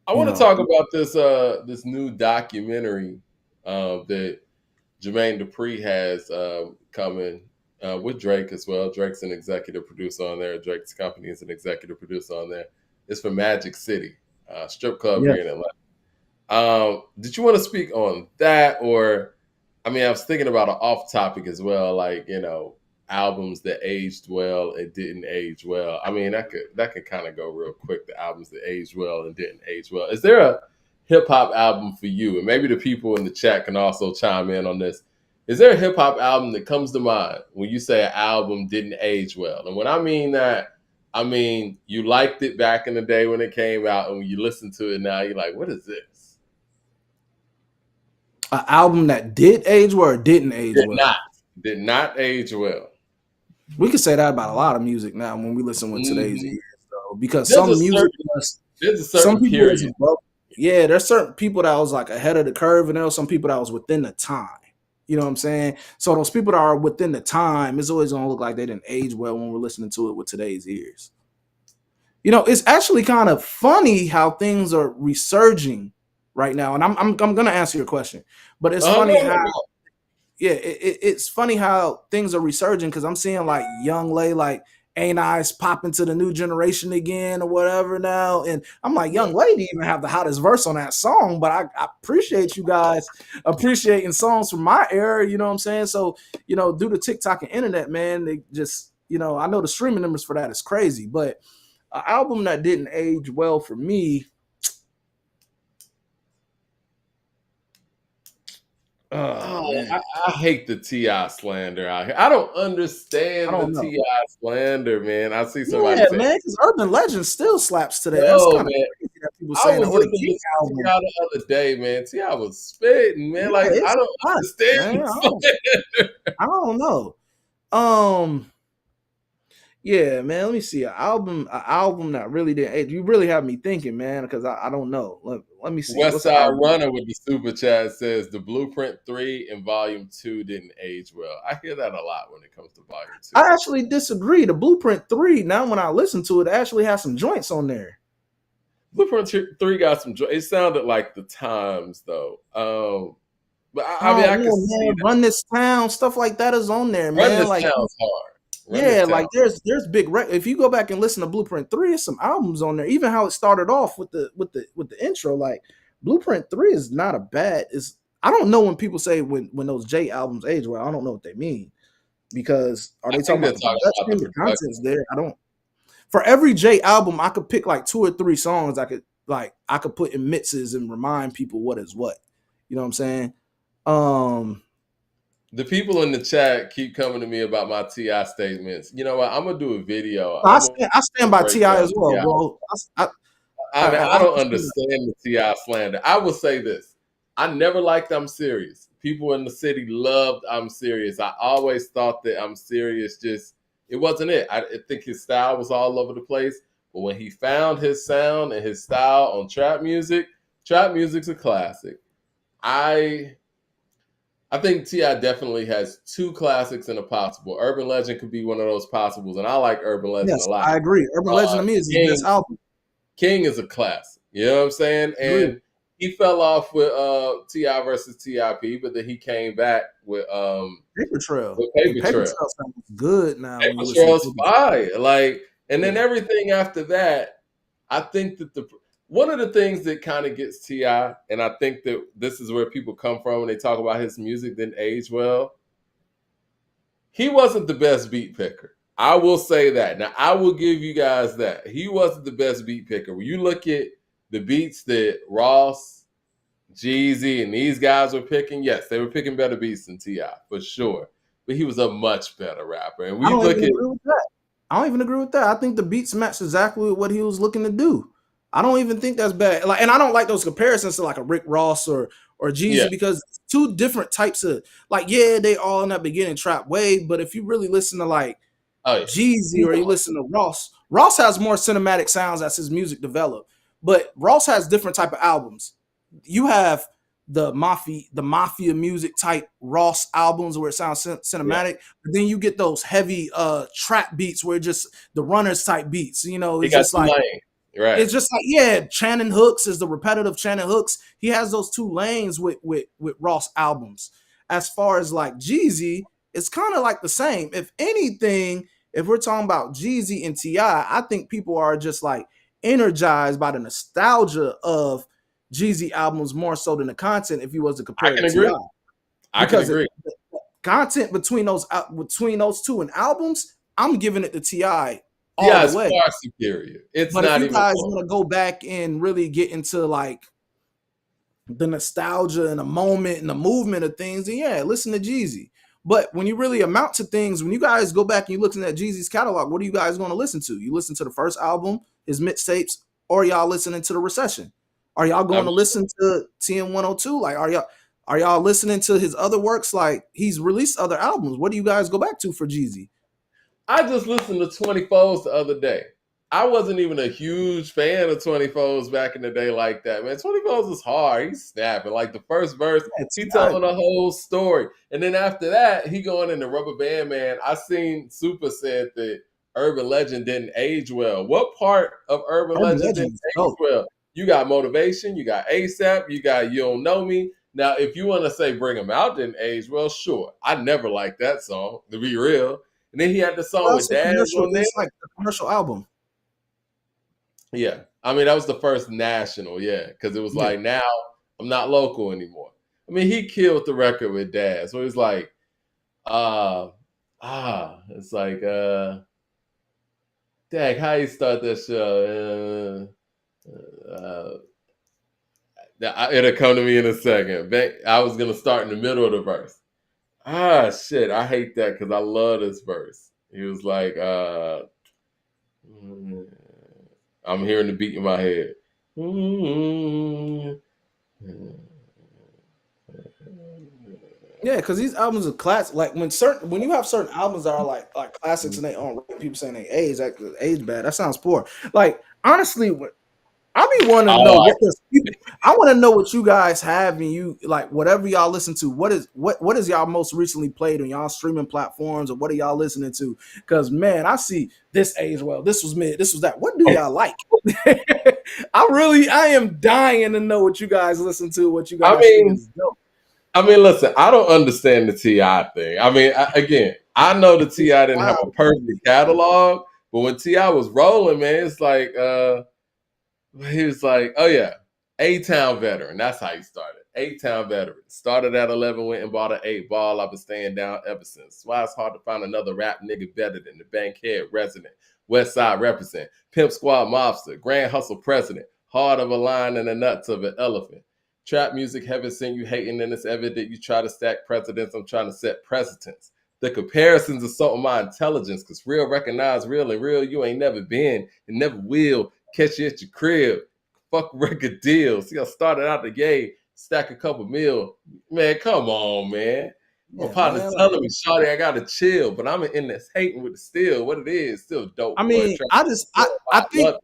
Speaker 1: I want to talk about this new documentary that Jermaine Dupri has coming with Drake as well. Drake's an executive producer on there. Drake's company is an executive producer on there. It's for Magic City, strip club here in Atlanta. Did you want to speak on that? Or, I mean, I was thinking about an off topic as well, like, albums that aged well and didn't age well. I mean, that could kind of go real quick, the albums that aged well and didn't age well. Is there a hip hop album for you? And maybe the people in the chat can also chime in on this. Is there a hip hop album that comes to mind when you say an album didn't age well? And when I mean that, I mean you liked it back in the day when it came out, and when you listen to it now, you're like, what is this?
Speaker 2: An album that did age well or didn't age well?
Speaker 1: Did not age well.
Speaker 2: We could say that about a lot of music now when we listen with today's ears, though, because some music,
Speaker 1: there's a certain period.
Speaker 2: There's certain people that was like ahead of the curve, and there was some people that was within the time. You know what I'm saying? So those people that are within the time, it's always gonna look like they didn't age well when we're listening to it with today's ears. It's actually kind of funny how things are resurging right now, and I'm gonna answer your question, but it's funny how. Yeah, it's funny how things are resurging, because I'm seeing like Young Lay, like Ain't I's popping to the new generation again or whatever now. And I'm like, Young Lay didn't even have the hottest verse on that song, but I appreciate you guys appreciating songs from my era, you know what I'm saying? So, due to TikTok and internet, man, they just, I know the streaming numbers for that is crazy, but an album that didn't age well for me,
Speaker 1: I hate the T.I. slander out here. I don't understand the T.I. slander, man. I see somebody
Speaker 2: man, because Urban Legend still slaps today. That's kind of crazy that people
Speaker 1: I
Speaker 2: saying,
Speaker 1: was
Speaker 2: "Oh, the
Speaker 1: listening
Speaker 2: King
Speaker 1: to
Speaker 2: album."
Speaker 1: T.I. the other day, man. T.I. was spitting, man.
Speaker 2: Yeah,
Speaker 1: Like, I
Speaker 2: it's
Speaker 1: don't
Speaker 2: hot, man.
Speaker 1: understand.
Speaker 2: I don't know. Um, yeah, man. Let me see an album that really did. Hey, you really have me thinking, man, because I don't know. Let me see.
Speaker 1: West
Speaker 2: What's the
Speaker 1: Side
Speaker 2: album?
Speaker 1: Runner with the super chat says the Blueprint 3 and Volume 2 didn't age well. I hear that a lot when it comes to Volume 2.
Speaker 2: I actually disagree. The Blueprint 3, now when I listen to it, it actually has some joints on there.
Speaker 1: Blueprint 3 got some. It sounded like the times though. But I
Speaker 2: I
Speaker 1: mean,
Speaker 2: don't
Speaker 1: I can
Speaker 2: know,
Speaker 1: see
Speaker 2: man.
Speaker 1: that.
Speaker 2: Run This Town, stuff like that is on there,
Speaker 1: Run
Speaker 2: man.
Speaker 1: This
Speaker 2: Like,
Speaker 1: Town's hard. Run This
Speaker 2: yeah,
Speaker 1: Town.
Speaker 2: like there's big if you go back and listen to Blueprint 3, there's some albums on there. Even how it started off with the intro, like Blueprint 3 is not a bad is I don't know when people say when those J albums age well, I don't know what they mean. Because are
Speaker 1: I
Speaker 2: they
Speaker 1: think
Speaker 2: talking
Speaker 1: they're
Speaker 2: about the
Speaker 1: talking about
Speaker 2: production,
Speaker 1: the
Speaker 2: the
Speaker 1: production.
Speaker 2: content's there? I don't for every J album, I could pick like 2 or 3 songs I could put in mixes and remind people what is what. You know what I'm saying? Um
Speaker 1: The people in the chat keep coming to me about my Ti statements. You know what? I'm gonna do a video.
Speaker 2: I
Speaker 1: I'm gonna
Speaker 2: stand, I stand by
Speaker 1: break
Speaker 2: Ti
Speaker 1: down
Speaker 2: as well,
Speaker 1: Ti.
Speaker 2: bro.
Speaker 1: I mean, I
Speaker 2: I
Speaker 1: don't
Speaker 2: stand
Speaker 1: understand the Ti slander. I will say this: I never liked I'm Serious. People in the city loved I'm Serious. I always thought that I'm Serious just it wasn't it. I think his style was all over the place. But when he found his sound and his style on trap music's a classic. I I think Ti definitely has 2 classics and a possible. Urban Legend could be one of those possibles, and I like Urban Legend a
Speaker 2: yes,
Speaker 1: lot.
Speaker 2: I agree. Urban Legend to me is his best
Speaker 1: King
Speaker 2: album.
Speaker 1: King is a classic. You know what I'm saying?
Speaker 2: I agree.
Speaker 1: And he fell off with Ti versus Tip, but then he came back
Speaker 2: Paper Trail.
Speaker 1: with
Speaker 2: Hey,
Speaker 1: Paper
Speaker 2: Paper
Speaker 1: Trail.
Speaker 2: Trail sounds good now when you
Speaker 1: Paper
Speaker 2: listen to
Speaker 1: Trail's
Speaker 2: Paper
Speaker 1: fire. Like, and
Speaker 2: Trail.
Speaker 1: then
Speaker 2: Yeah.
Speaker 1: everything after that, I think that the one of the things that kind of gets Ti, and I think that this is where people come from when they talk about his music didn't age well. He wasn't the best beat picker. I will say that. Now, I will give you guys that. He wasn't the best beat picker. When you look at the beats that Ross, Jeezy, and these guys were picking, yes, they were picking better beats than T.I. for sure. But he was a much better rapper. And
Speaker 2: I
Speaker 1: we
Speaker 2: don't
Speaker 1: look
Speaker 2: even
Speaker 1: at
Speaker 2: agree with that. I don't even agree with that. I think the beats match exactly what he was looking to do. I don't even think that's bad. Like, and I don't like those comparisons to like a Rick Ross or
Speaker 1: yeah,
Speaker 2: Jeezy because it's 2 different types of like, yeah, they all in that beginning trap wave. But if you really listen to like
Speaker 1: oh yeah.
Speaker 2: Jeezy or you listen to Ross, Ross has more cinematic sounds as his music developed. But Ross has different type of albums. You have the mafia music type Ross albums where it sounds
Speaker 1: Yeah.
Speaker 2: cinematic, but then you get those heavy trap beats where just the runners type beats. You know,
Speaker 1: He got 2 lanes. Right.
Speaker 2: it's just like yeah, Channing Hooks is the repetitive Channing Hooks. He has those 2 lanes with Ross albums. As far as like Jeezy, it's kind of like the same. If anything, if we're talking about Jeezy and Ti, I think people are just like energized by the nostalgia of Jeezy albums more so than the content. If you was to
Speaker 1: I
Speaker 2: compare it
Speaker 1: can
Speaker 2: to Ti,
Speaker 1: agree. I can
Speaker 2: because
Speaker 1: agree.
Speaker 2: the content between those 2 and albums, I'm giving it to Ti all
Speaker 1: Yeah,
Speaker 2: the
Speaker 1: it's
Speaker 2: way.
Speaker 1: far superior. It's
Speaker 2: But if
Speaker 1: not
Speaker 2: you
Speaker 1: even
Speaker 2: guys
Speaker 1: close.
Speaker 2: want to go back and really get into like the nostalgia and the moment and the movement of things, then yeah, listen to Jeezy. But when you really amount to things, when you guys go back and you looking at Jeezy's catalog, what are you guys going to listen to? You listen to the first album, his mixtapes, or y'all listening to the Recession? Are y'all
Speaker 1: I
Speaker 2: going to
Speaker 1: mean,
Speaker 2: listen to TN 102? Like, are y'all listening to his other works? Like, he's released other albums. What do you guys go back to for Jeezy?
Speaker 1: I just listened to 24s the other day. I wasn't even a huge fan of 24s back in the day like that, man. 24s is hard. He's snapping. Like the first verse,
Speaker 2: Yeah,
Speaker 1: he
Speaker 2: T.I.
Speaker 1: telling a whole story. And then after that, he going into Rubber Band Man. I seen Super said that Urban Legend didn't age well. What part of Urban
Speaker 2: Urban
Speaker 1: Legend didn't
Speaker 2: Legend is
Speaker 1: age
Speaker 2: dope.
Speaker 1: well? You got Motivation, you got ASAP, you got You Don't Know Me. Now, if you want to say Bring 'Em Out didn't age well, sure. I never liked that song, to be real. And then he had the song
Speaker 2: Well,
Speaker 1: with
Speaker 2: it's a
Speaker 1: Daz
Speaker 2: commercial.
Speaker 1: on there.
Speaker 2: It's like a commercial album.
Speaker 1: Yeah. I mean, that was the first national, yeah, because it was
Speaker 2: Yeah.
Speaker 1: like now I'm not local anymore. I mean, he killed the record with Daz. So it's like, uh, it's like, Dag, how you start that show? It'll come to me in a second. I was gonna start in the middle of the verse. Shit, I hate that because I love this verse. He was like, I'm hearing the beat in my head.
Speaker 2: Yeah, because these albums are classic. Like when you have certain albums that are like classics and they own people saying they age bad. That sounds poor. Like honestly, I be wanting to know
Speaker 1: Oh,
Speaker 2: I want to know what you guys have and you like whatever y'all listen to. What is y'all most recently played on y'all streaming platforms or what are y'all listening to? Because man, I see this age well, this was mid, this was that. What do y'all like? I am dying to know what you guys listen to, what you
Speaker 1: I
Speaker 2: guys think
Speaker 1: mean,
Speaker 2: is dope.
Speaker 1: listen, I don't understand the Ti thing. I mean, again, I know the Ti
Speaker 2: It's
Speaker 1: didn't have a
Speaker 2: wild to me.
Speaker 1: perfect catalog, but when Ti was rolling, man, it's like he was like, oh yeah, A-Town veteran. That's how he started. A-Town veteran. Started at 11, went and bought an 8 ball. I've been staying down ever since. That's why it's hard to find another rap nigga better than the Bankhead resident. West Side represent. Pimp Squad mobster. Grand Hustle president. Heart of a lion and the nuts of an elephant. Trap music heaven sent you hating, and it's evident you try to stack presidents. I'm trying to set precedents. The comparisons assault my intelligence, because real recognize real, and real you ain't never been and never will. Catch you at your crib. Fuck record deals. See, I started out the game, stack a couple mil. Man, come on, man. My
Speaker 2: Yeah,
Speaker 1: partner
Speaker 2: man. Like,
Speaker 1: telling me, Shawty, I gotta chill, but I'm in this hating with the steel. What it is, still dope
Speaker 2: I
Speaker 1: boy.
Speaker 2: mean, I think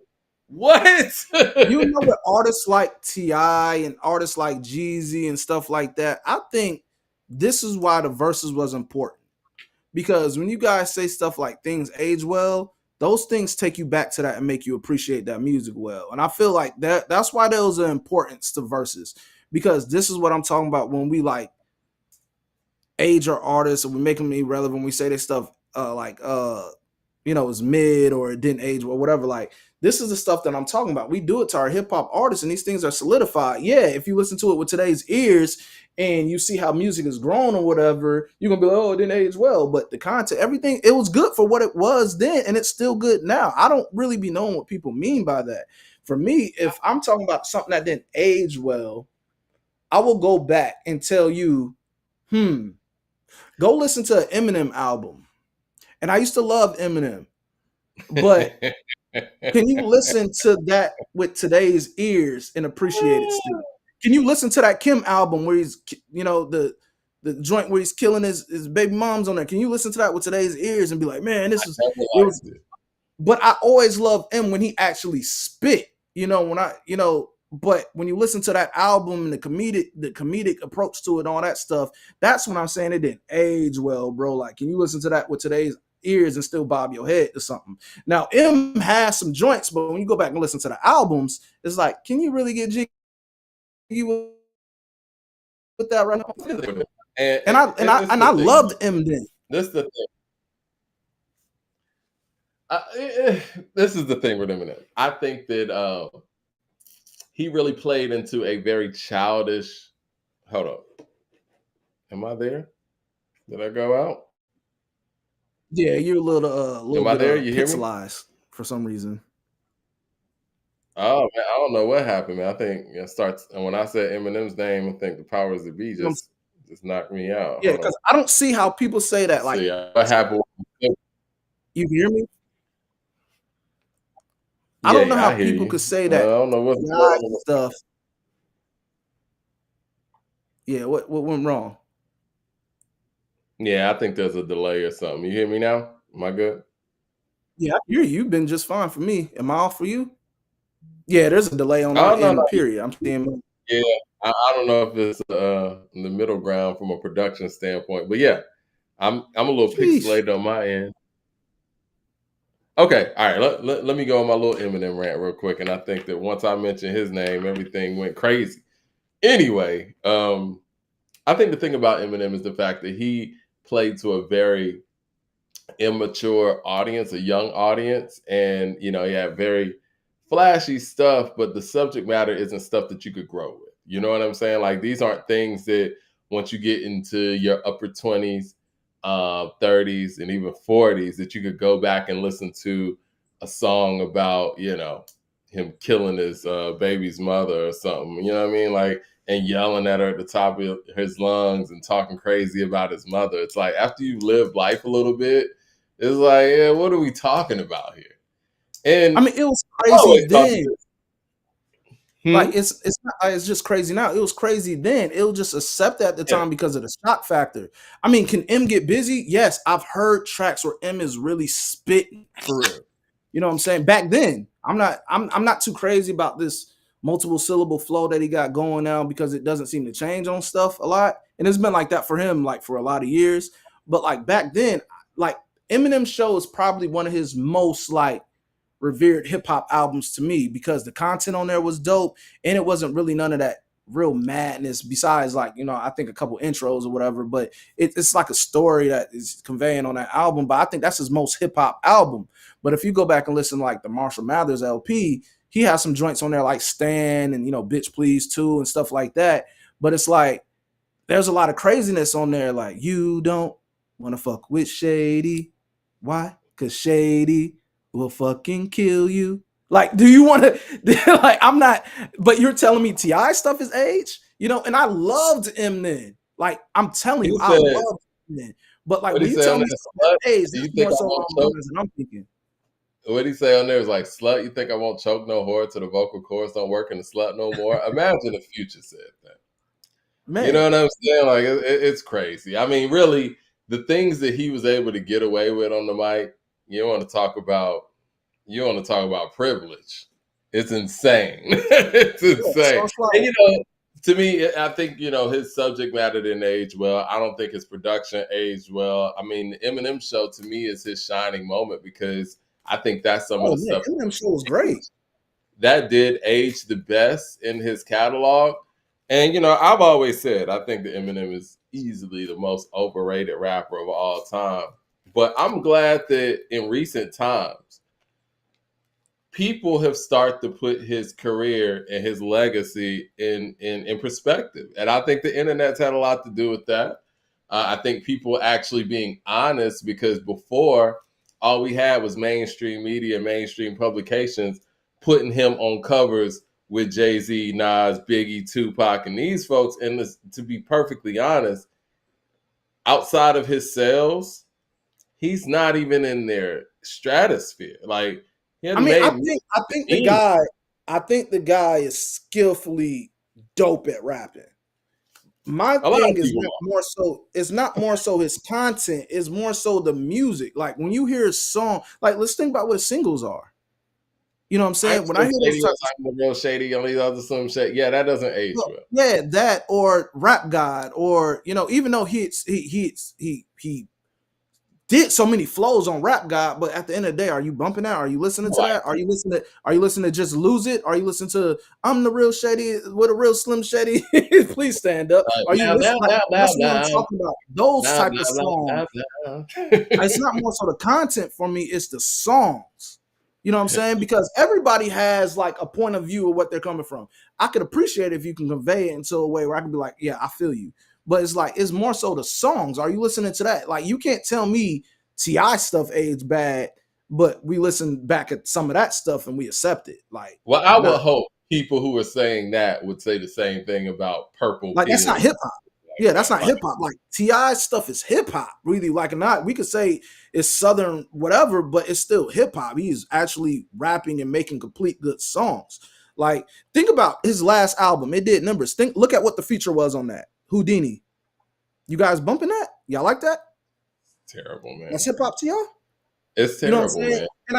Speaker 1: What?
Speaker 2: you know with artists like T.I. and artists like Jeezy and stuff like that, I think this is why the verses was important. Because when you guys say stuff like things age well, those things take you back to that and make you appreciate that music well. And I feel like that's why there was an importance to verses. Because this is what I'm talking about when we like age our artists and we make them irrelevant. We say this stuff it's mid or it didn't age or whatever. Like this is the stuff that I'm talking about. We do it to our hip hop artists, and these things are solidified. Yeah, if you listen to it with today's ears and you see how music has grown or whatever, you're gonna be like, oh, it didn't age well. But the content, everything, it was good for what it was then, and it's still good now. I don't really be knowing what people mean by that. For me, if I'm talking about something that didn't age well, I will go back and tell you, go listen to an Eminem album. And I used to love Eminem, but can you listen to that with today's ears and appreciate it still? Can you listen to that Kim album where he's, the joint where he's killing his baby moms on there? Can you listen to that with today's ears and be like, man, this is it was. But I always love him when he actually spit. But when you listen to that album and the comedic approach to it, and all that stuff, that's when I'm saying it didn't age well, bro. Like, can you listen to that with today's ears and still bob your head to something? Now, M has some joints, but when you go back and listen to the albums, it's like, can you really get jiggy with that right now? And I loved M then.
Speaker 1: This is the thing. This is the thing with Eminem. I think that he really played into a very childish. Hold up. Am I there? Did I go out?
Speaker 2: Yeah, you're a little
Speaker 1: Am I
Speaker 2: bit
Speaker 1: there? You hear me?
Speaker 2: pixelized for some reason.
Speaker 1: Oh man, I don't know what happened, man. I think it starts, and when I said Eminem's name, I think the powers that be just knocked me out.
Speaker 2: Yeah, because I don't see how people say that.
Speaker 1: Let's
Speaker 2: like,
Speaker 1: see what happened.
Speaker 2: You hear me? I don't know how people could say that.
Speaker 1: I don't know what's
Speaker 2: stuff. Yeah, what went wrong?
Speaker 1: Yeah, I think there's a delay or something. You hear me now? Am I good?
Speaker 2: Yeah, I hear you. You've been just fine for me. Am I off for you? Yeah, there's a delay on our end, period. I'm seeing.
Speaker 1: Yeah, I don't know if it's in the middle ground from a production standpoint, but yeah, I'm a little pixelated on my end. Okay, all right. Let me go on my little Eminem rant real quick, and I think that once I mentioned his name, everything went crazy. Anyway, I think the thing about Eminem is the fact that he played to a very immature audience, a young audience, and he had very flashy stuff, but the subject matter isn't stuff that you could grow with. You know what I'm saying? Like, these aren't things that once you get into your upper 20s, 30s, and even 40s, that you could go back and listen to a song about, him killing his baby's mother or something. You know what I mean? Like, and yelling at her at the top of his lungs and talking crazy about his mother. It's like, after you live life a little bit, it's like, yeah, what are we talking about here? And
Speaker 2: I mean, it was crazy then. Like
Speaker 1: Hmm?
Speaker 2: it's not, it's just crazy now. It was crazy then. It was just accepted at the
Speaker 1: Yeah.
Speaker 2: time because of the shock factor. I mean, can M get busy? Yes, I've heard tracks where M is really spitting for real. You know what I'm saying? Back then, I'm not too crazy about this multiple syllable flow that he got going now because it doesn't seem to change on stuff a lot. And it's been like that for him like for a lot of years. But like back then, like Eminem Show is probably one of his most like revered hip hop albums to me because the content on there was dope and it wasn't really none of that real madness besides like, you know, I think a couple intros or whatever, but it's like a story that is conveying on that album. But I think that's his most hip hop album. But if you go back and listen to like the Marshall Mathers LP, he has some joints on there like Stan and, you know, Bitch Please Too and stuff like that. But it's like there's a lot of craziness on there. Like, you don't want to fuck with Shady. Why? Because Shady will fucking kill you. Like, do you want to, like, I'm not, but you're telling me T.I. stuff is age? You know, and I loved M then. Like, I'm telling you,
Speaker 1: He
Speaker 2: I
Speaker 1: said,
Speaker 2: loved M then. But like,
Speaker 1: what
Speaker 2: when
Speaker 1: he
Speaker 2: you
Speaker 1: say
Speaker 2: tell
Speaker 1: on
Speaker 2: me
Speaker 1: that
Speaker 2: stuff
Speaker 1: slut?
Speaker 2: is age,
Speaker 1: Do you
Speaker 2: that's
Speaker 1: think
Speaker 2: more
Speaker 1: I
Speaker 2: so
Speaker 1: won't
Speaker 2: along the
Speaker 1: choke?
Speaker 2: lines that I'm thinking.
Speaker 1: What he say on there is like, slut, you think I won't choke no whore till the vocal cords don't work in the slut no more? Imagine if Future said that. You know
Speaker 2: Man,
Speaker 1: what I'm saying? Like, it's crazy. I mean, really, the things that he was able to get away with on the mic, you want to talk about, you want to talk about privilege. It's insane. It's
Speaker 2: yeah, so
Speaker 1: insane.
Speaker 2: it's like,
Speaker 1: And, you know, to me, I think, you know, his subject matter didn't age well. I don't think his production aged well. I mean, the Eminem Show to me is his shining moment because I think that's some of
Speaker 2: oh
Speaker 1: the
Speaker 2: man,
Speaker 1: stuff
Speaker 2: Eminem Show was great.
Speaker 1: that did age the best in his catalog. And you know, I've always said I think that Eminem is easily the most overrated rapper of all time. But I'm glad that in recent times, people have started to put his career and his legacy in perspective. And I think the internet's had a lot to do with that. I think people actually being honest because before all we had was mainstream media, mainstream publications putting him on covers with Jay-Z, Nas, Biggie, Tupac, and these folks. And this, to be perfectly honest, outside of his sales, he's not even in their stratosphere. Like he
Speaker 2: I
Speaker 1: hadn't
Speaker 2: mean,
Speaker 1: made any.
Speaker 2: I think the guy is skillfully dope at rapping. My
Speaker 1: A lot
Speaker 2: thing
Speaker 1: of
Speaker 2: is
Speaker 1: people
Speaker 2: not more so, it's not more so his content, it's more so the music. Like when you hear a song, like let's think about what singles are. You know what I'm
Speaker 1: I
Speaker 2: saying? When I
Speaker 1: say
Speaker 2: hear those
Speaker 1: Shady
Speaker 2: types
Speaker 1: was like the real Shady on these other some shit. Yeah, that doesn't age
Speaker 2: of,
Speaker 1: well.
Speaker 2: yeah, that or Rap God, or you know, even though he did so many flows on Rap God, but at the end of the day, are you bumping that? Are you listening to
Speaker 1: Right.
Speaker 2: that? Are you listening to Just Lose It? Are you listening to I'm the Real Shady with a real Slim Shady? Please stand up.
Speaker 1: Right.
Speaker 2: Are you
Speaker 1: Blah, blah,
Speaker 2: listening? Like,
Speaker 1: blah, blah,
Speaker 2: that's what I'm
Speaker 1: blah.
Speaker 2: talking about. Those
Speaker 1: Blah,
Speaker 2: type of
Speaker 1: blah, blah,
Speaker 2: songs.
Speaker 1: blah, blah.
Speaker 2: It's not more so the content for me, it's the songs. You know what I'm saying? Because everybody has like a point of view of what they're coming from. I could appreciate it if you can convey it into a way where I can be like, yeah, I feel you. But it's like, it's more so the songs. Are you listening to that? Like, you can't tell me T.I. stuff aged bad, but we listen back at some of that stuff and we accept it. Like,
Speaker 1: Well, I
Speaker 2: nah,
Speaker 1: would hope people who are saying that would say the same thing about Purple
Speaker 2: like that's not
Speaker 1: Pills
Speaker 2: hip hop.
Speaker 1: like
Speaker 2: Yeah, that's
Speaker 1: that.
Speaker 2: not
Speaker 1: Like,
Speaker 2: hip hop. Like Ti stuff is hip hop, really. Like or not, we could say it's southern whatever, but it's still hip hop. He's actually rapping and making complete good songs. Like think about his last album; it did numbers. Look at what the feature was on that. Houdini. You guys bumping that? Y'all like that?
Speaker 1: terrible,
Speaker 2: That's
Speaker 1: man.
Speaker 2: hip hop to y'all.
Speaker 1: It's
Speaker 2: You know what I'm
Speaker 1: terrible,
Speaker 2: saying?
Speaker 1: man.
Speaker 2: And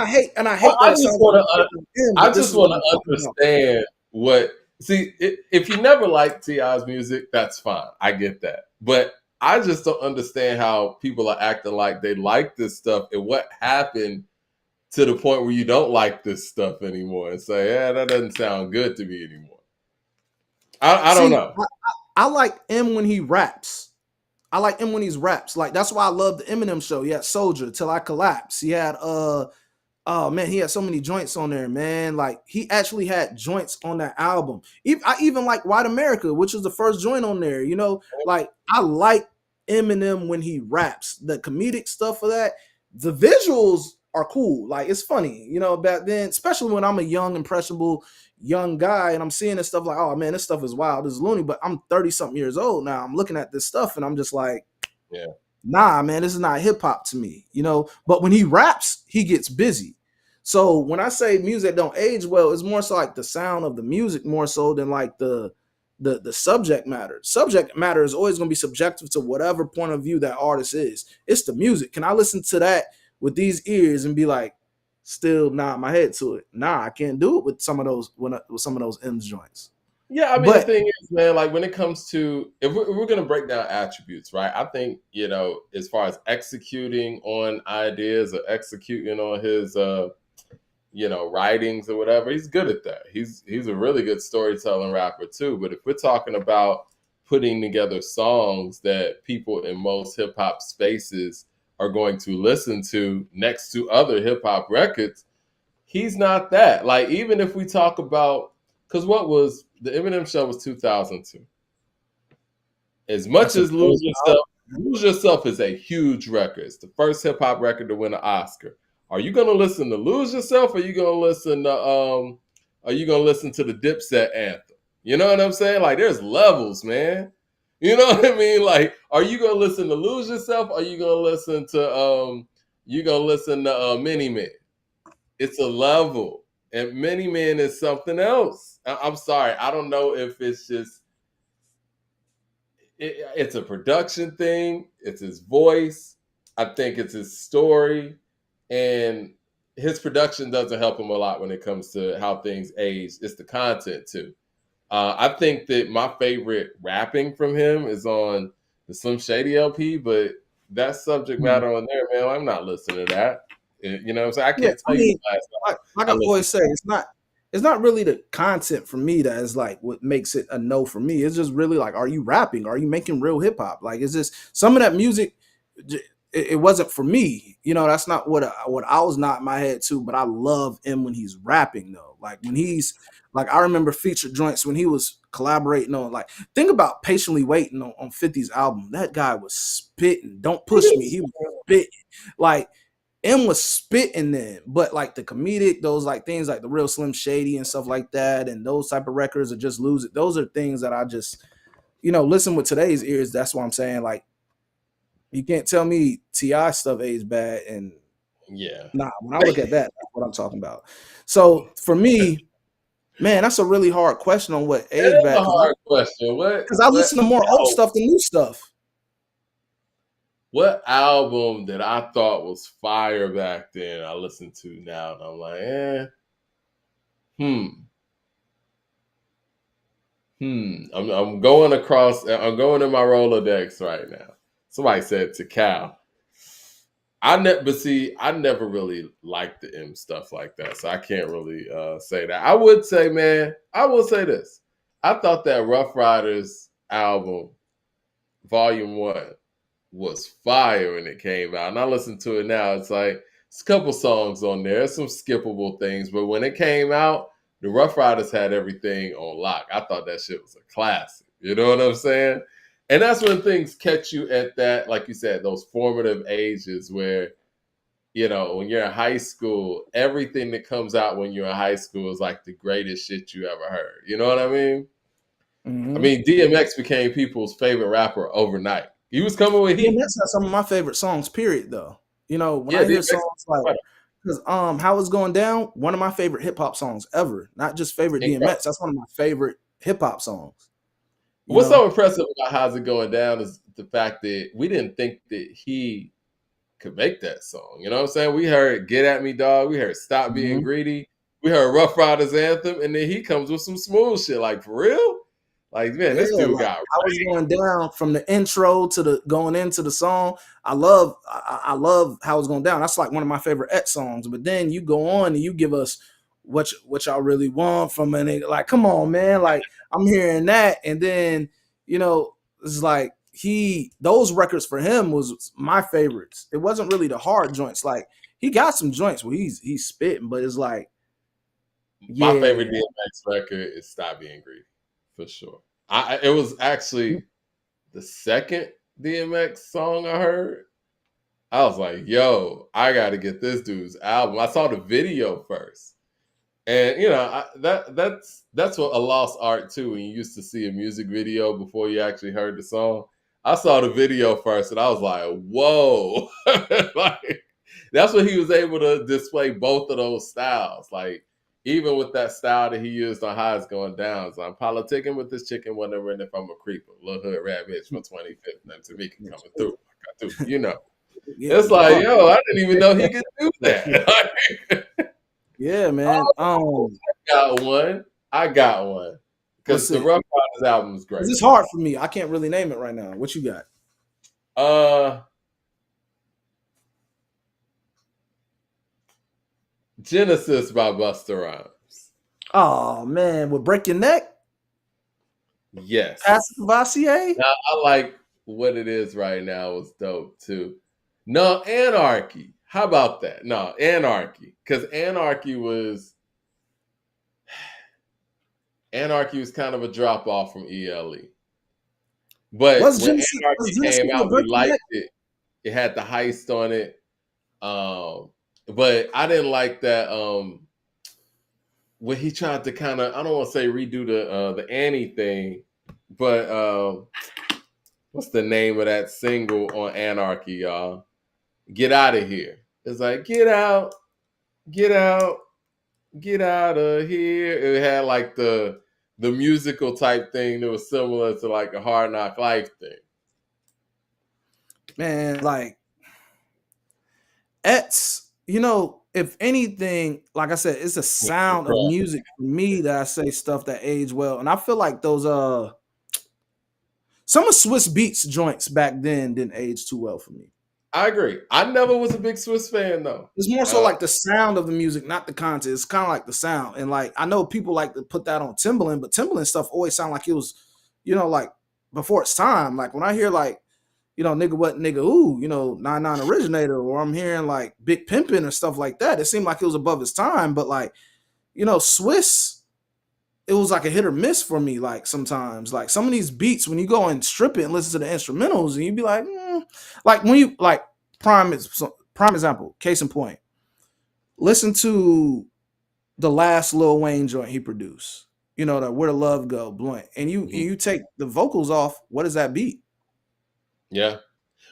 Speaker 2: I
Speaker 1: Well,
Speaker 2: hate that it sounds like I'm picking him,
Speaker 1: I
Speaker 2: but this
Speaker 1: just
Speaker 2: is what
Speaker 1: want
Speaker 2: I'm
Speaker 1: to
Speaker 2: talking about.
Speaker 1: understand what. See, if you never liked Ti's music, that's fine. I get that, but I just don't understand how people are acting like they like this stuff and what happened to the point where you don't like this stuff anymore and say, "Yeah, that doesn't sound good to me anymore." I don't
Speaker 2: See,
Speaker 1: know.
Speaker 2: I like M when he raps. I like him when he's raps. Like that's why I love the Eminem show. He had Soldier Till I Collapse. He had oh man, he had so many joints on there, man. Like he actually had joints on that album. I even like White America, which was the first joint on there. You know, like I like Eminem when he raps. The comedic stuff for that. The visuals are cool. Like it's funny, you know, back then, especially when I'm a young, impressionable young guy and I'm seeing this stuff like, oh man, this stuff is wild, this is loony. But I'm 30 something years old now. I'm looking at this stuff and I'm just like,
Speaker 1: Yeah.
Speaker 2: nah, man, this is not hip hop to me, you know. But when he raps, he gets busy. So when I say music don't age well, it's more so like the sound of the music more so than like the subject matter. Subject matter is always going to be subjective to whatever point of view that artist is. It's the music. Can I listen to that with these ears and be like, still nod my head to it? Nah, I can't do it with some of those with some of those M's joints.
Speaker 1: Yeah, I mean, the
Speaker 2: But
Speaker 1: thing is, man, like when it comes to if we're going to break down attributes, right? I think, as far as executing on ideas or executing on his writings or whatever, he's good at that. He's a really good storytelling rapper too. But if we're talking about putting together songs that people in most hip hop spaces are going to listen to next to other hip hop records, he's not that. Like, even if we talk about, because what was the Eminem show was 2002. As much
Speaker 2: that's a
Speaker 1: as Lose Yourself is a huge record. It's the first hip hop record to win an Oscar. Are you gonna listen to Lose Yourself, or are you gonna listen to the Dipset anthem? You know what I'm saying? Like, there's levels, man. You know what I mean? Like, are you gonna listen to Lose Yourself, or are you gonna listen to Many Men? It's a level. And Many Men is something else. I'm sorry. I don't know if it's just it's a production thing. It's his voice. I think it's his story, and his production doesn't help him a lot when it comes to how things age. It's the content too. I think that my favorite rapping from him is on the Slim Shady LP, but that subject matter on there, man, I'm not listening to that. You know what I'm saying? I
Speaker 2: yeah,
Speaker 1: can't
Speaker 2: I
Speaker 1: tell you
Speaker 2: mean,
Speaker 1: the last
Speaker 2: like
Speaker 1: time
Speaker 2: I
Speaker 1: I listened.
Speaker 2: always say, it's not really the content for me that is like what makes it a no for me. It's just really like, are you rapping? Are you making real hip hop? Like, is this some of that music? It wasn't for me. You know, that's not what I was nodding my head to. But I love him when he's rapping though. Like when he's like, I remember featured joints when he was collaborating on, like, think about Patiently Waiting on 50's album. That guy was spitting. Don't push me. He was spitting. Like, M was spitting then, but like the comedic, those like things like the real Slim Shady and stuff like that, and those type of records, or just lose it. Those are things that I just, listen with today's ears. That's what I'm saying. Like, you can't tell me Ti stuff aged bad, and
Speaker 1: Yeah.
Speaker 2: nah. When I look at that, that's what I'm talking about. So for me, man, that's a really hard question on what
Speaker 1: That
Speaker 2: age
Speaker 1: is a
Speaker 2: bad,
Speaker 1: hard question. What
Speaker 2: because I
Speaker 1: what
Speaker 2: listen to more old
Speaker 1: album,
Speaker 2: stuff than new stuff.
Speaker 1: what album that I thought was fire back then I listen to now and I'm like, hmm, I'm going across. I'm going in my Rolodex right now. Somebody said to Cal. I never really liked the M stuff like that, so I can't really say that. I would say, man, I will say this. I thought that Rough Riders album, Volume One, was fire when it came out, and I listen to it now. It's like it's a couple songs on there, there's some skippable things, but when it came out, the Rough Riders had everything on lock. I thought that shit was a classic. You know what I'm saying? And that's when things catch you at that, like you said, those formative ages where, when you're in high school, everything that comes out when you're in high school is like the greatest shit you ever heard. You know what I mean? I
Speaker 2: Mm-hmm.
Speaker 1: mean, DMX became people's favorite rapper overnight. He was coming with heat.
Speaker 2: DMX has some of my favorite songs, period, though. When
Speaker 1: Yeah,
Speaker 2: I hear
Speaker 1: DMX.
Speaker 2: songs like, because How It's Going Down, one of my favorite hip hop songs ever. Not just favorite
Speaker 1: Incredible.
Speaker 2: DMX. That's one of my favorite hip hop songs. You
Speaker 1: What's
Speaker 2: know?
Speaker 1: so impressive about How's It Going Down is the fact that we didn't think that he could make that song. You know what I'm saying? We heard Get At Me Dog. We heard Stop Being
Speaker 2: Mhm.
Speaker 1: Greedy. We heard Rough Riders Anthem. And then he comes with some smooth shit. Like, for real? Like, man,
Speaker 2: Yeah,
Speaker 1: this dude
Speaker 2: like
Speaker 1: got
Speaker 2: How It's Going Down, from the intro to the going into the song. I love How It's Going Down. That's like one of my favorite X songs. But then you go on and you give us what y'all really want from a nigga. Like, come on, man. Like, I'm hearing that, and then it's like those records for him was my favorites. It wasn't really the hard joints. Like, he got some joints where he's spitting, but it's like,
Speaker 1: my
Speaker 2: yeah.
Speaker 1: favorite DMX record is Stop Being Greedy, for sure. It was actually the second DMX song I heard. I was like, yo, I got to get this dude's album. I saw the video first. And that's what a lost art too. When you used to see a music video before you actually heard the song, I saw the video first, and I was like, "Whoa!" Like, that's what he was able to display both of those styles. Like even with that style that he used on Highs Going Down, so I'm politicking with this chicken, wondering if I'm a creeper. Little hood rat bitch from 25th, and Tamika coming through. I got through, you know.
Speaker 2: Yeah,
Speaker 1: It's like, yo, I didn't even know he could do that.
Speaker 2: yeah, man.
Speaker 1: I got one. Because the Rough Riders album is great.
Speaker 2: This is hard for me. I can't really name it right now. What you got?
Speaker 1: Genesis by Busta Rhymes.
Speaker 2: Oh man, with Break Your Neck?
Speaker 1: Yes.
Speaker 2: Vassier?
Speaker 1: Now, I like What It Is Right Now was dope too. No, Anarchy. How about that? No, Anarchy. Because Anarchy was kind of a drop off from ELE. But when Anarchy came out, we liked it. It had the heist on it. But I didn't like that when he tried to kind of, I don't want to say redo the Annie thing, but what's the name of that single on Anarchy, y'all? Get Out of Here. It's like, get out, get out, get out of here. It had like the musical type thing that was similar to like a Hard Knock Life thing.
Speaker 2: Man, like it's, you know, if anything, like I said, it's a sound of music for me that I say stuff that age well. And I feel like those some of Swiss Beats joints back then didn't age too well for me.
Speaker 1: I agree. I never was a big Swiss fan though.
Speaker 2: It's more so like the sound of the music, not the content. It's kind of like the sound. And like I know people like to put that on Timbaland, but Timbaland stuff always sound like it was, you know, like before its time. Like when I hear like, you know, nigga what nigga ooh, you know, 99 Originator, or I'm hearing like Big Pimpin' or stuff like that. It seemed like it was above its time, but like, you know, Swiss, it was like a hit or miss for me. Like sometimes, like some of these beats, when you go and strip it and listen to the instrumentals, and you be like, like when you like prime example, case in point, listen to the last Lil Wayne joint he produced. You know, that Where the Love Go, Blunt, and you take the vocals off. What is that beat?
Speaker 1: Yeah.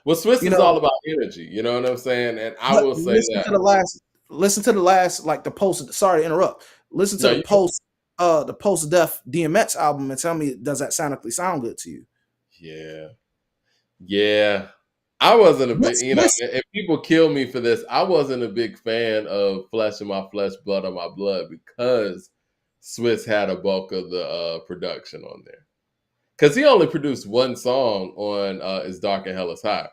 Speaker 1: Well, Swiss is all about energy. You know what I'm saying? And I will say that.
Speaker 2: Listen to the last, like the post. Sorry to interrupt. Listen to the post-death DMX album and tell me, does that sonically sound good to you?
Speaker 1: Yeah. I wasn't a big, you know, if people kill me for this, I wasn't a big fan of Flesh of My Flesh, Blood of My Blood, because Swiss had a bulk of the production on there. Because he only produced one song on It's Dark and Hell is High.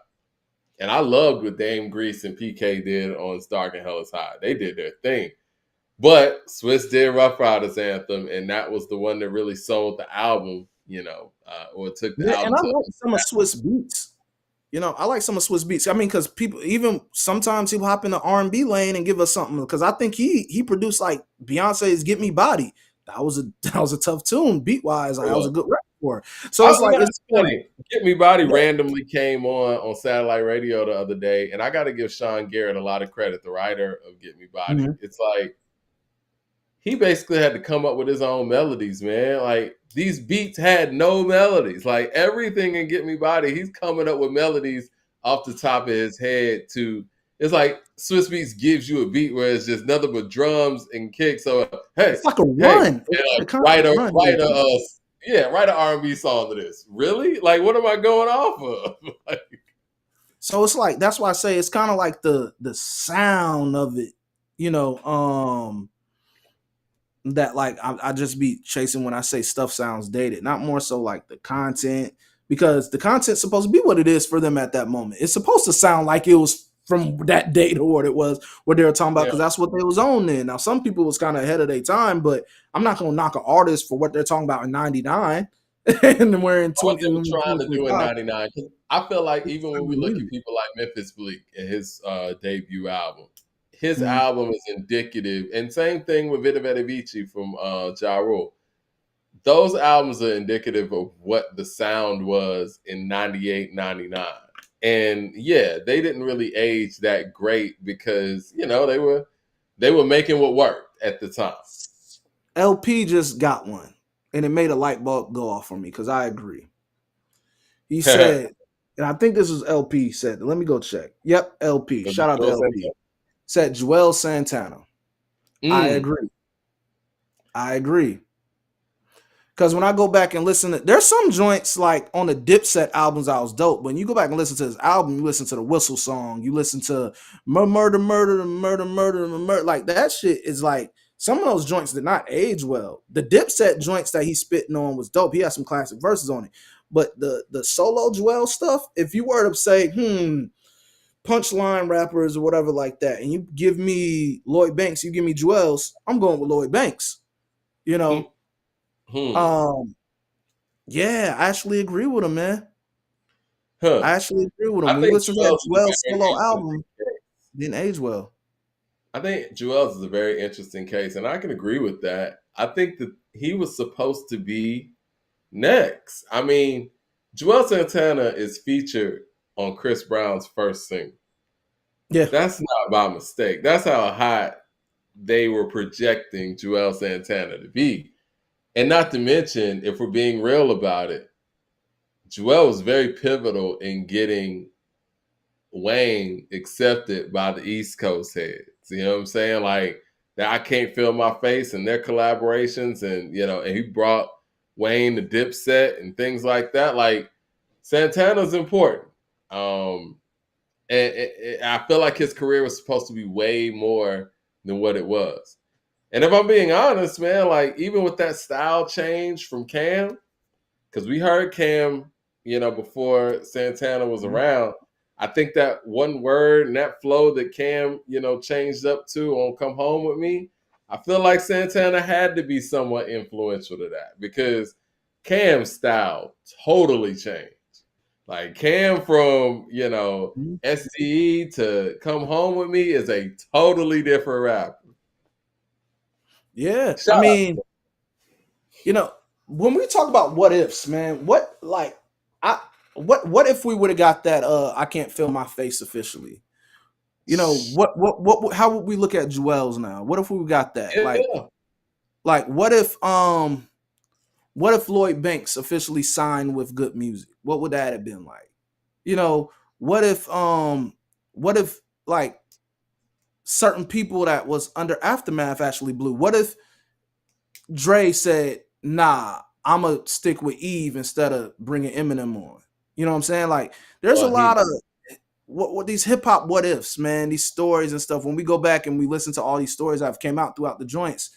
Speaker 1: And I loved what Dame Grease and PK did on It's Dark and Hell is High. They did their thing. But Swiss did Rough Riders Anthem, and that was the one that really sold the album, you know, or took the album.
Speaker 2: And I like some of Swiss beats. You know, I like some of Swiss beats. I mean, because people, even sometimes he'll hop in the R&B lane and give us something. Because I think he produced like Beyonce's "Get Me Body." That was a tough tune beat wise. Like, that was a good record for her. So it's like it's
Speaker 1: funny. "Get Me Body" randomly came on satellite radio the other day, and I got to give Sean Garrett a lot of credit, the writer of "Get Me Body." Mm-hmm. It's like he basically had to come up with his own melodies, man. Like these beats had no melodies. Like everything in "Get Me Body," he's coming up with melodies off the top of his head. It's like Swiss Beats gives you a beat where it's just nothing but drums and kicks. So hey,
Speaker 2: it's like a run.
Speaker 1: Write an R&B song to this. Really? Like, what am I going off of? Like,
Speaker 2: so it's like, that's why I say it's kind of like the sound of it, you know, that like I just be chasing when I say stuff sounds dated, not more so like the content, because the content's supposed to be what it is for them at that moment. It's supposed to sound like it was from that date or what it was, what they were talking about, because that's what they was on then. Now, some people was kind of ahead of their time, but I'm not going to knock an artist for what they're talking about in 99 and we're in 20.
Speaker 1: What they were trying to do in 99. I feel like even when we look at people like Memphis Bleak and his debut album, his album is indicative, and same thing with Vita Vita Vici from Ja Rule. Those albums are indicative of what the sound was in 98, 99. And yeah, they didn't really age that great because, you know, they were making what worked at the time.
Speaker 2: LP just got one, and it made a light bulb go off for me, because I agree. He said, and I think this was LP said, let me go check. Yep, LP. Shout out to LP. said Joel Santana. I agree. Because when I go back and listen to, there's some joints like on the Dipset albums I was dope. When you go back and listen to his album, you listen to the Whistle song, you listen to murder, like that shit is like, some of those joints did not age well. The Dipset joints that he's spitting on was dope. He had some classic verses on it. But the solo Joel stuff, if you were to say, punchline rappers or whatever like that, and you give me Lloyd Banks, you give me Joel's, I'm going with Lloyd Banks. You know? Yeah, I actually agree with him, man. I actually agree with him. When you listen to that Joel solo album, didn't age well.
Speaker 1: I think Joel's is a very interesting case, and I can agree with that. I think that he was supposed to be next. I mean, Joel Santana is featured on Chris Brown's first single.
Speaker 2: Yeah.
Speaker 1: That's not by mistake. That's how hot they were projecting Joel Santana to be. And not to mention, if we're being real about it, Joel was very pivotal in getting Wayne accepted by the East Coast heads. You know what I'm saying? Like, that I Can't Feel My Face and their collaborations, and and he brought Wayne to Dipset and things like that. Like, Santana's important. And I feel like his career was supposed to be way more than what it was. And if I'm being honest, man, like, even with that style change from Cam, because we heard Cam, before Santana was around, I think that one word and that flow that Cam, changed up to on Come Home With Me, I feel like Santana had to be somewhat influential to that, because Cam's style totally changed. Like, Cam from, SDE to Come Home With Me is a totally different rapper.
Speaker 2: Yeah. I mean, when we talk about what ifs, man, what if we would have got that I Can't Feel My Face officially? How would we look at Joel's now? What if we got that?
Speaker 1: Yeah.
Speaker 2: Like what if Lloyd Banks officially signed with Good Music? What would that have been like? What if like certain people that was under Aftermath actually blew? What if Dre said, nah, I'm going to stick with Eve instead of bringing Eminem on? You know what I'm saying? Like, there's a lot of what these hip hop what ifs, man, these stories and stuff. When we go back and we listen to all these stories that have came out throughout the joints,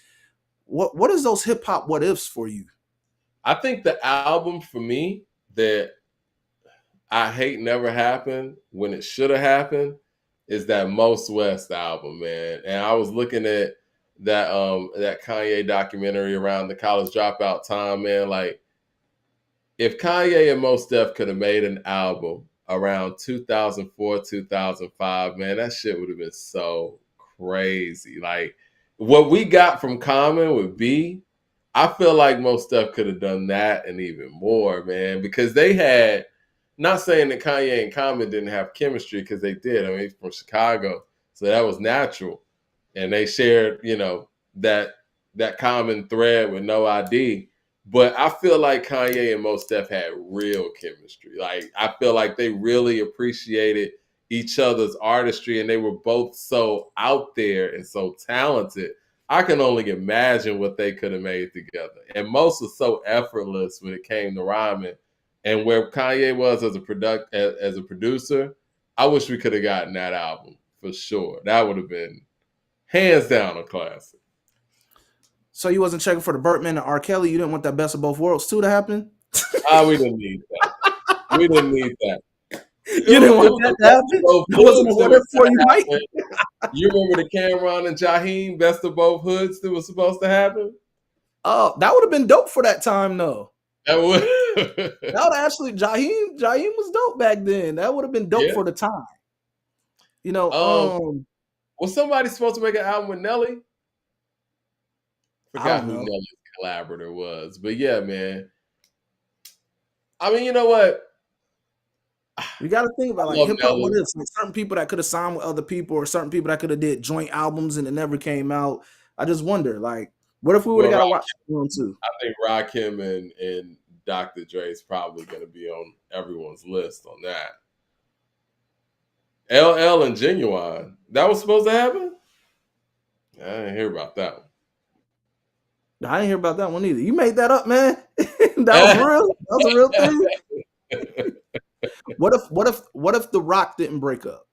Speaker 2: what is those hip hop what ifs for you?
Speaker 1: I think the album for me that I hate never happened when it should have happened is that Most West album, man. And I was looking at that Kanye documentary around the college dropout time, man. Like, if Kanye and Mos Def could have made an album around 2004, 2005, man, that shit would have been so crazy. Like, what we got from Common with B, I feel like Mos Def could have done that and even more, man, because they had, not saying that Kanye and Common didn't have chemistry, because they did. I mean, he's from Chicago, so that was natural. And they shared, that common thread with No ID. But I feel like Kanye and Mos Def had real chemistry. Like, I feel like they really appreciated each other's artistry, and they were both so out there and so talented. I can only imagine what they could have made together. And Mos was so effortless when it came to rhyming. And where Kanye was as a producer, I wish we could have gotten that album for sure. That would have been hands down a classic.
Speaker 2: So you wasn't checking for the Birdman and R. Kelly? You didn't want that best of both worlds too to happen?
Speaker 1: We didn't need that. We didn't need that.
Speaker 2: You didn't want that to happen? That wasn't a word for you, Mike?
Speaker 1: You remember the Cameron and Jaheim best of both hoods that was supposed to happen?
Speaker 2: Oh, that would have been dope for that time, though.
Speaker 1: That would
Speaker 2: actually, Jaheim was dope back then. That would have been dope for the time.
Speaker 1: Was somebody supposed to make an album with Nelly? Forgot who Nelly's collaborator was. But yeah, man. I mean, you know what?
Speaker 2: You got to think about, like, hip hop. What is like certain people that could have signed with other people, or certain people that could have did joint albums and it never came out. I just wonder, like, what if we would have got to watch one too?
Speaker 1: I think Rakim and Dr. Dre is probably going to be on everyone's list on that. LL and Genuine. That was supposed to happen? I didn't hear about that
Speaker 2: I didn't hear about that one either. You made that up, man. That was
Speaker 1: one.
Speaker 2: real. That was a real thing. What if The Rock didn't break up?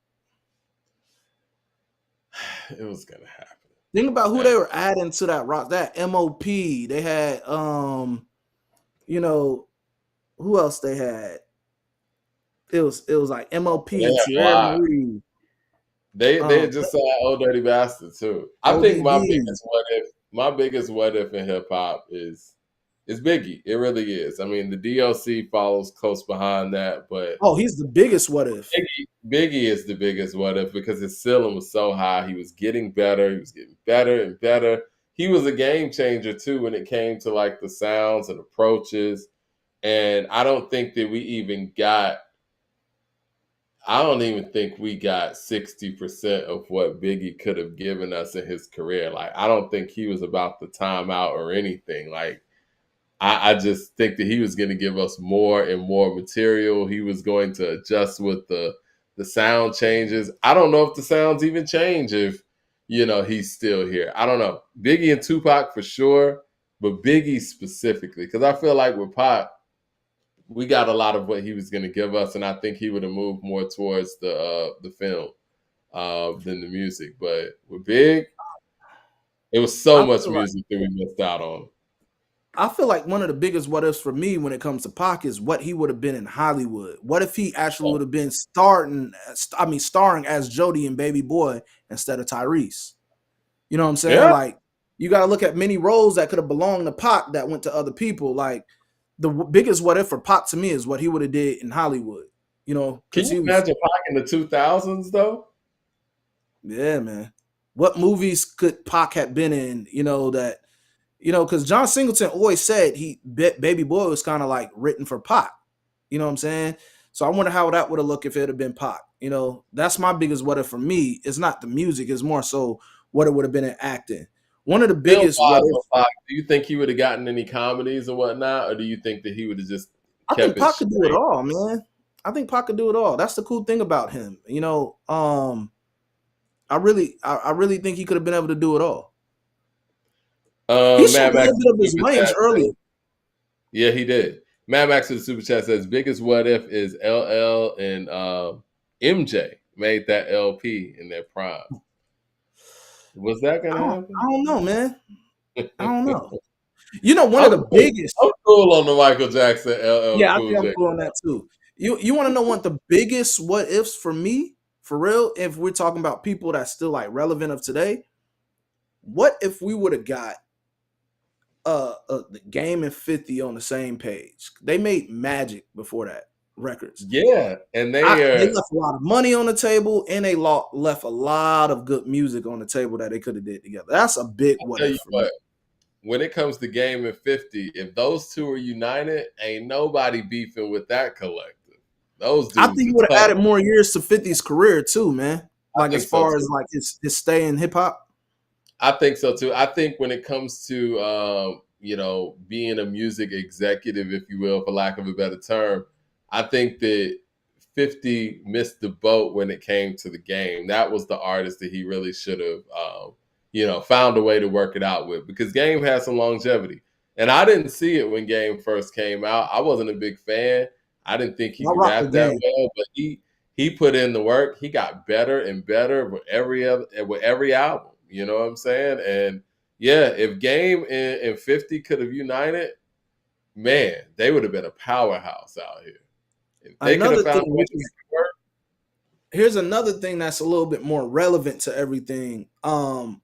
Speaker 1: It was gonna happen.
Speaker 2: Think about who they were adding to that rock. That MOP. They had who else they had? It was like MOP,
Speaker 1: They had a
Speaker 2: Tierra
Speaker 1: lot.
Speaker 2: Marie,
Speaker 1: They had just signed Old Dirty Bastard too. I think my
Speaker 2: ODB.
Speaker 1: biggest what if in hip hop is Biggie. It really is. I mean, the DLC follows close behind that, but
Speaker 2: Oh, he's the biggest what if.
Speaker 1: Biggie is the biggest what if because his ceiling was so high. He was getting better. He was getting better and better. He was a game changer too when it came to like the sounds and approaches. And I don't think that we even got. I don't even think we got 60% of what Biggie could have given us in his career. Like, I don't think he was about the timeout or anything. Like, I just think that he was going to give us more and more material. He was going to adjust with the sound changes. I don't know if the sounds even change if, he's still here. I don't know. Biggie and Tupac for sure, but Biggie specifically. Because I feel like with Pac, we got a lot of what he was going to give us, and I think he would have moved more towards the film than the music. But with Big, it was so
Speaker 2: I
Speaker 1: much
Speaker 2: feel like
Speaker 1: music that we missed out on.
Speaker 2: I feel like one of the biggest what ifs for me when it comes to Pac is what he would have been in Hollywood. What if he actually would have been starring as Jody and Baby Boy instead of Tyrese? You know what I'm saying?
Speaker 1: Yeah.
Speaker 2: Like, you got to look at many roles that could have belonged to Pac that went to other people. Like, the biggest what if for Pac to me is what he would have did in Hollywood.
Speaker 1: Can
Speaker 2: Because he
Speaker 1: you
Speaker 2: was,
Speaker 1: imagine Pac in the 2000s though?
Speaker 2: yeah, man. What movies could Pac have been in? Because John Singleton always said Baby Boy was kind of like written for Pac. You know what I'm saying? So I wonder how that would have looked if it had been Pac. That's my biggest what if for me. It's not the music; it's more so what it would have been in acting. One of the
Speaker 1: Film
Speaker 2: biggest what
Speaker 1: wise
Speaker 2: if
Speaker 1: on Pac, do you think he would have gotten any comedies or whatnot, or do you think that he would have just
Speaker 2: I
Speaker 1: kept
Speaker 2: think
Speaker 1: it
Speaker 2: Pac could do it
Speaker 1: straight?
Speaker 2: all, man. I think Pac could do it all. That's the cool thing about him. I really think he could have been able to do it all. He showed
Speaker 1: Mad
Speaker 2: a
Speaker 1: Max
Speaker 2: little bit of his
Speaker 1: Super
Speaker 2: range
Speaker 1: Chat says,
Speaker 2: early.
Speaker 1: yeah, he did. Mad Max to the Super Chat says biggest what if is LL and MJ made that LP in their prime. Was that
Speaker 2: I
Speaker 1: gonna
Speaker 2: don't,
Speaker 1: happen?
Speaker 2: I don't know, man. I don't
Speaker 1: I'm
Speaker 2: know. One of the
Speaker 1: cool.
Speaker 2: biggest.
Speaker 1: I'm cool on the Michael Jackson LL
Speaker 2: Yeah, I
Speaker 1: Cool
Speaker 2: think I'm
Speaker 1: J.
Speaker 2: cool on that too. You want to know what the biggest what ifs for me, for real? If we're talking about people that's still like relevant of today, what if we would have got the Game and 50 on the same page? They made Magic before that records.
Speaker 1: Yeah, and
Speaker 2: They
Speaker 1: they
Speaker 2: left a lot of money on the table, and they left a lot of good music on the table that they could have did together. That's a big what
Speaker 1: tell
Speaker 2: if
Speaker 1: you
Speaker 2: for me.
Speaker 1: what, when it comes to Game and 50, if those two are united, ain't nobody beefing with that collective. Those
Speaker 2: I
Speaker 1: dudes
Speaker 2: think he
Speaker 1: are
Speaker 2: would have
Speaker 1: tough.
Speaker 2: added more years to 50's career too, man.
Speaker 1: I
Speaker 2: Like, as
Speaker 1: think so
Speaker 2: far as
Speaker 1: too.
Speaker 2: like his stay in hip hop.
Speaker 1: I think so too. I think when it comes to being a music executive, if you will, for lack of a better term, I think that 50 missed the boat when it came to the game. That was the artist that he really should have, found a way to work it out with because Game has some longevity. And I didn't see it when Game first came out. I wasn't a big fan. I didn't think he
Speaker 2: I
Speaker 1: could
Speaker 2: rock the
Speaker 1: rap that
Speaker 2: Game.
Speaker 1: well, but he put in the work. He got better and better with every album. You know what I'm saying? And yeah, if Game and 50 could have united, man, they would have been a powerhouse out here. If they could have
Speaker 2: Another
Speaker 1: found
Speaker 2: thing,
Speaker 1: a way
Speaker 2: which
Speaker 1: to
Speaker 2: is
Speaker 1: make it work.
Speaker 2: here's another thing that's a little bit more relevant to everything. I'm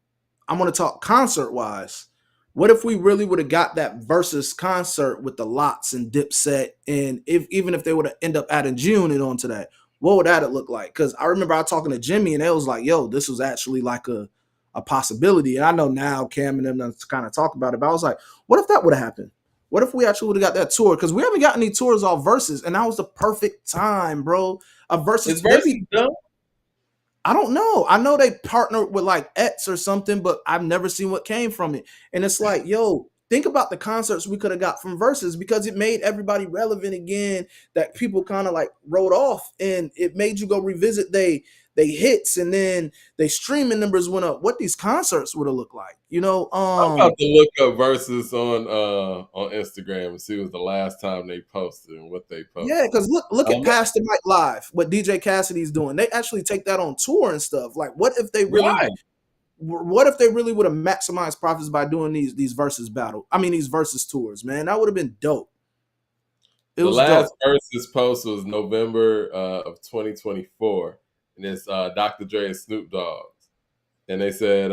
Speaker 2: gonna talk concert wise. What if we really would have got that versus concert with the Lots and Dipset, and even if they would have end up adding G-Unit onto that, what would that look like? Because I remember I talking to Jimmy, and they was like, "Yo, this was actually like a possibility." And I know now Cam and them kind of talk about it, but I was like, "What if that would have happened? What if we actually would have got that tour? Because we haven't got any tours off versus, and that was the perfect time, bro. A
Speaker 1: Is
Speaker 2: versus, they
Speaker 1: versus
Speaker 2: be
Speaker 1: done?
Speaker 2: I don't know. I know they partnered with like X or something, but I've never seen what came from it. And it's like, yo, think about the concerts we could have got from Versus, because it made everybody relevant again, that people kind of like wrote off, and it made you go revisit they hits, and then they streaming numbers went up. What these concerts would have looked like, you know?
Speaker 1: I'm about to look up Versus on Instagram and see what was the last time they posted and what they
Speaker 2: Yeah,
Speaker 1: posted.
Speaker 2: because look at Past the Mic Live, what DJ Cassidy's doing. They actually take that on tour and stuff. Like, what if they really
Speaker 1: Right.
Speaker 2: would have maximized profits by doing these versus these versus tours, man? That would have been dope.
Speaker 1: The last Versus post was November of 2024, and it's Dr. Dre and Snoop Dogg, and they said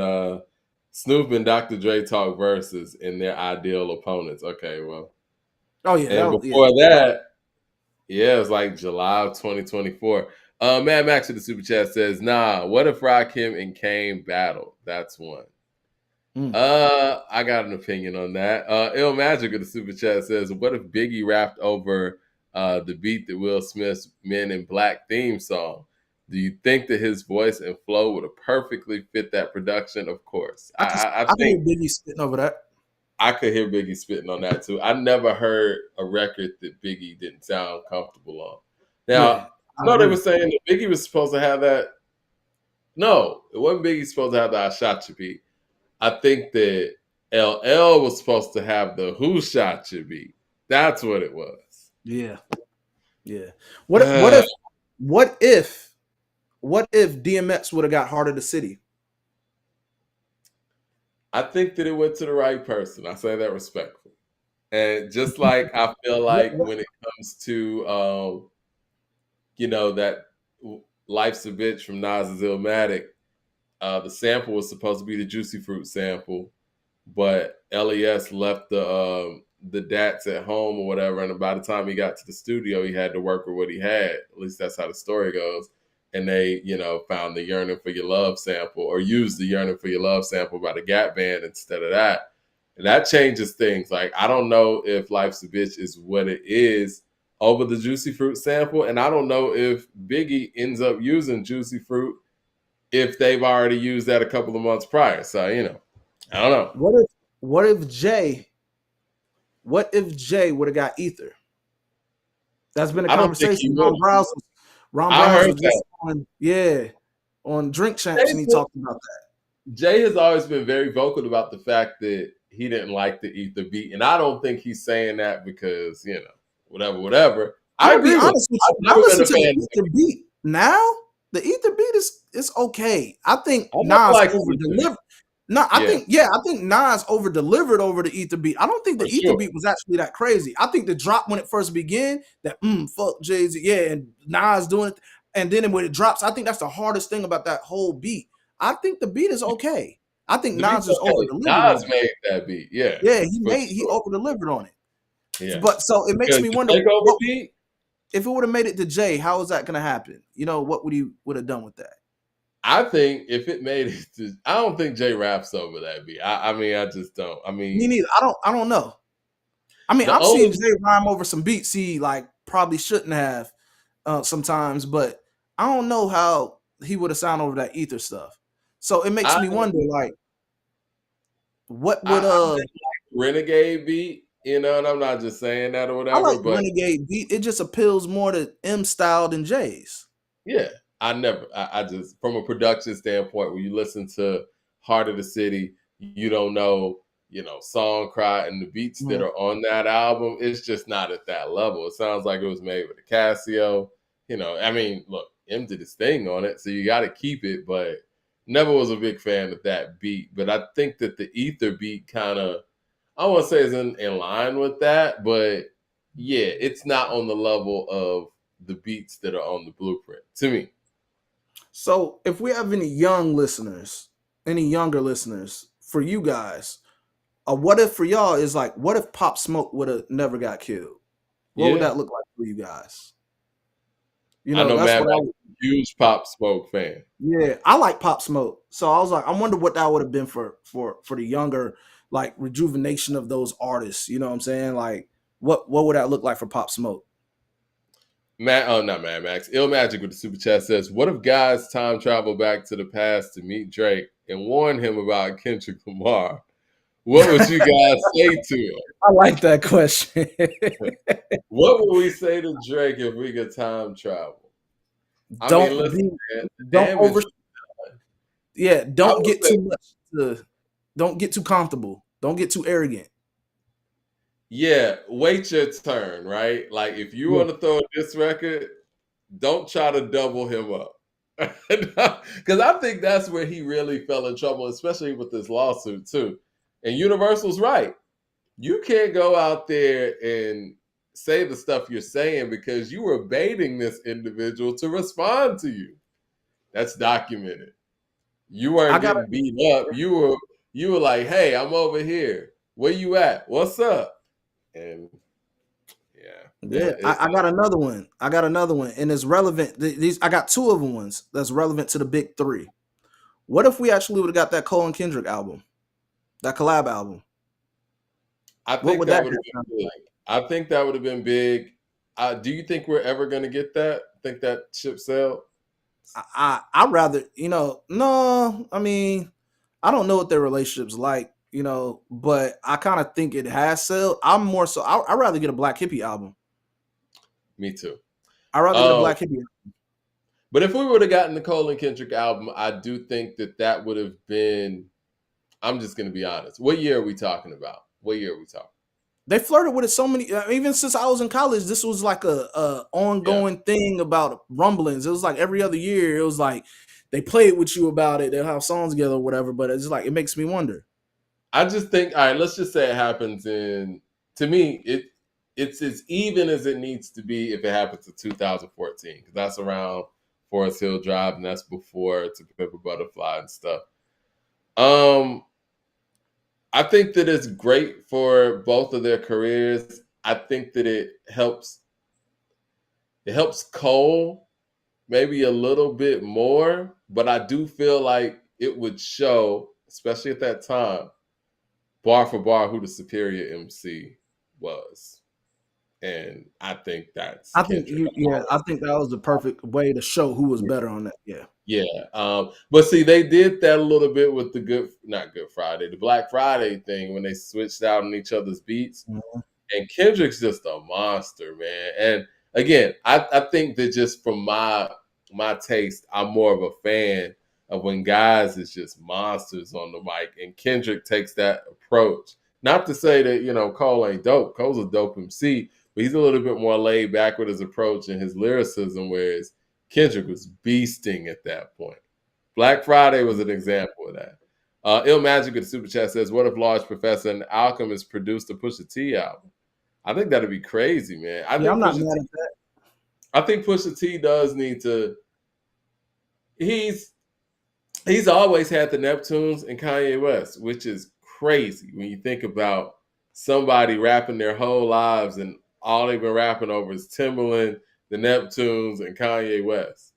Speaker 1: Snoop and Dr. Dre talk Versus in their ideal opponents. Okay, well,
Speaker 2: oh yeah,
Speaker 1: and before that, yeah, it was like July of 2024. Mad Max in the super chat says, "Nah, what if Rakim and Kane battle? That's one." I got an opinion on that. Ill Magic in the super chat says, "What if Biggie rapped over the beat that Will Smith's Men in Black theme song? Do you think that his voice and flow would have perfectly fit that production?" Of course,
Speaker 2: I think Biggie spitting over that.
Speaker 1: I could hear Biggie spitting on that too. I never heard a record that Biggie didn't sound comfortable on. Now,
Speaker 2: Yeah,
Speaker 1: I know they were saying that Biggie was supposed to have that. No, it wasn't Biggie supposed to have the I Shot You beat. I think that LL was supposed to have the Who Shot You beat. That's what it was.
Speaker 2: Yeah. Yeah. What if DMX would have got Heart of the City?
Speaker 1: I think that it went to the right person. I say that respectfully. And just like I feel like when it comes to that Life's a Bitch from Nas's Illmatic, the sample was supposed to be the Juicy Fruit sample, but LES left the DATs at home or whatever, and by the time he got to the studio, he had to work with what he had. At least that's how the story goes. And they, found the Yearning for Your Love sample, or used the Yearning for Your Love sample by the Gap Band instead of that. And that changes things. Like, I don't know if Life's a Bitch is what it is over the Juicy Fruit sample, and I don't know if Biggie ends up using Juicy Fruit if they've already used that a couple of months prior. So, I don't know.
Speaker 2: What if Jay would have got Ether? That's been a conversation. Ron Browse was just on Drink Champs, and he talked about that.
Speaker 1: Jay has always been very vocal about the fact that he didn't like the Ether beat, and I don't think he's saying that because whatever. I agree.
Speaker 2: Honest with you. I listen to the Ether beat now. The Ether beat is okay. I think Nas over delivered. No, I think Nas over delivered over the Ether beat. I don't think the Ether beat was actually that crazy. I think the drop when it first began, that fuck Jay-Z, and Nas doing it, and then when it drops, I think that's the hardest thing about that whole beat. I think the beat is okay. I think Nas just over delivered.
Speaker 1: Nas made that beat, yeah.
Speaker 2: Yeah, he over delivered on it.
Speaker 1: Yeah.
Speaker 2: But so it makes me wonder if it would have made it to Jay, how is that going to happen? What would he have done with that?
Speaker 1: I think if it made it to, I don't think Jay raps over that beat. I just don't. Me
Speaker 2: neither. I don't know. I've seen Jay rhyme over some beats he probably shouldn't have sometimes, but I don't know how he would have sounded over that Ether stuff. So it makes me wonder, what would
Speaker 1: Renegade beat? And I'm not just saying that or whatever.
Speaker 2: I like Renegade beat. It just appeals more to M style than Jay's.
Speaker 1: Yeah. I just, from a production standpoint, when you listen to Heart of the City, you don't know, Song Cry and the beats that are on that album, it's just not at that level. It sounds like it was made with a Casio. Look, M did his thing on it, so you got to keep it, but never was a big fan of that beat. But I think that the Ether beat kind of, I won't say is in line with that, but yeah, it's not on the level of the beats that are on the Blueprint, to me.
Speaker 2: So if we have any younger listeners for you guys, what if for y'all is what if Pop Smoke would have never got killed? What would that look like for you guys?
Speaker 1: I know, man, I'm a huge Pop Smoke fan.
Speaker 2: Yeah, I like Pop Smoke. So I was I wonder what that would have been for the younger, rejuvenation of those artists. You know what I'm saying? What would that look like for Pop Smoke?
Speaker 1: Not Mad Max. Ill Magic with the super chat says, what if guys time travel back to the past to meet Drake and warn him about Kendrick Lamar? What would you guys say to him?
Speaker 2: I like that question.
Speaker 1: What would we say to Drake if we could time travel? I mean,
Speaker 2: Don't
Speaker 1: listen,
Speaker 2: be,
Speaker 1: man, the
Speaker 2: don't
Speaker 1: damage.
Speaker 2: over, yeah,
Speaker 1: I
Speaker 2: don't
Speaker 1: would
Speaker 2: get
Speaker 1: say,
Speaker 2: too much don't get too comfortable. Don't get too arrogant.
Speaker 1: yeah, wait your turn, right? Like if you
Speaker 2: Yeah.
Speaker 1: want to throw this record, don't try to double him up. Because I think that's where he really fell in trouble, especially with this lawsuit too. And Universal's right. You can't go out there and say the stuff you're saying because you were baiting this individual to respond to you. That's documented. You
Speaker 2: I
Speaker 1: weren't
Speaker 2: got
Speaker 1: getting beat up. You were like, "Hey, I'm over here. Where you at? What's up?" And yeah,
Speaker 2: yeah, I got another one. I got another one, and it's relevant. These I got two of them ones that's relevant to the big three. What if we actually would have got that Cole and Kendrick album, that collab album?
Speaker 1: I
Speaker 2: What
Speaker 1: think
Speaker 2: would
Speaker 1: that
Speaker 2: that
Speaker 1: would
Speaker 2: have
Speaker 1: have been
Speaker 2: sounded
Speaker 1: big.
Speaker 2: like?
Speaker 1: I think that would have been big. Do you think we're ever going to get that? Think that ship sailed?
Speaker 2: I rather, no, I mean, I don't know what their relationship's like, but I kind of think it has sold. I'm more so I'd rather get a Black Hippie album.
Speaker 1: Me too.
Speaker 2: I'd rather get a
Speaker 1: Um,
Speaker 2: Black Hippie album.
Speaker 1: but if we would have gotten the Cole and Kendrick album, I do think that would have been. I'm just going to be honest. What year are we talking about? What year are we talking?
Speaker 2: They flirted with it so many, even since I was in college. This was like a
Speaker 1: Yeah.
Speaker 2: ongoing thing about rumblings. It was like every other year. It was like they played with you about it. They'll have songs together or whatever. But it's like it makes me wonder.
Speaker 1: I just think, all right, let's just say it happens in, to me, it's as even as it needs to be if it happens in 2014, because that's around Forest Hill Drive and that's before To Pimp a Butterfly and stuff. Um, I think that it's great for both of their careers. I think that it helps Cole maybe a little bit more, but I do feel like it would show, especially at that time, bar for bar, who the superior MC was. And I think that's
Speaker 2: I think
Speaker 1: Kendrick.
Speaker 2: I think that was the perfect way to show who was better on that. Yeah.
Speaker 1: Yeah. But see, they did that a little bit with not Good Friday, the Black Friday thing when they switched out on each other's beats.
Speaker 2: Mhm.
Speaker 1: And Kendrick's just a monster, man. And again, I think that just from my taste, I'm more of a fan of when guys is just monsters on the mic, and Kendrick takes that approach. Not to say that Cole ain't dope. Cole's a dope MC, but he's a little bit more laid back with his approach and his lyricism, whereas Kendrick was beasting at that point. Black Friday was an example of that. Ill Magic with the super chat says, "What if Large Professor and Alchemist produced a Pusha T album?" I think that'd be crazy, man.
Speaker 2: Yeah, I'm not mad at that.
Speaker 1: I think Pusha T does need to. He's always had the Neptunes and Kanye West, which is crazy when you think about somebody rapping their whole lives and all they've been rapping over is Timbaland, the Neptunes, and Kanye West.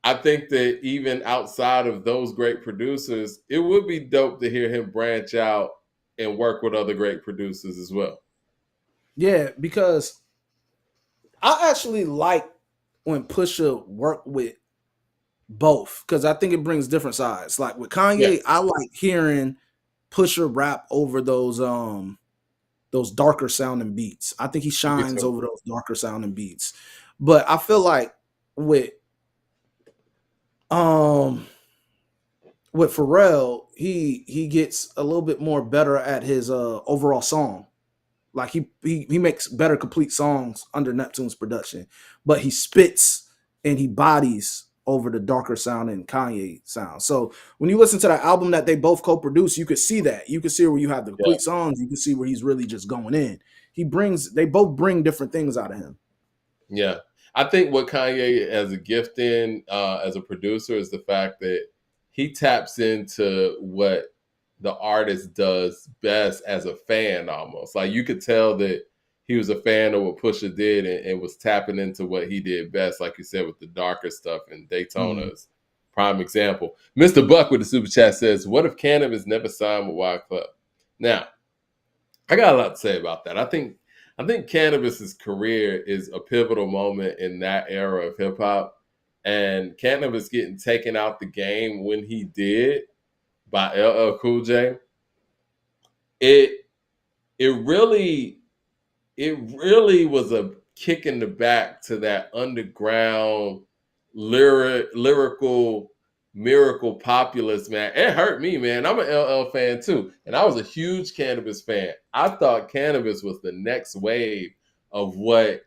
Speaker 1: I think that even outside of those great producers, it would be dope to hear him branch out and work with other great producers as well.
Speaker 2: Yeah, because I actually like when Pusha work with both because I think it brings different sides. Like with
Speaker 1: Yeah,
Speaker 2: Kanye, I like hearing Pusha rap over those darker sounding beats. I think he
Speaker 1: me
Speaker 2: shines
Speaker 1: too.
Speaker 2: over those darker sounding beats. But I feel like with um with Pharrell, he gets a little bit more better at his overall song. Like he makes better complete songs under Neptune's production, but he spits and he bodies over the darker sound and Kanye sound. So when you listen to that album that they both co-produce, you could see that. You could see where you have the
Speaker 1: Yeah,
Speaker 2: complete songs. You can see where he's really just going in. They both bring different things out of him.
Speaker 1: yeah. I think what Kanye as a gift in as a producer is the fact that he taps into what the artist does best as a fan almost. Like you could tell that he was a fan of what Pusha did and was tapping into what he did best, like you said, with the darker stuff and
Speaker 2: Mhm.
Speaker 1: Daytona's prime example. Mr. Buck with the super chat says, "What if Cannabis never signed with Wild Club?" Now, I got a lot to say about that. I think Cannabis's career is a pivotal moment in that era of hip hop, and Cannabis getting taken out the game when he did by LL Cool J. it it really was a kick in the back to that underground lyrical miracle populace, man. It hurt me, man. I'm an LL fan too, and I was a huge Cannabis fan. I thought Cannabis was the next wave of what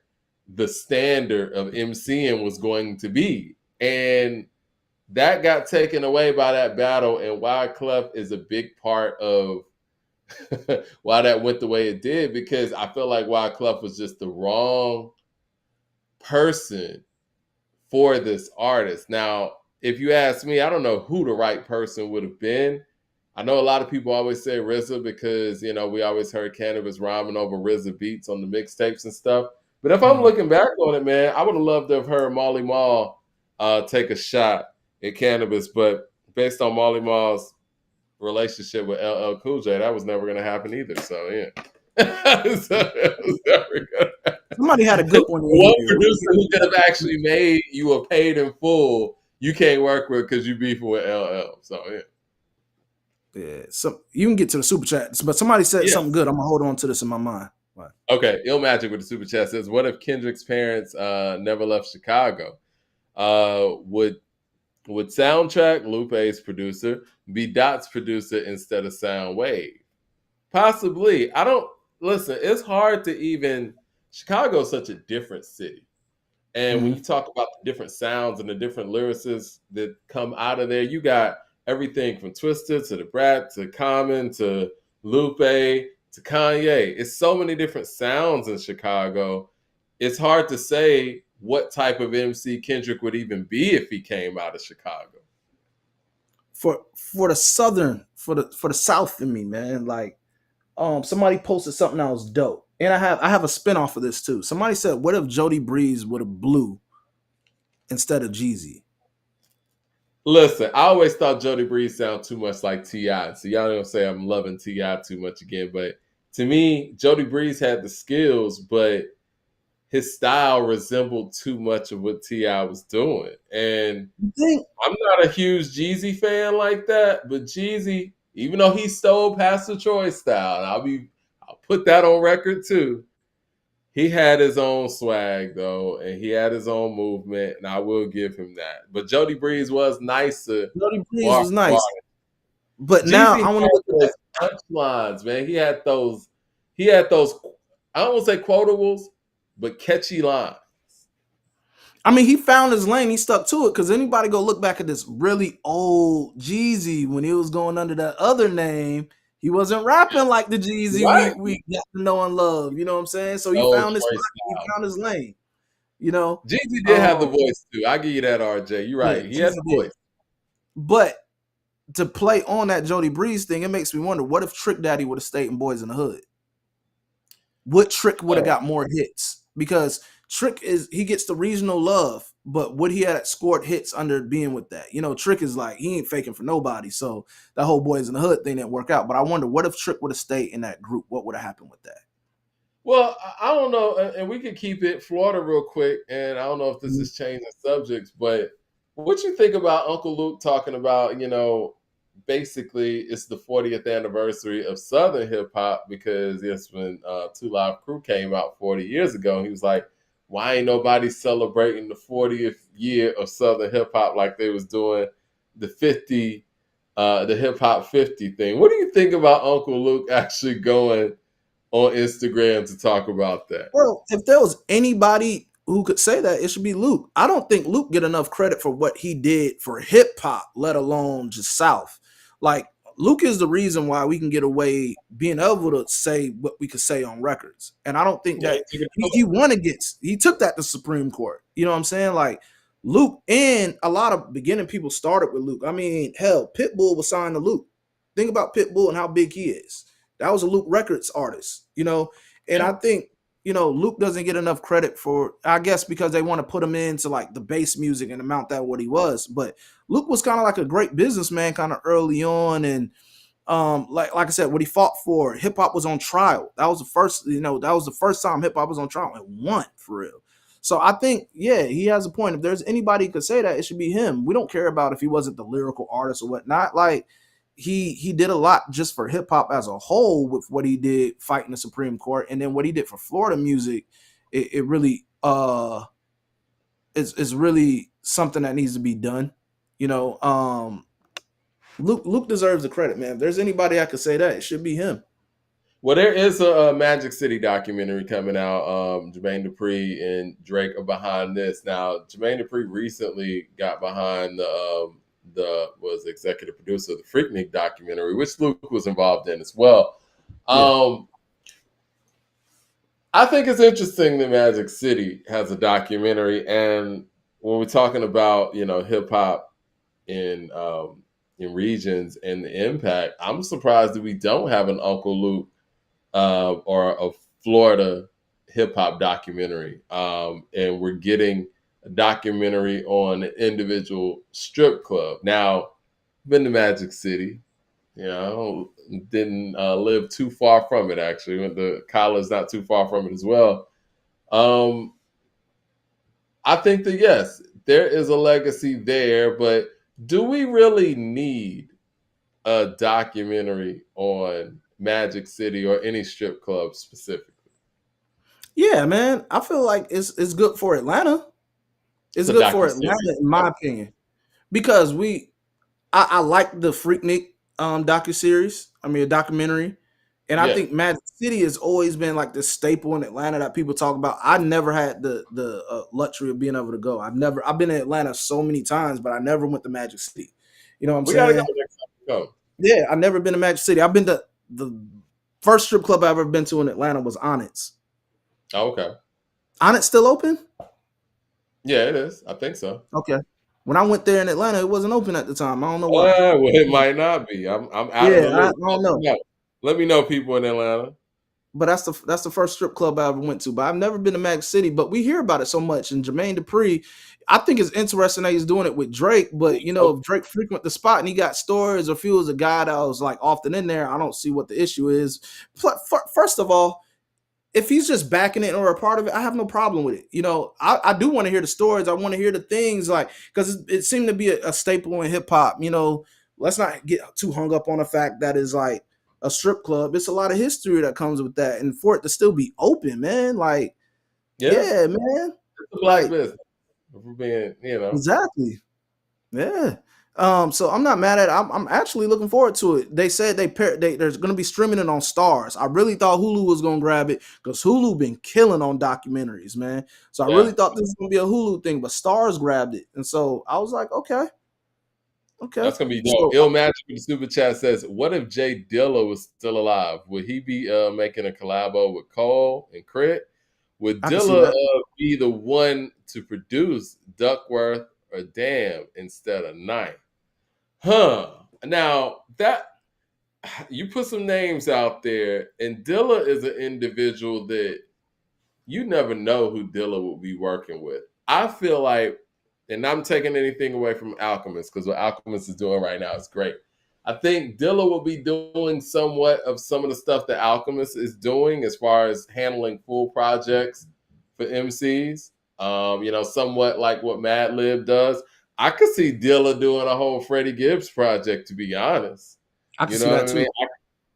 Speaker 1: the standard of MCing was going to be, and that got taken away by that battle. And Wyclef is a big part of why that went the way it did, because I feel like Wyclef was just the wrong person for this artist. Now, if you ask me, I don't know who the right person would have been. I know a lot of people always say RZA because, you know, we always heard Cannabis rhyming over RZA beats on the mixtapes and stuff. But if I'm looking back on it, man, I would have loved to have heard Marley Marl take a shot at Cannabis. But based on Marley Marl's relationship with LL Cool J, that was never going to happen either. So, yeah. It was never gonna happen.
Speaker 2: Somebody had a good one.
Speaker 1: One producer who could have actually made you a paid in full, you can't work with because you beefing with LL. So, yeah.
Speaker 2: Yeah, so you can get to the super chat, but somebody said something good. I'm gonna hold on to this in my mind. Right.
Speaker 1: Okay, Ill Magic with the super chat says, "What if Kendrick's parents never left Chicago? Would Soundtrack, Lupe's producer, be Dot's producer instead of Soundwave? Possibly. I don't listen. It's hard to even. Chicago is such a different city, and when you talk about the different sounds and the different lyricists that come out of there, you got everything from Twisted to the Brat to Common to Lupe to Kanye. It's so many different sounds in Chicago. It's hard to say what type of MC Kendrick would even be if he came out of Chicago.
Speaker 2: For the southern, for the south in me, man. Like, somebody posted something that was dope, and I have a spinoff of this too. Somebody said, "What if Jody Breeze would have blew instead of Jeezy?"
Speaker 1: Listen, I always thought Jody Breeze sounded too much like T.I. So y'all don't say I'm loving T.I. too much again, but to me, Jody Breeze had the skills, but his style resembled too much of what T.I. was doing. And I'm not a huge Jeezy fan like that, but Jeezy, even though he stole Pastor Troy's style, and I'll put that on record too, he had his own swag though, and he had his own movement, and I will give him that. But Jody Breeze was nicer.
Speaker 2: Jody Breeze was nice. But Jeezy, now I want to look at
Speaker 1: those punchlines, man. He had those, I don't want to say quotables, but catchy lines.
Speaker 2: I mean, he found his lane. He stuck to it, because anybody go look back at this really old Jeezy when he was going under that other name, he wasn't rapping like the Jeezy we got to know and love. You know what I'm saying? So he found his lane. You know,
Speaker 1: Jeezy did have the voice too. I give you that, RJ. You're right. Yeah, he has the voice.
Speaker 2: But to play on that Jody Breeze thing, it makes me wonder, what if Trick Daddy would have stayed in Boys in the Hood? What Trick would have got more hits? Because Trick he gets the regional love, but would he have scored hits under being with that? You know, Trick is like, he ain't faking for nobody. So that whole Boys in the Hood thing didn't work out. But I wonder, what if Trick would have stayed in that group? What would have happened with that?
Speaker 1: Well, I don't know. And we could keep it Florida real quick. And I don't know if this is changing subjects, but what you think about Uncle Luke talking about, you know, basically it's the 40th anniversary of Southern hip hop, because it's when Two Live Crew came out 40 years ago. And he was like, why ain't nobody celebrating the 40th year of Southern hip hop like they was doing the hip hop 50 thing? What do you think about Uncle Luke actually going on Instagram to talk about that?
Speaker 2: Well, if there was anybody who could say that, it should be Luke. I don't think Luke get enough credit for what he did for hip hop, let alone just South. Like, Luke is the reason why we can get away being able to say what we could say on records. And I don't think that he won against, he took that to Supreme Court. You know what I'm saying? Like, Luke, and a lot of beginning people started with Luke. I mean, hell, Pitbull was signed to Luke. Think about Pitbull and how big he is. That was a Luke Records artist, you know? And I think, you know, Luke doesn't get enough credit for, I guess, because they want to put him into like the bass music and amount that what he was. But Luke was kind of like a great businessman kind of early on. And like I said, what he fought for, hip hop was on trial. That was the first, you know, that was the first time hip hop was on trial and won for real. So I think, yeah, he has a point. If there's anybody who could say that, it should be him. We don't care about if he wasn't the lyrical artist or whatnot. Like, he did a lot just for hip hop as a whole with what he did fighting the Supreme Court, and then what he did for Florida music. It really is really something that needs to be done. Luke deserves the credit, man. If there's anybody I could say that, it should be him.
Speaker 1: Well, there is a Magic City documentary coming out. Jermaine Dupri and Drake are behind this. Now, Jermaine Dupri recently got behind was executive producer of the Freaknik documentary, which Luke was involved in as well. I think it's interesting that Magic City has a documentary, and when we're talking about hip hop in regions and the impact, I'm surprised that we don't have an Uncle Luke or a Florida hip hop documentary, and we're getting a documentary on an individual strip club. Now, been to Magic City, didn't live too far from it. Actually, went to college not too far from it as well. I think that yes, there is a legacy there, but do we really need a documentary on Magic City or any strip club specifically?
Speaker 2: Yeah, man. I feel like it's good for Atlanta. It's good for Atlanta, in my opinion, because I like the Freaknik docuseries. I mean, a documentary, and I think Magic City has always been like the staple in Atlanta that people talk about. I never had the luxury of being able to go. I've been in Atlanta so many times, but I never went to Magic City. You know what I'm saying?
Speaker 1: We gotta go next time we go.
Speaker 2: Yeah, I've never been to Magic City. I've been to the first strip club I've ever been to in Atlanta was Onyx.
Speaker 1: Oh, okay.
Speaker 2: Onyx still open?
Speaker 1: Yeah, it is. I think so.
Speaker 2: Okay. When I went there in Atlanta, it wasn't open at the time. I don't know why.
Speaker 1: Well, it might not be. I'm out of the loop.
Speaker 2: I don't know.
Speaker 1: Let me know, people in Atlanta.
Speaker 2: But that's the first strip club I ever went to. But I've never been to Magic City. But we hear about it so much. And Jermaine Dupri, I think it's interesting that he's doing it with Drake. But if Drake frequent the spot and he got stories, or if he was a guy that was like often in there, I don't see what the issue is. First of all, if he's just backing it or a part of it, I have no problem with it. I do want to hear the stories. I want to hear the things, like, because it seemed to be a staple in hip hop. Let's not get too hung up on the fact that it's like a strip club. It's a lot of history that comes with that, and for it to still be open, man, like, yeah man,
Speaker 1: it's a black business. For being,
Speaker 2: exactly, yeah. So I'm not mad at it. I'm actually looking forward to it. They said there's going to be streaming it on Stars. I really thought Hulu was going to grab it because Hulu been killing on documentaries, man. So I really thought this was going to be a Hulu thing, but Stars grabbed it. And so I was like, okay.
Speaker 1: That's going to be dope. Ill Magic with the super chat says, what if Jay Dilla was still alive? Would he be making a collabo with Cole and Crit? Would Dilla be the one to produce Duckworth or Damn instead of Night? Now that you put some names out there, and Dilla is an individual that you never know who Dilla will be working with. I feel like, and I'm taking anything away from Alchemist, because what Alchemist is doing right now is great. I think Dilla will be doing somewhat of some of the stuff that Alchemist is doing as far as handling full projects for MCs. Somewhat like what Madlib does. I could see Dilla doing a whole Freddie Gibbs project, to be honest.
Speaker 2: I can see that too.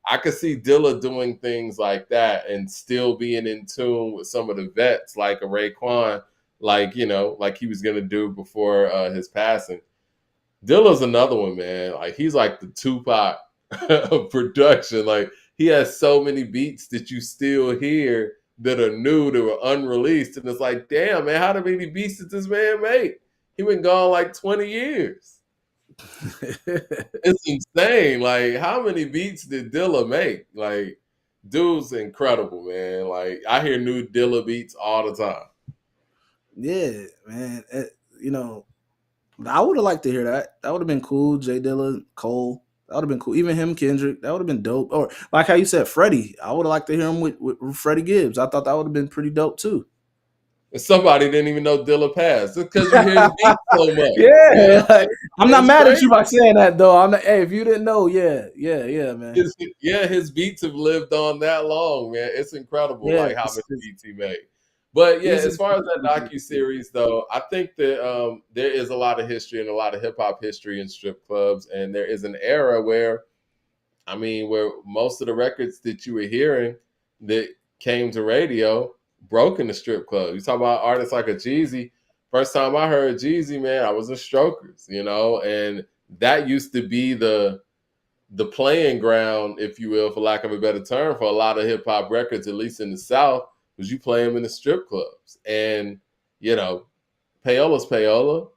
Speaker 1: I could see Dilla doing things like that and still being in tune with some of the vets like a Raekwon, like he was going to do before his passing. Dilla's another one, man. Like, he's like the Tupac of production. Like, he has so many beats that you still hear that are new, that were unreleased. And it's like, damn, man, how many beats did this man make? He been gone like 20 years. It's insane. Like, how many beats did Dilla make? Like, dude's incredible, man. Like, I hear new Dilla beats all the time.
Speaker 2: Yeah, man. I would have liked to hear that. That would have been cool. Jay Dilla, Cole. That would have been cool. Even him, Kendrick. That would have been dope. Or like how you said, Freddie. I would have liked to hear him with Freddie Gibbs. I thought that would have been pretty dope too.
Speaker 1: Somebody didn't even know Dilla passed because you hear his beats so much.
Speaker 2: Yeah, like, I'm not mad at you by saying that though. I'm not. Hey, if you didn't know, yeah, man.
Speaker 1: His beats have lived on that long, man. It's incredible, like how many beats he made. But yeah, as far as that docuseries though, I think that there is a lot of history and a lot of hip hop history in strip clubs, and there is an era where I mean, where most of the records that you were hearing that came to radio broke in the strip club. You talk about artists like a Jeezy. First time I heard Jeezy, man, I was in Strokers, and that used to be the playing ground, if you will, for lack of a better term, for a lot of hip hop records, at least in the South, was you play them in the strip clubs. And, payola's payola,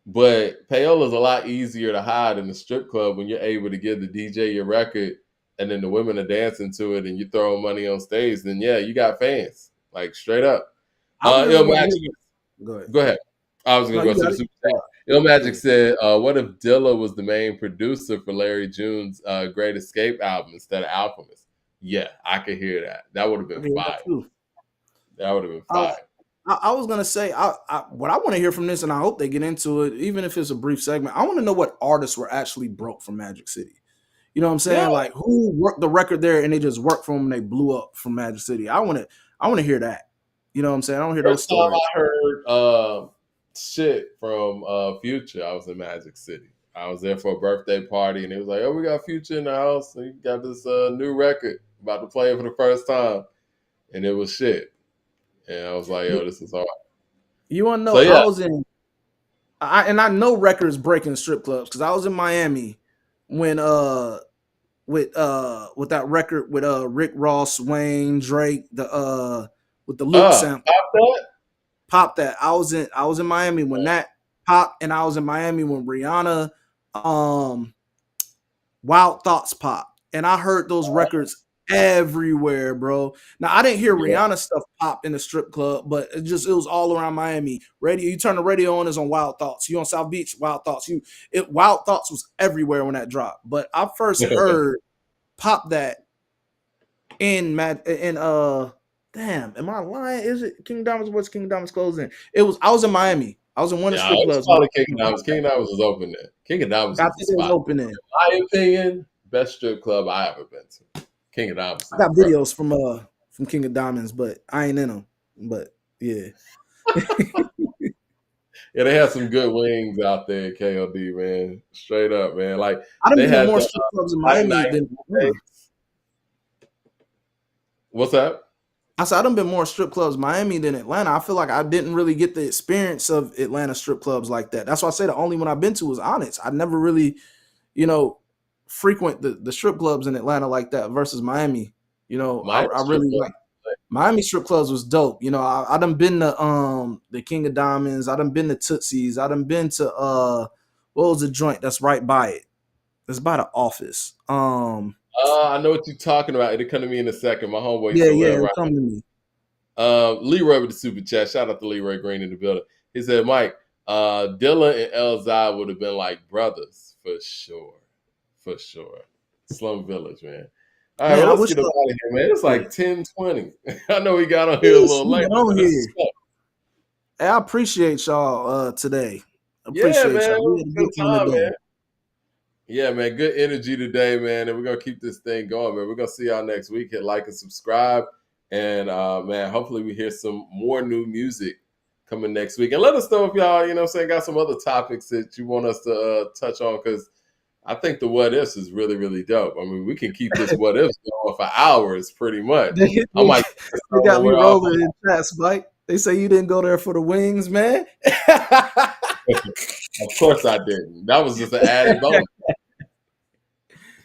Speaker 1: but payola's a lot easier to hide in the strip club when you're able to give the DJ your record and then the women are dancing to it and you throw money on stage, then yeah, you got fans. Like straight up. Go ahead. I was gonna go to the super chat. Ill Magic said, what if Dilla was the main producer for Larry June's Great Escape album instead of Alchemist? Yeah, I could hear that. That would have been fire. That would have been fire.
Speaker 2: I was gonna say, what I want to hear from this, and I hope they get into it, even if it's a brief segment. I want to know what artists were actually broke from Magic City. You know what I'm saying? Yeah. Like who worked the record there and they just worked for them and they blew up from Magic City. I want to hear that. You know what I'm saying? I don't hear those stories.
Speaker 1: I heard shit from Future. I was in Magic City. I was there for a birthday party and it was like, oh, we got Future in the house. And you got this new record about to play it for the first time. And it was shit. And I was like, yo, this is hard.
Speaker 2: You want to know, so, yeah. I was in, I know records breaking strip clubs because I was in Miami when with that record with Rick Ross, Wayne, Drake, with the Luke sample. Pop that. I was in Miami when that popped, and I was in Miami when Rihanna Wild Thoughts popped. And I heard those records everywhere, bro. Now I didn't hear Rihanna stuff pop in the strip club, but it was all around Miami. Radio, you turn the radio on, is on Wild Thoughts. You on South Beach, Wild Thoughts. Wild Thoughts was everywhere when that dropped. But I first heard Pop That in damn, am I lying? Is it King Diamonds? What's King Diamonds closing? I was in Miami. I was in one of the strip clubs.
Speaker 1: King Diamonds. King Diamonds was open there. King of Diamonds
Speaker 2: was open there.
Speaker 1: In my opinion, best strip club I ever been to. King of Diamonds.
Speaker 2: I got videos from King of Diamonds, but I ain't in them. But yeah.
Speaker 1: Yeah, they had some good wings out there in KOD, man. Straight up, man. Like
Speaker 2: I done been more strip clubs in Miami than
Speaker 1: What's that?
Speaker 2: I said I done been more strip clubs in Miami than Atlanta. I feel like I didn't really get the experience of Atlanta strip clubs like that. That's why I say the only one I've been to was Onyx. I never really, frequent the strip clubs in Atlanta like that versus Miami. I really like Miami strip clubs was dope. I done been to the King of Diamonds. I done been to Tootsie's. I done been to what was the joint that's right by it? It's by the office.
Speaker 1: I know what you're talking about. It'll come to me in a second. My homeboy.
Speaker 2: It'll come to me.
Speaker 1: Leroy with the super chat. Shout out to Leroy Green in the building. He said, Mike, Dilla and Elzai would have been like brothers for sure. For sure. Slum Village, man. All right, let's get out of here, man. It's like 10:20. I know we got on here a little late.
Speaker 2: Hey, I appreciate y'all today. Appreciate y'all. We had a good time today.
Speaker 1: Man. Yeah, man. Good energy today, man. And we're going to keep this thing going, man. We're going to see y'all next week. Hit like and subscribe. And, man, hopefully we hear some more new music coming next week. And let us know if y'all, got some other topics that you want us to touch on, because I think the what ifs is really, really dope. I mean, we can keep this what ifs going for hours pretty much.
Speaker 2: They got me rolling in chats, Mike. They say you didn't go there for the wings, man.
Speaker 1: Of course I didn't. That was just an added bonus.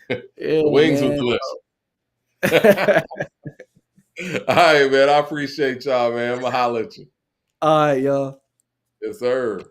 Speaker 1: The wings with the lips. All right, man. I appreciate y'all, man. I'm going to holler at you.
Speaker 2: All right, y'all.
Speaker 1: Yes, sir.